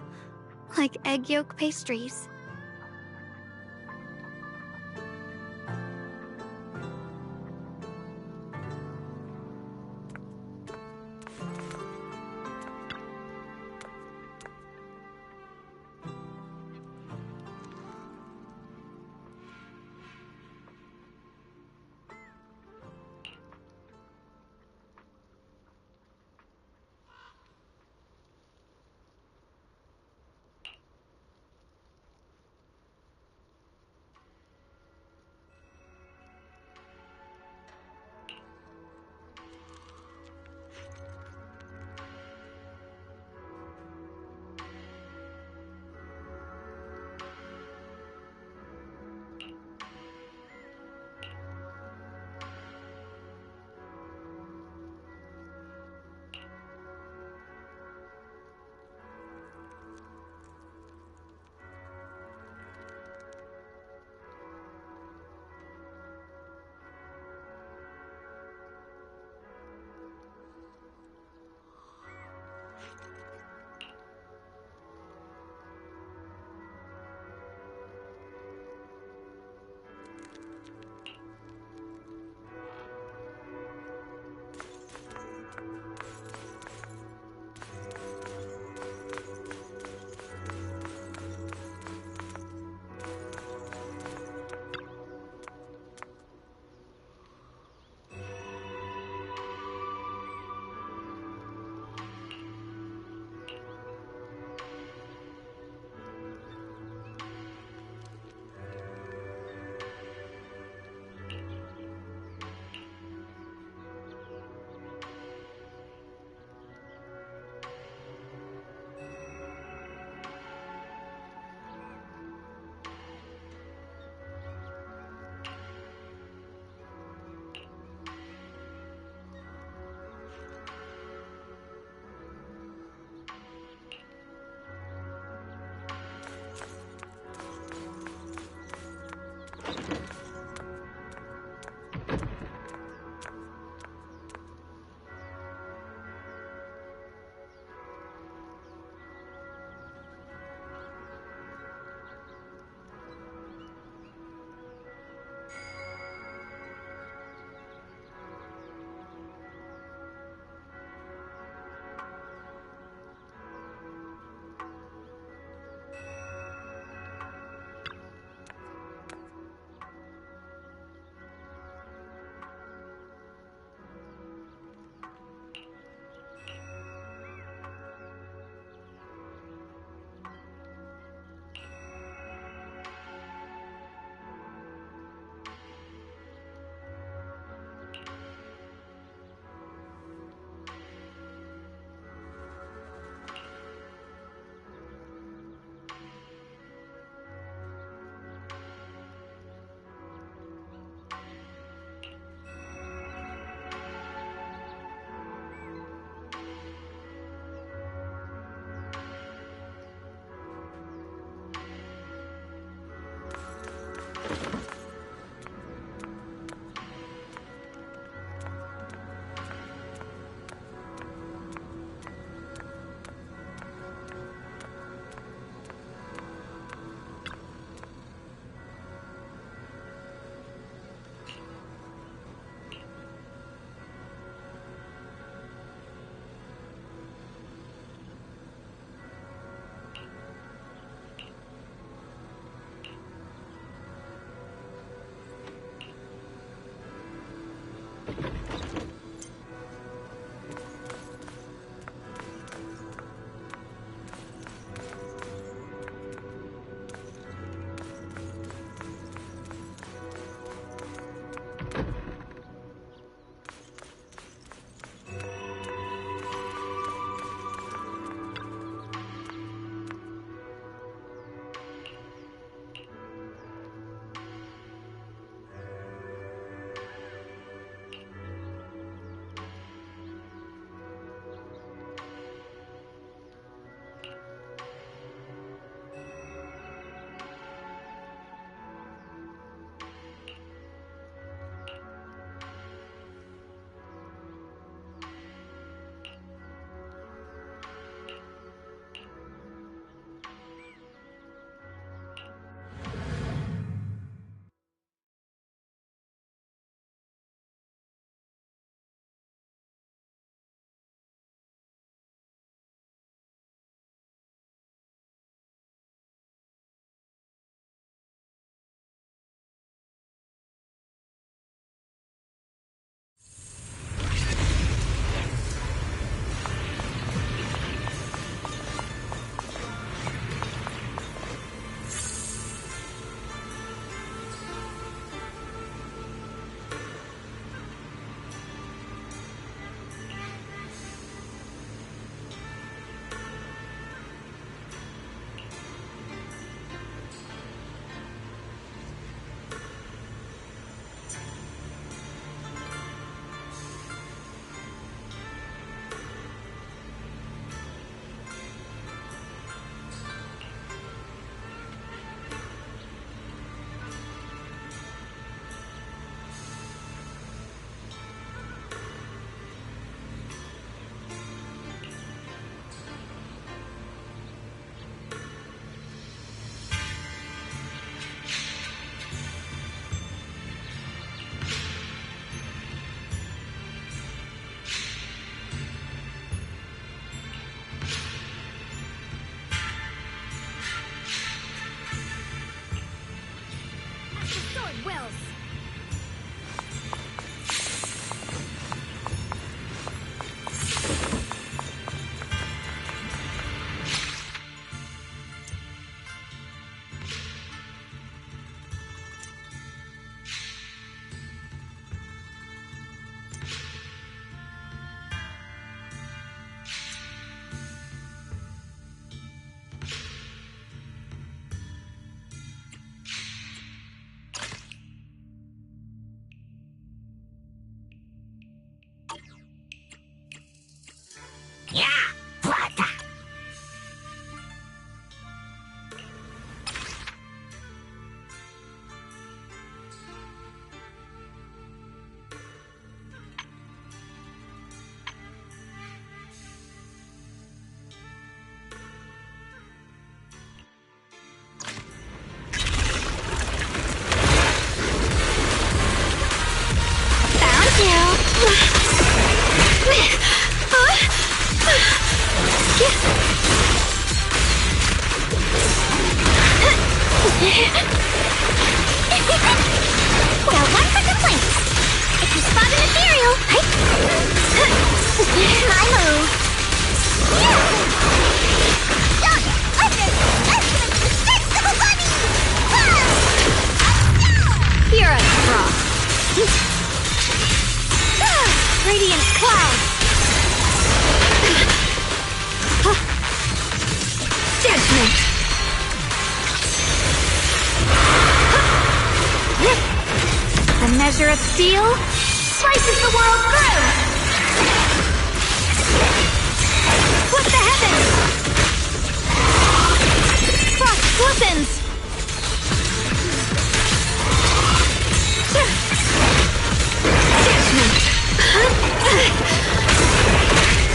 like egg yolk pastries. Well, one for complaints. If you spot an ethereal, my move. You're a frog. Radiant cloud. Judgment. A measure of steel slices the world through. Split the heavens. Frost glistens. Judgment.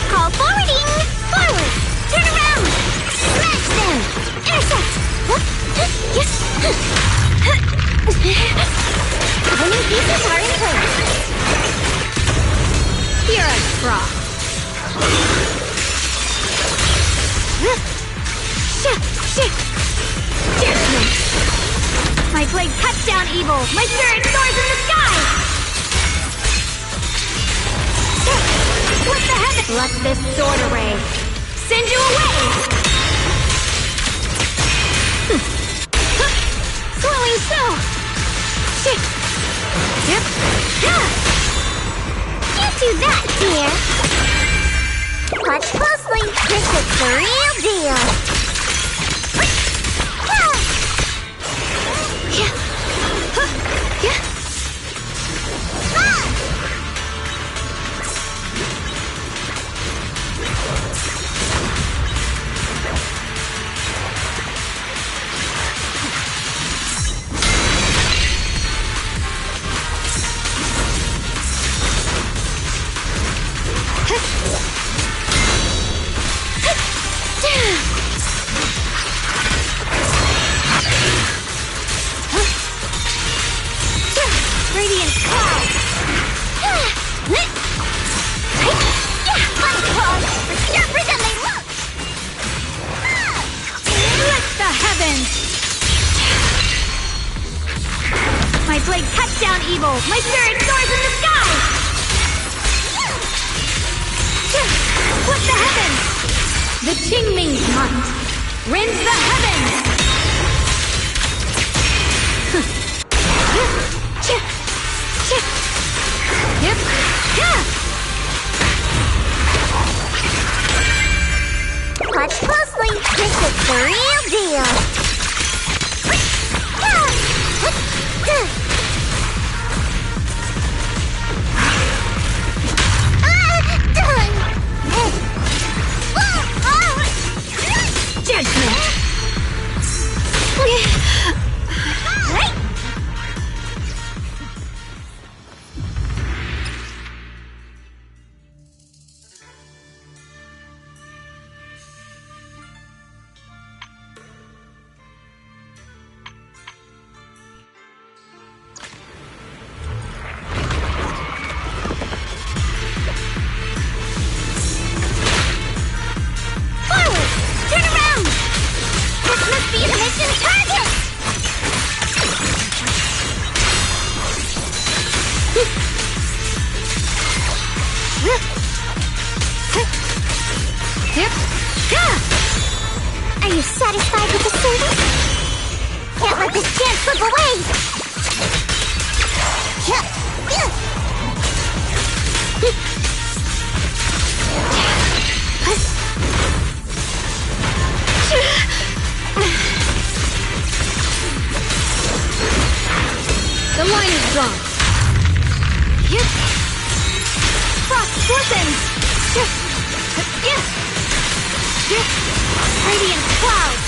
Call forwarding. Forward. Turn around. Smash them. Intercept. Yes. Winning pieces are in place. You're a frog. Judgment. My blade cuts down evil. My spirit soars in the sky. Split the heavens. Let this sword array send you away. Swelling snow. Yep. Can't do that, dear. Watch closely. This is the real deal. Radiant cloud. Sharper than they look. Let the heavens. My blade cuts down evil. My spirit soars in the sky. Split the heavens. The Qingming's might rends the heavens. Yep. Watch closely. This is the real deal. Judgment. Are you satisfied with the service? Can't let this chance slip away! The line is drawn. Frost glistens. Radiant clouds.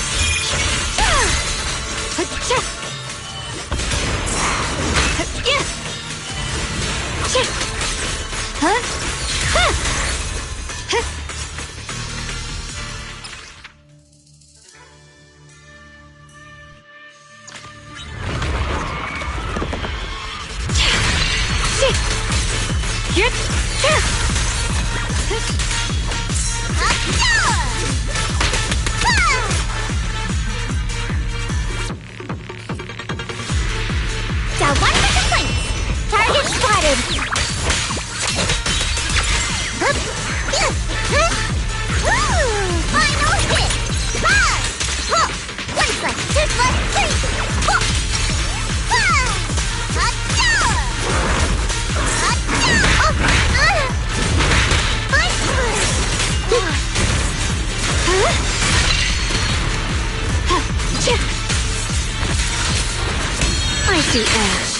Icy Ash.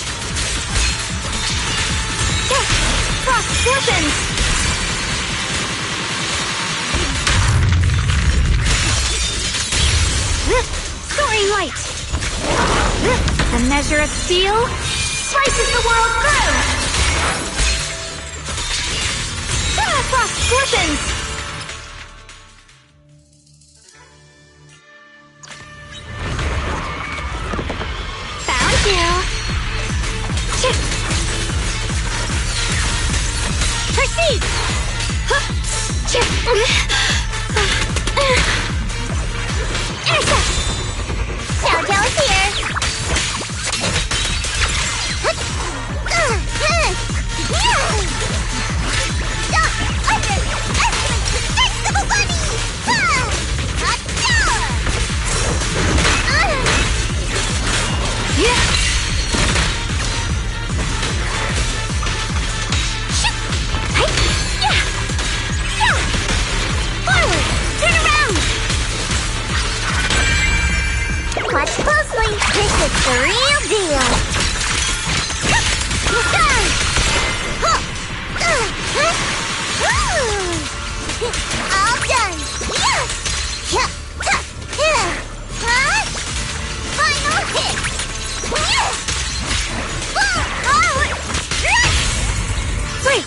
Frost Scorpions! Soaring Light! A measure of steel slices the world through! Frost Scorpions! Found you! Proceed! Intercept! Sound Tail's here! Forward! Turn around! Watch closely. This is the real deal. All done. Final hit. Break.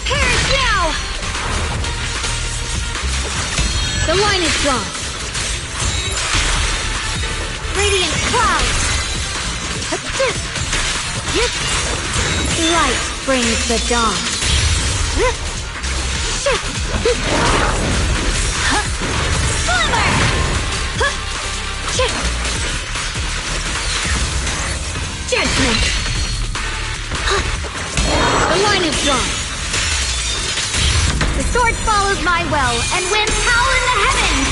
Perish now! The line is drawn. Radiant Cloud! Light brings the dawn. Glimmer! Judgment. The line is drawn. The sword follows my will, and winds howl in the heavens!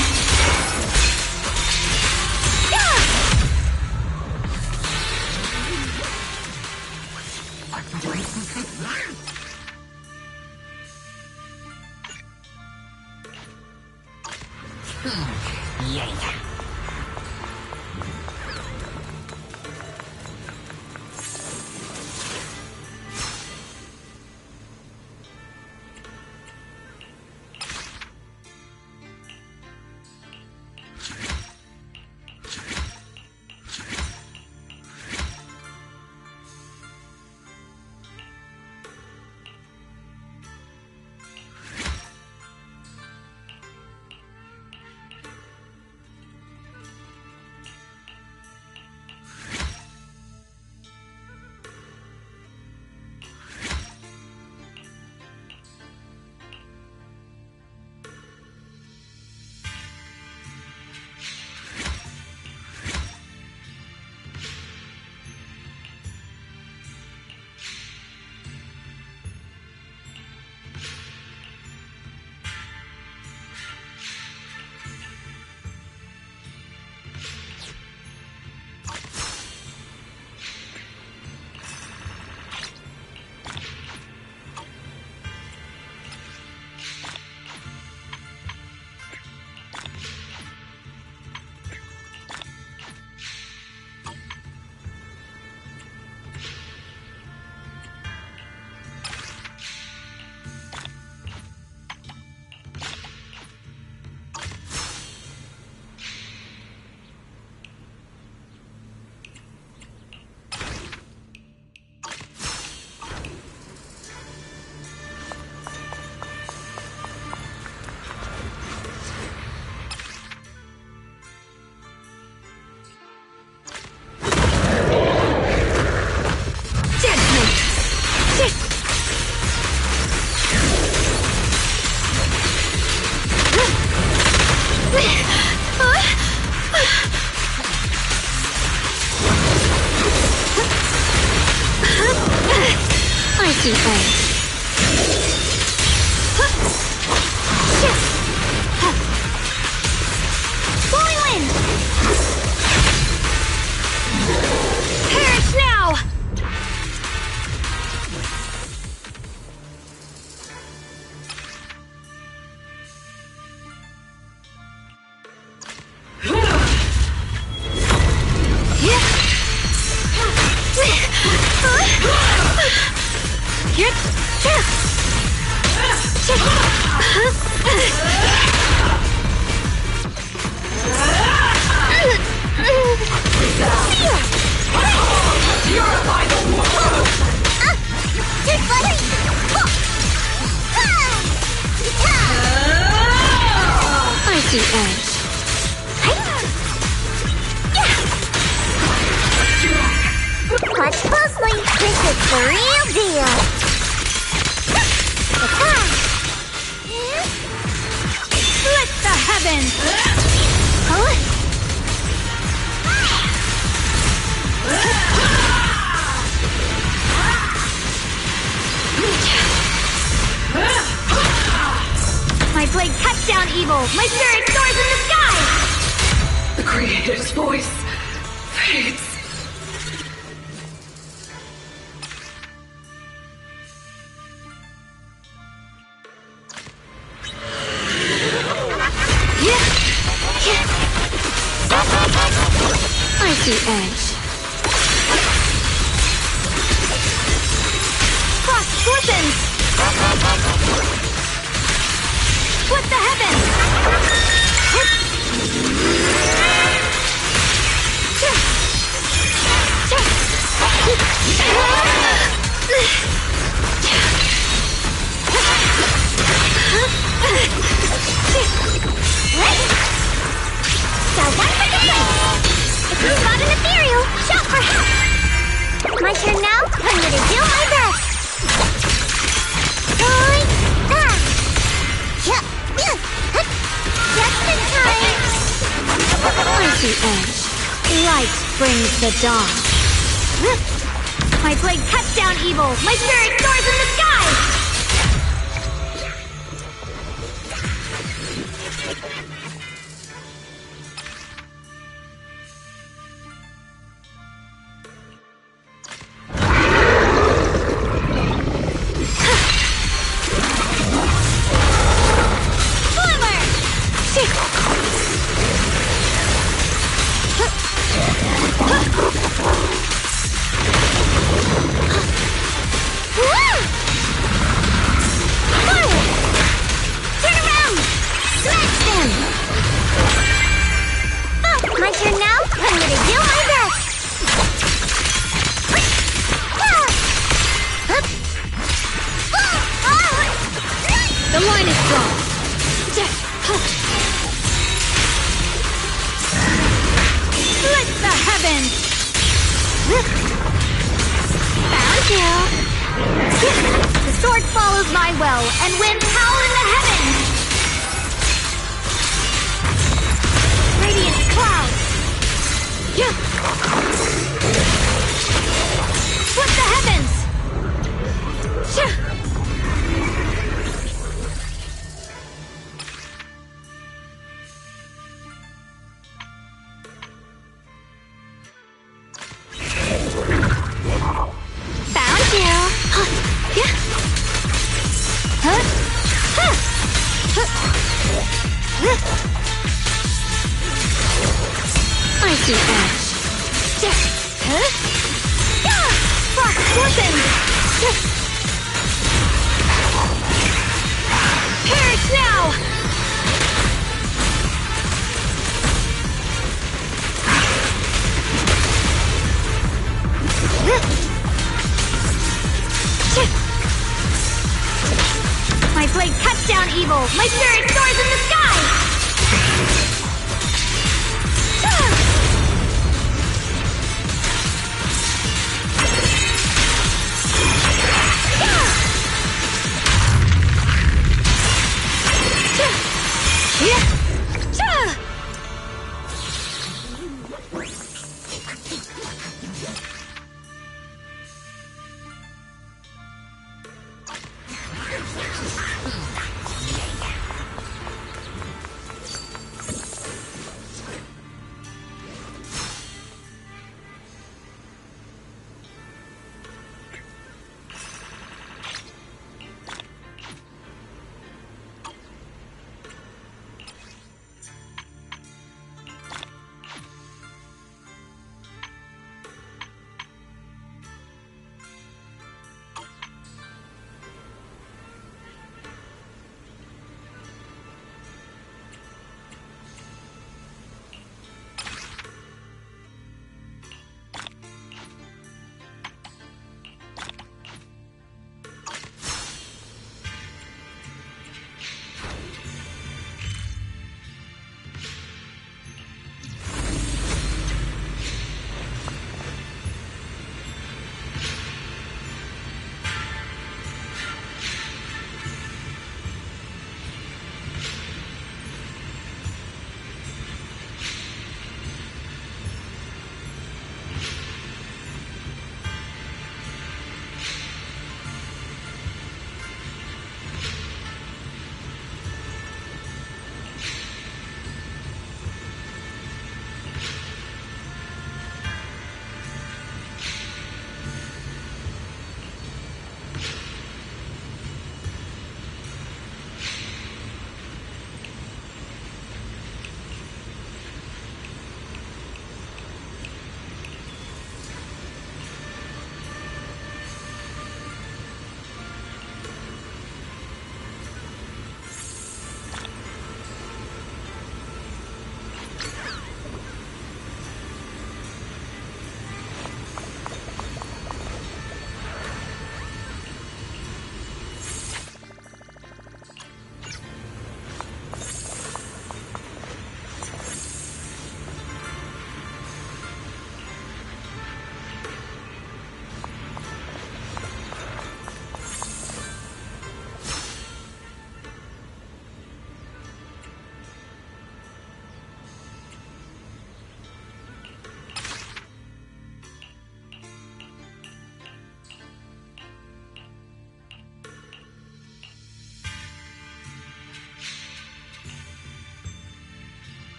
Icy Ash. Blowing wind! Perish now! I see edge. Watch closely. This is the real deal. Split the heavens! Huh? My blade cuts down evil! My spirit soars in the sky! The Creator's voice fades. I see edge. Frost glistens! Split the heavens! Got one for the place. If you've got an ethereal, shout for help. My turn now. I'm gonna do my best. Like that. Just in time. I see edge. Light brings the dawn. My blade cuts down evil! My spirit soars in the sky! My turn now. I'm gonna do my best. The line is drawn. Split the heavens! Found you. The sword follows my will and wins power in the heavens! Radiant cloud! Split the heavens! Found you. I see edge. Frost glistens! Perish now! My blade cuts down evil! My spirit soars in the sky!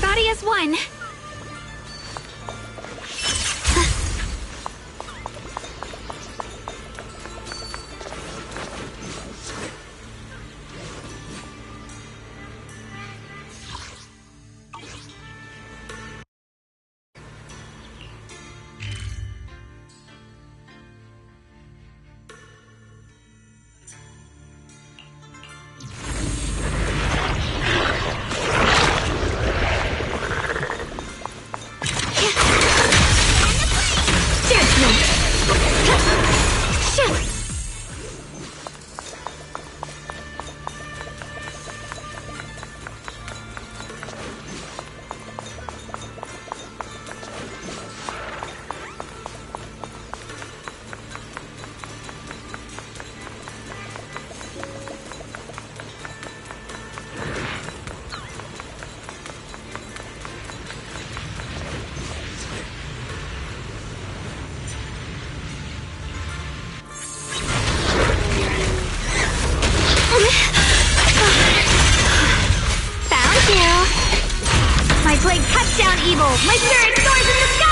Body as one. evil! My spirit soars in the sky!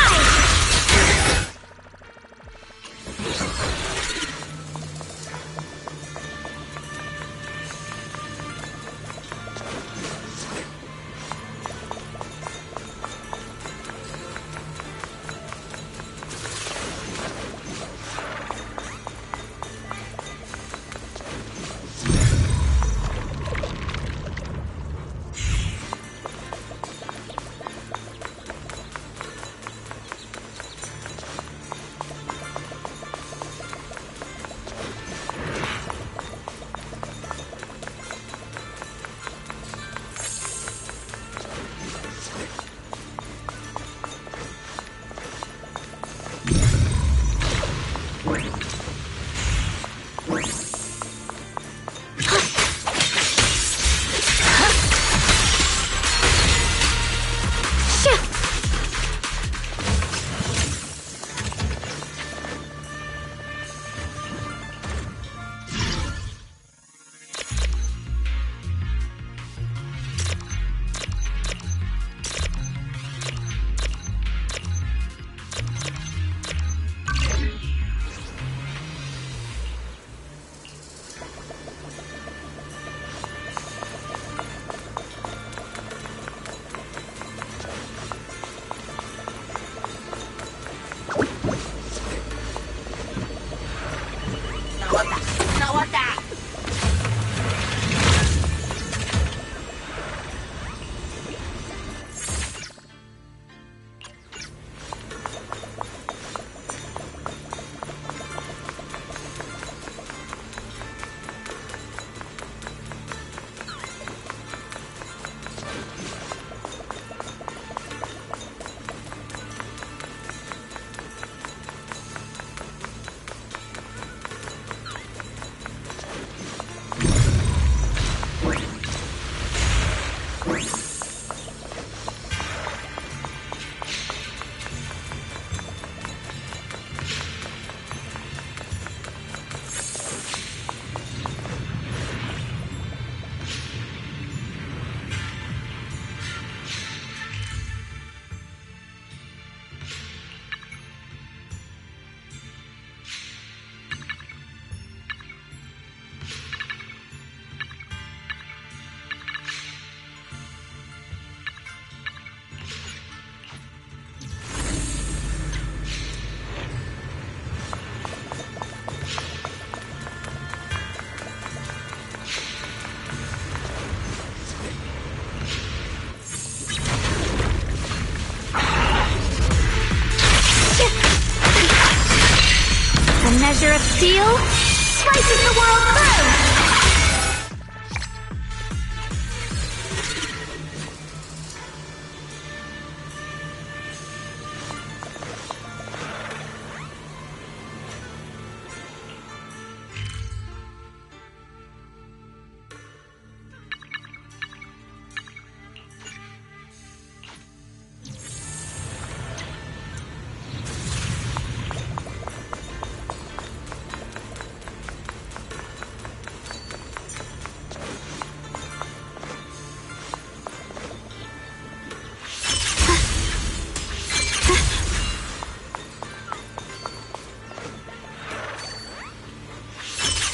measure of steel slices the world through!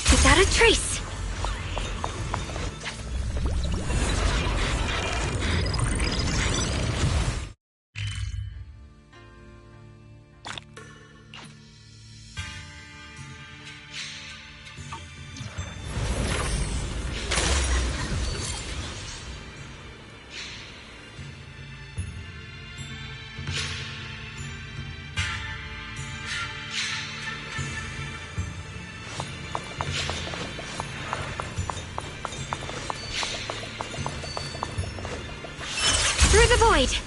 Without a trace. Through the void!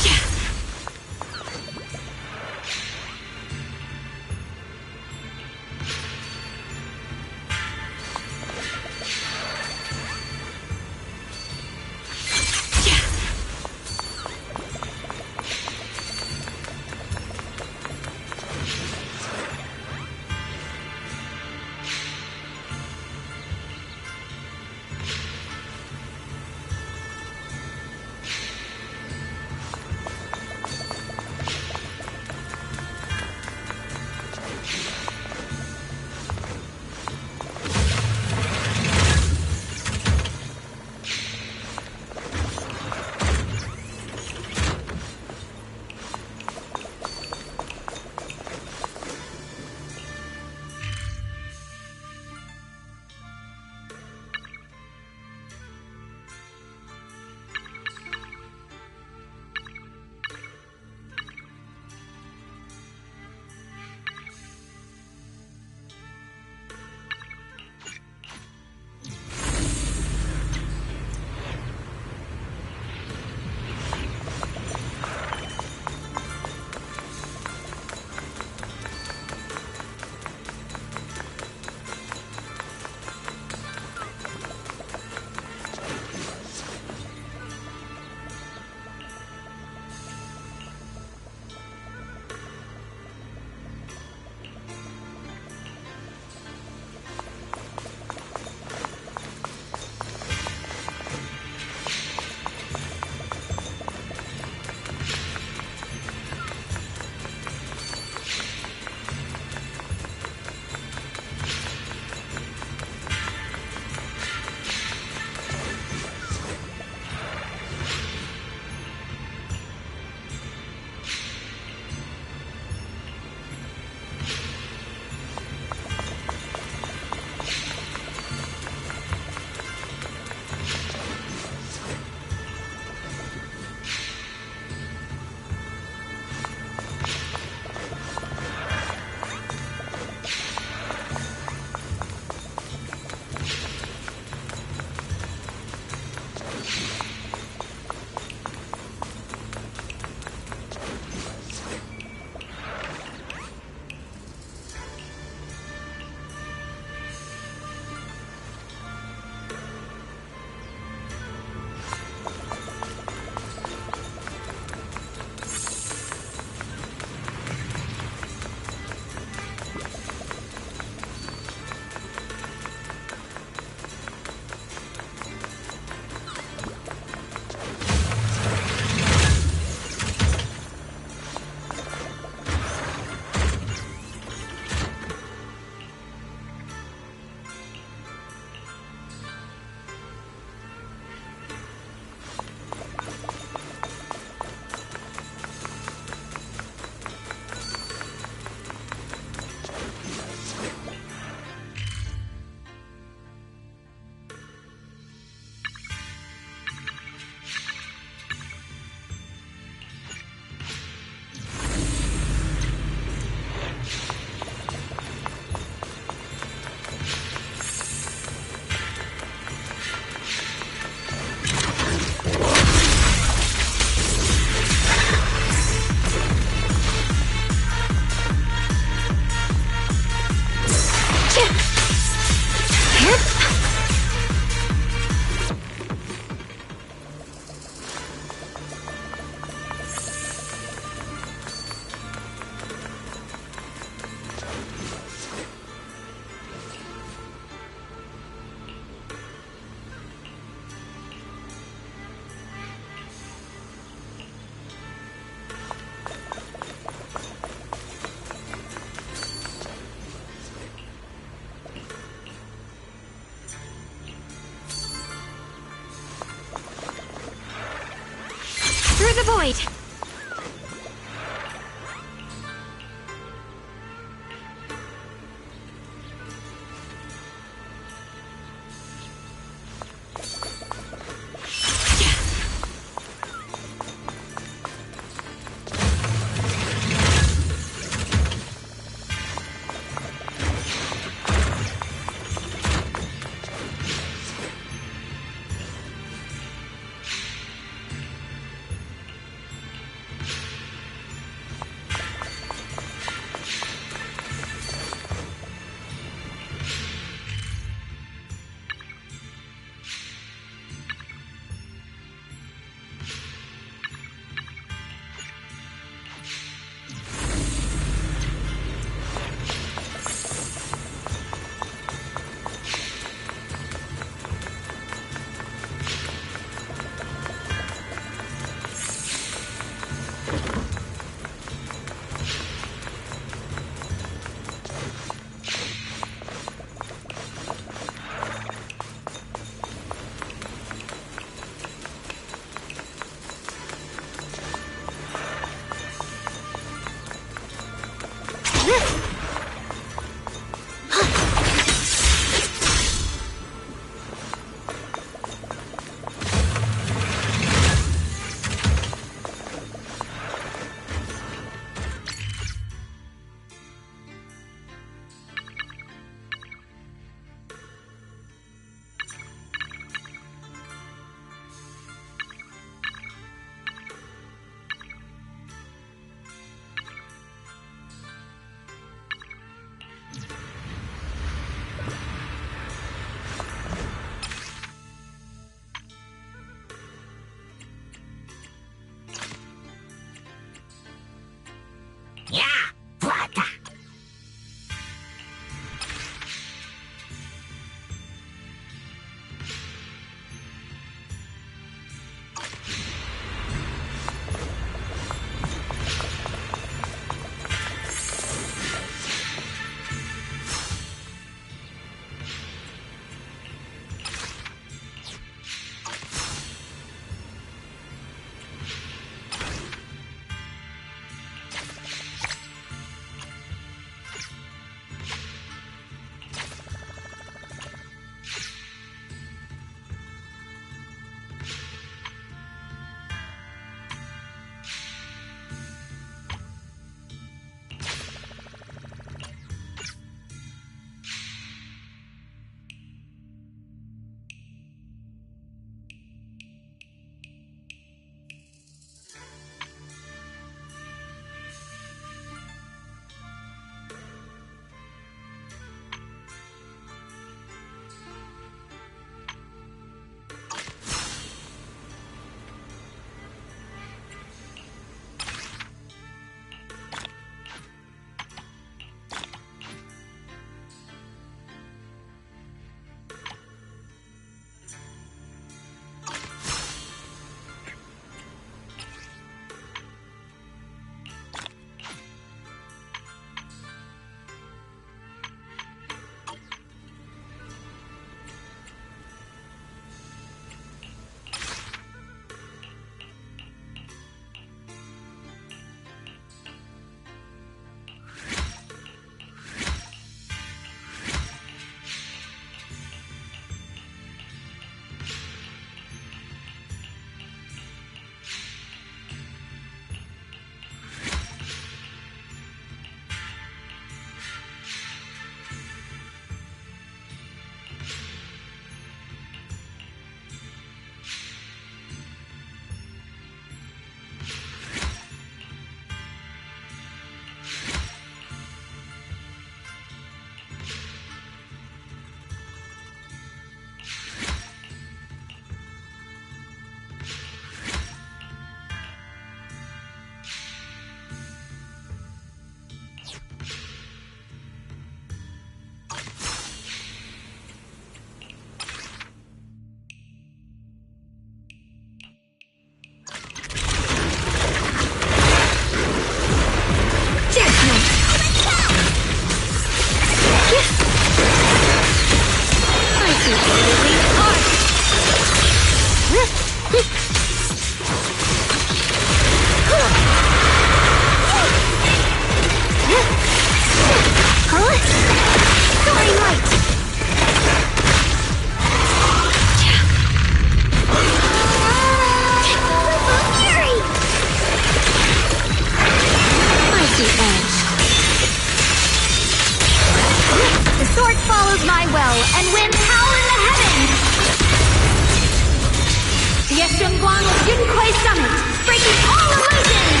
summit, breaking all illusions!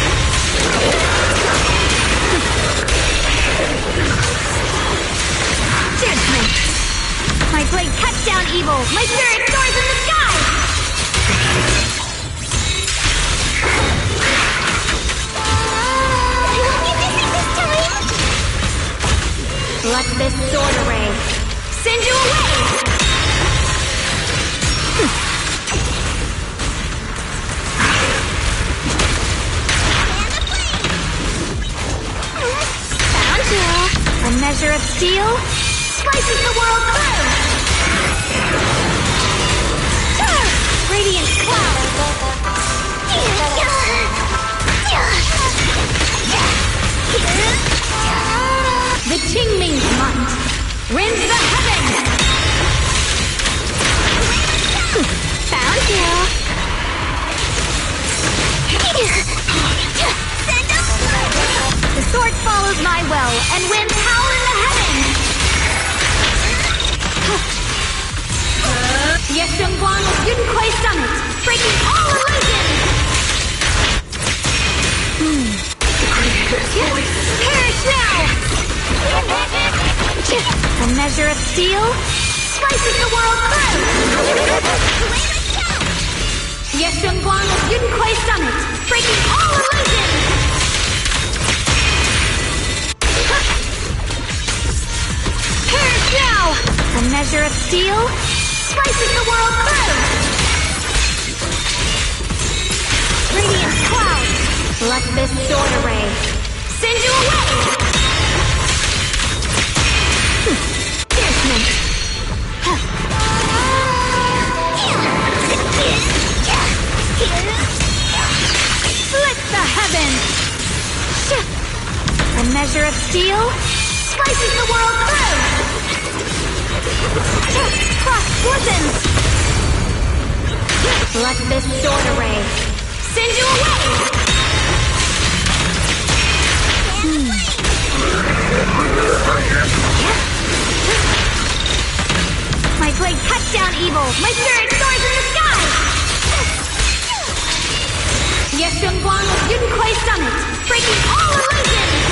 Judgment! My blade cuts down evil! My spirit soars in the sky! Won't get dizzy this time! Let this sword array send you away! Found you! A measure of steel slices the world through! Radiant cloud! The Qingming's might rends the heavens! Found you! The sword follows my will and wins power in the heavens! Yeshengguang of Yunquai Summit, breaking all illusions! Perish now! A measure of steel slices the world through! Yeshengguang of Yunquai Summit, breaking all illusions! Perish now! A measure of steel slices the world through! Radiant clouds! Let this sword array send you away! Judgment! Split the heavens! A measure of steel slices the world through! Cross glistens! Let this sword array send you away! My blade cuts down evil! My spirit soars in the sky! Yeshengguang of Yunquai Summit, breaking all illusions!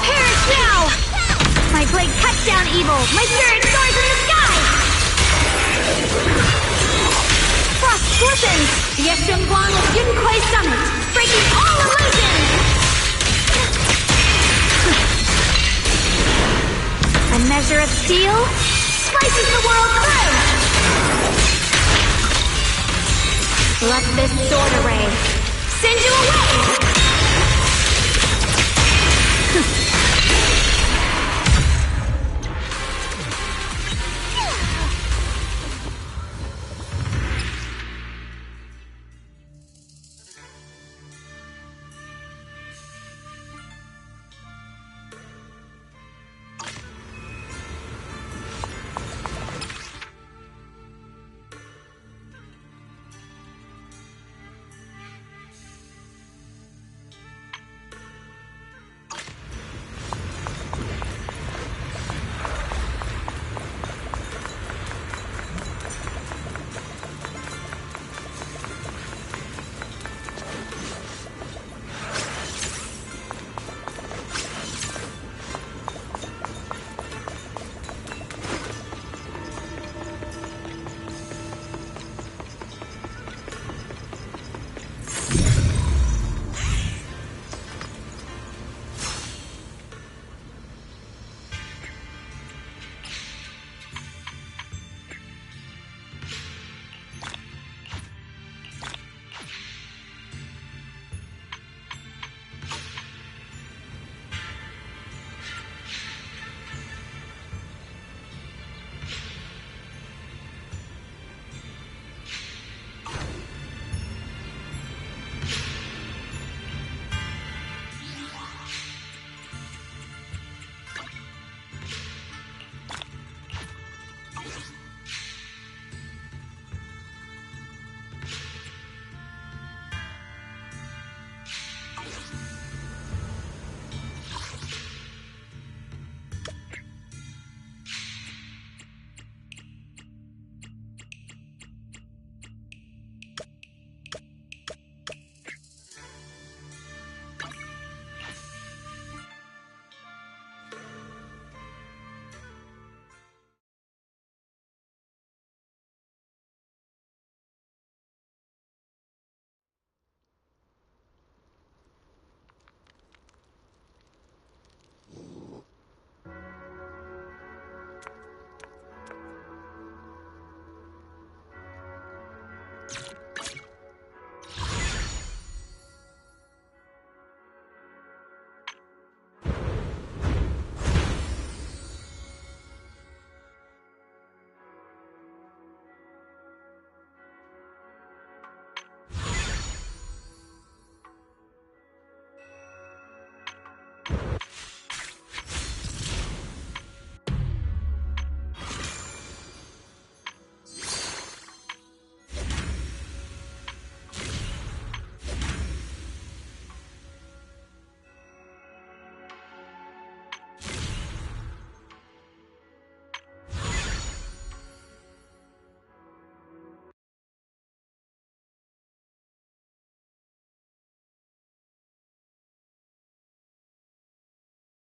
Perish now! My blade cuts down evil! My spirit soars in the sky! Frost glistens! Yeshengguang of Yunquai Summit, breaking all illusions! A measure of steel slices the world through! Let this sword array send you away!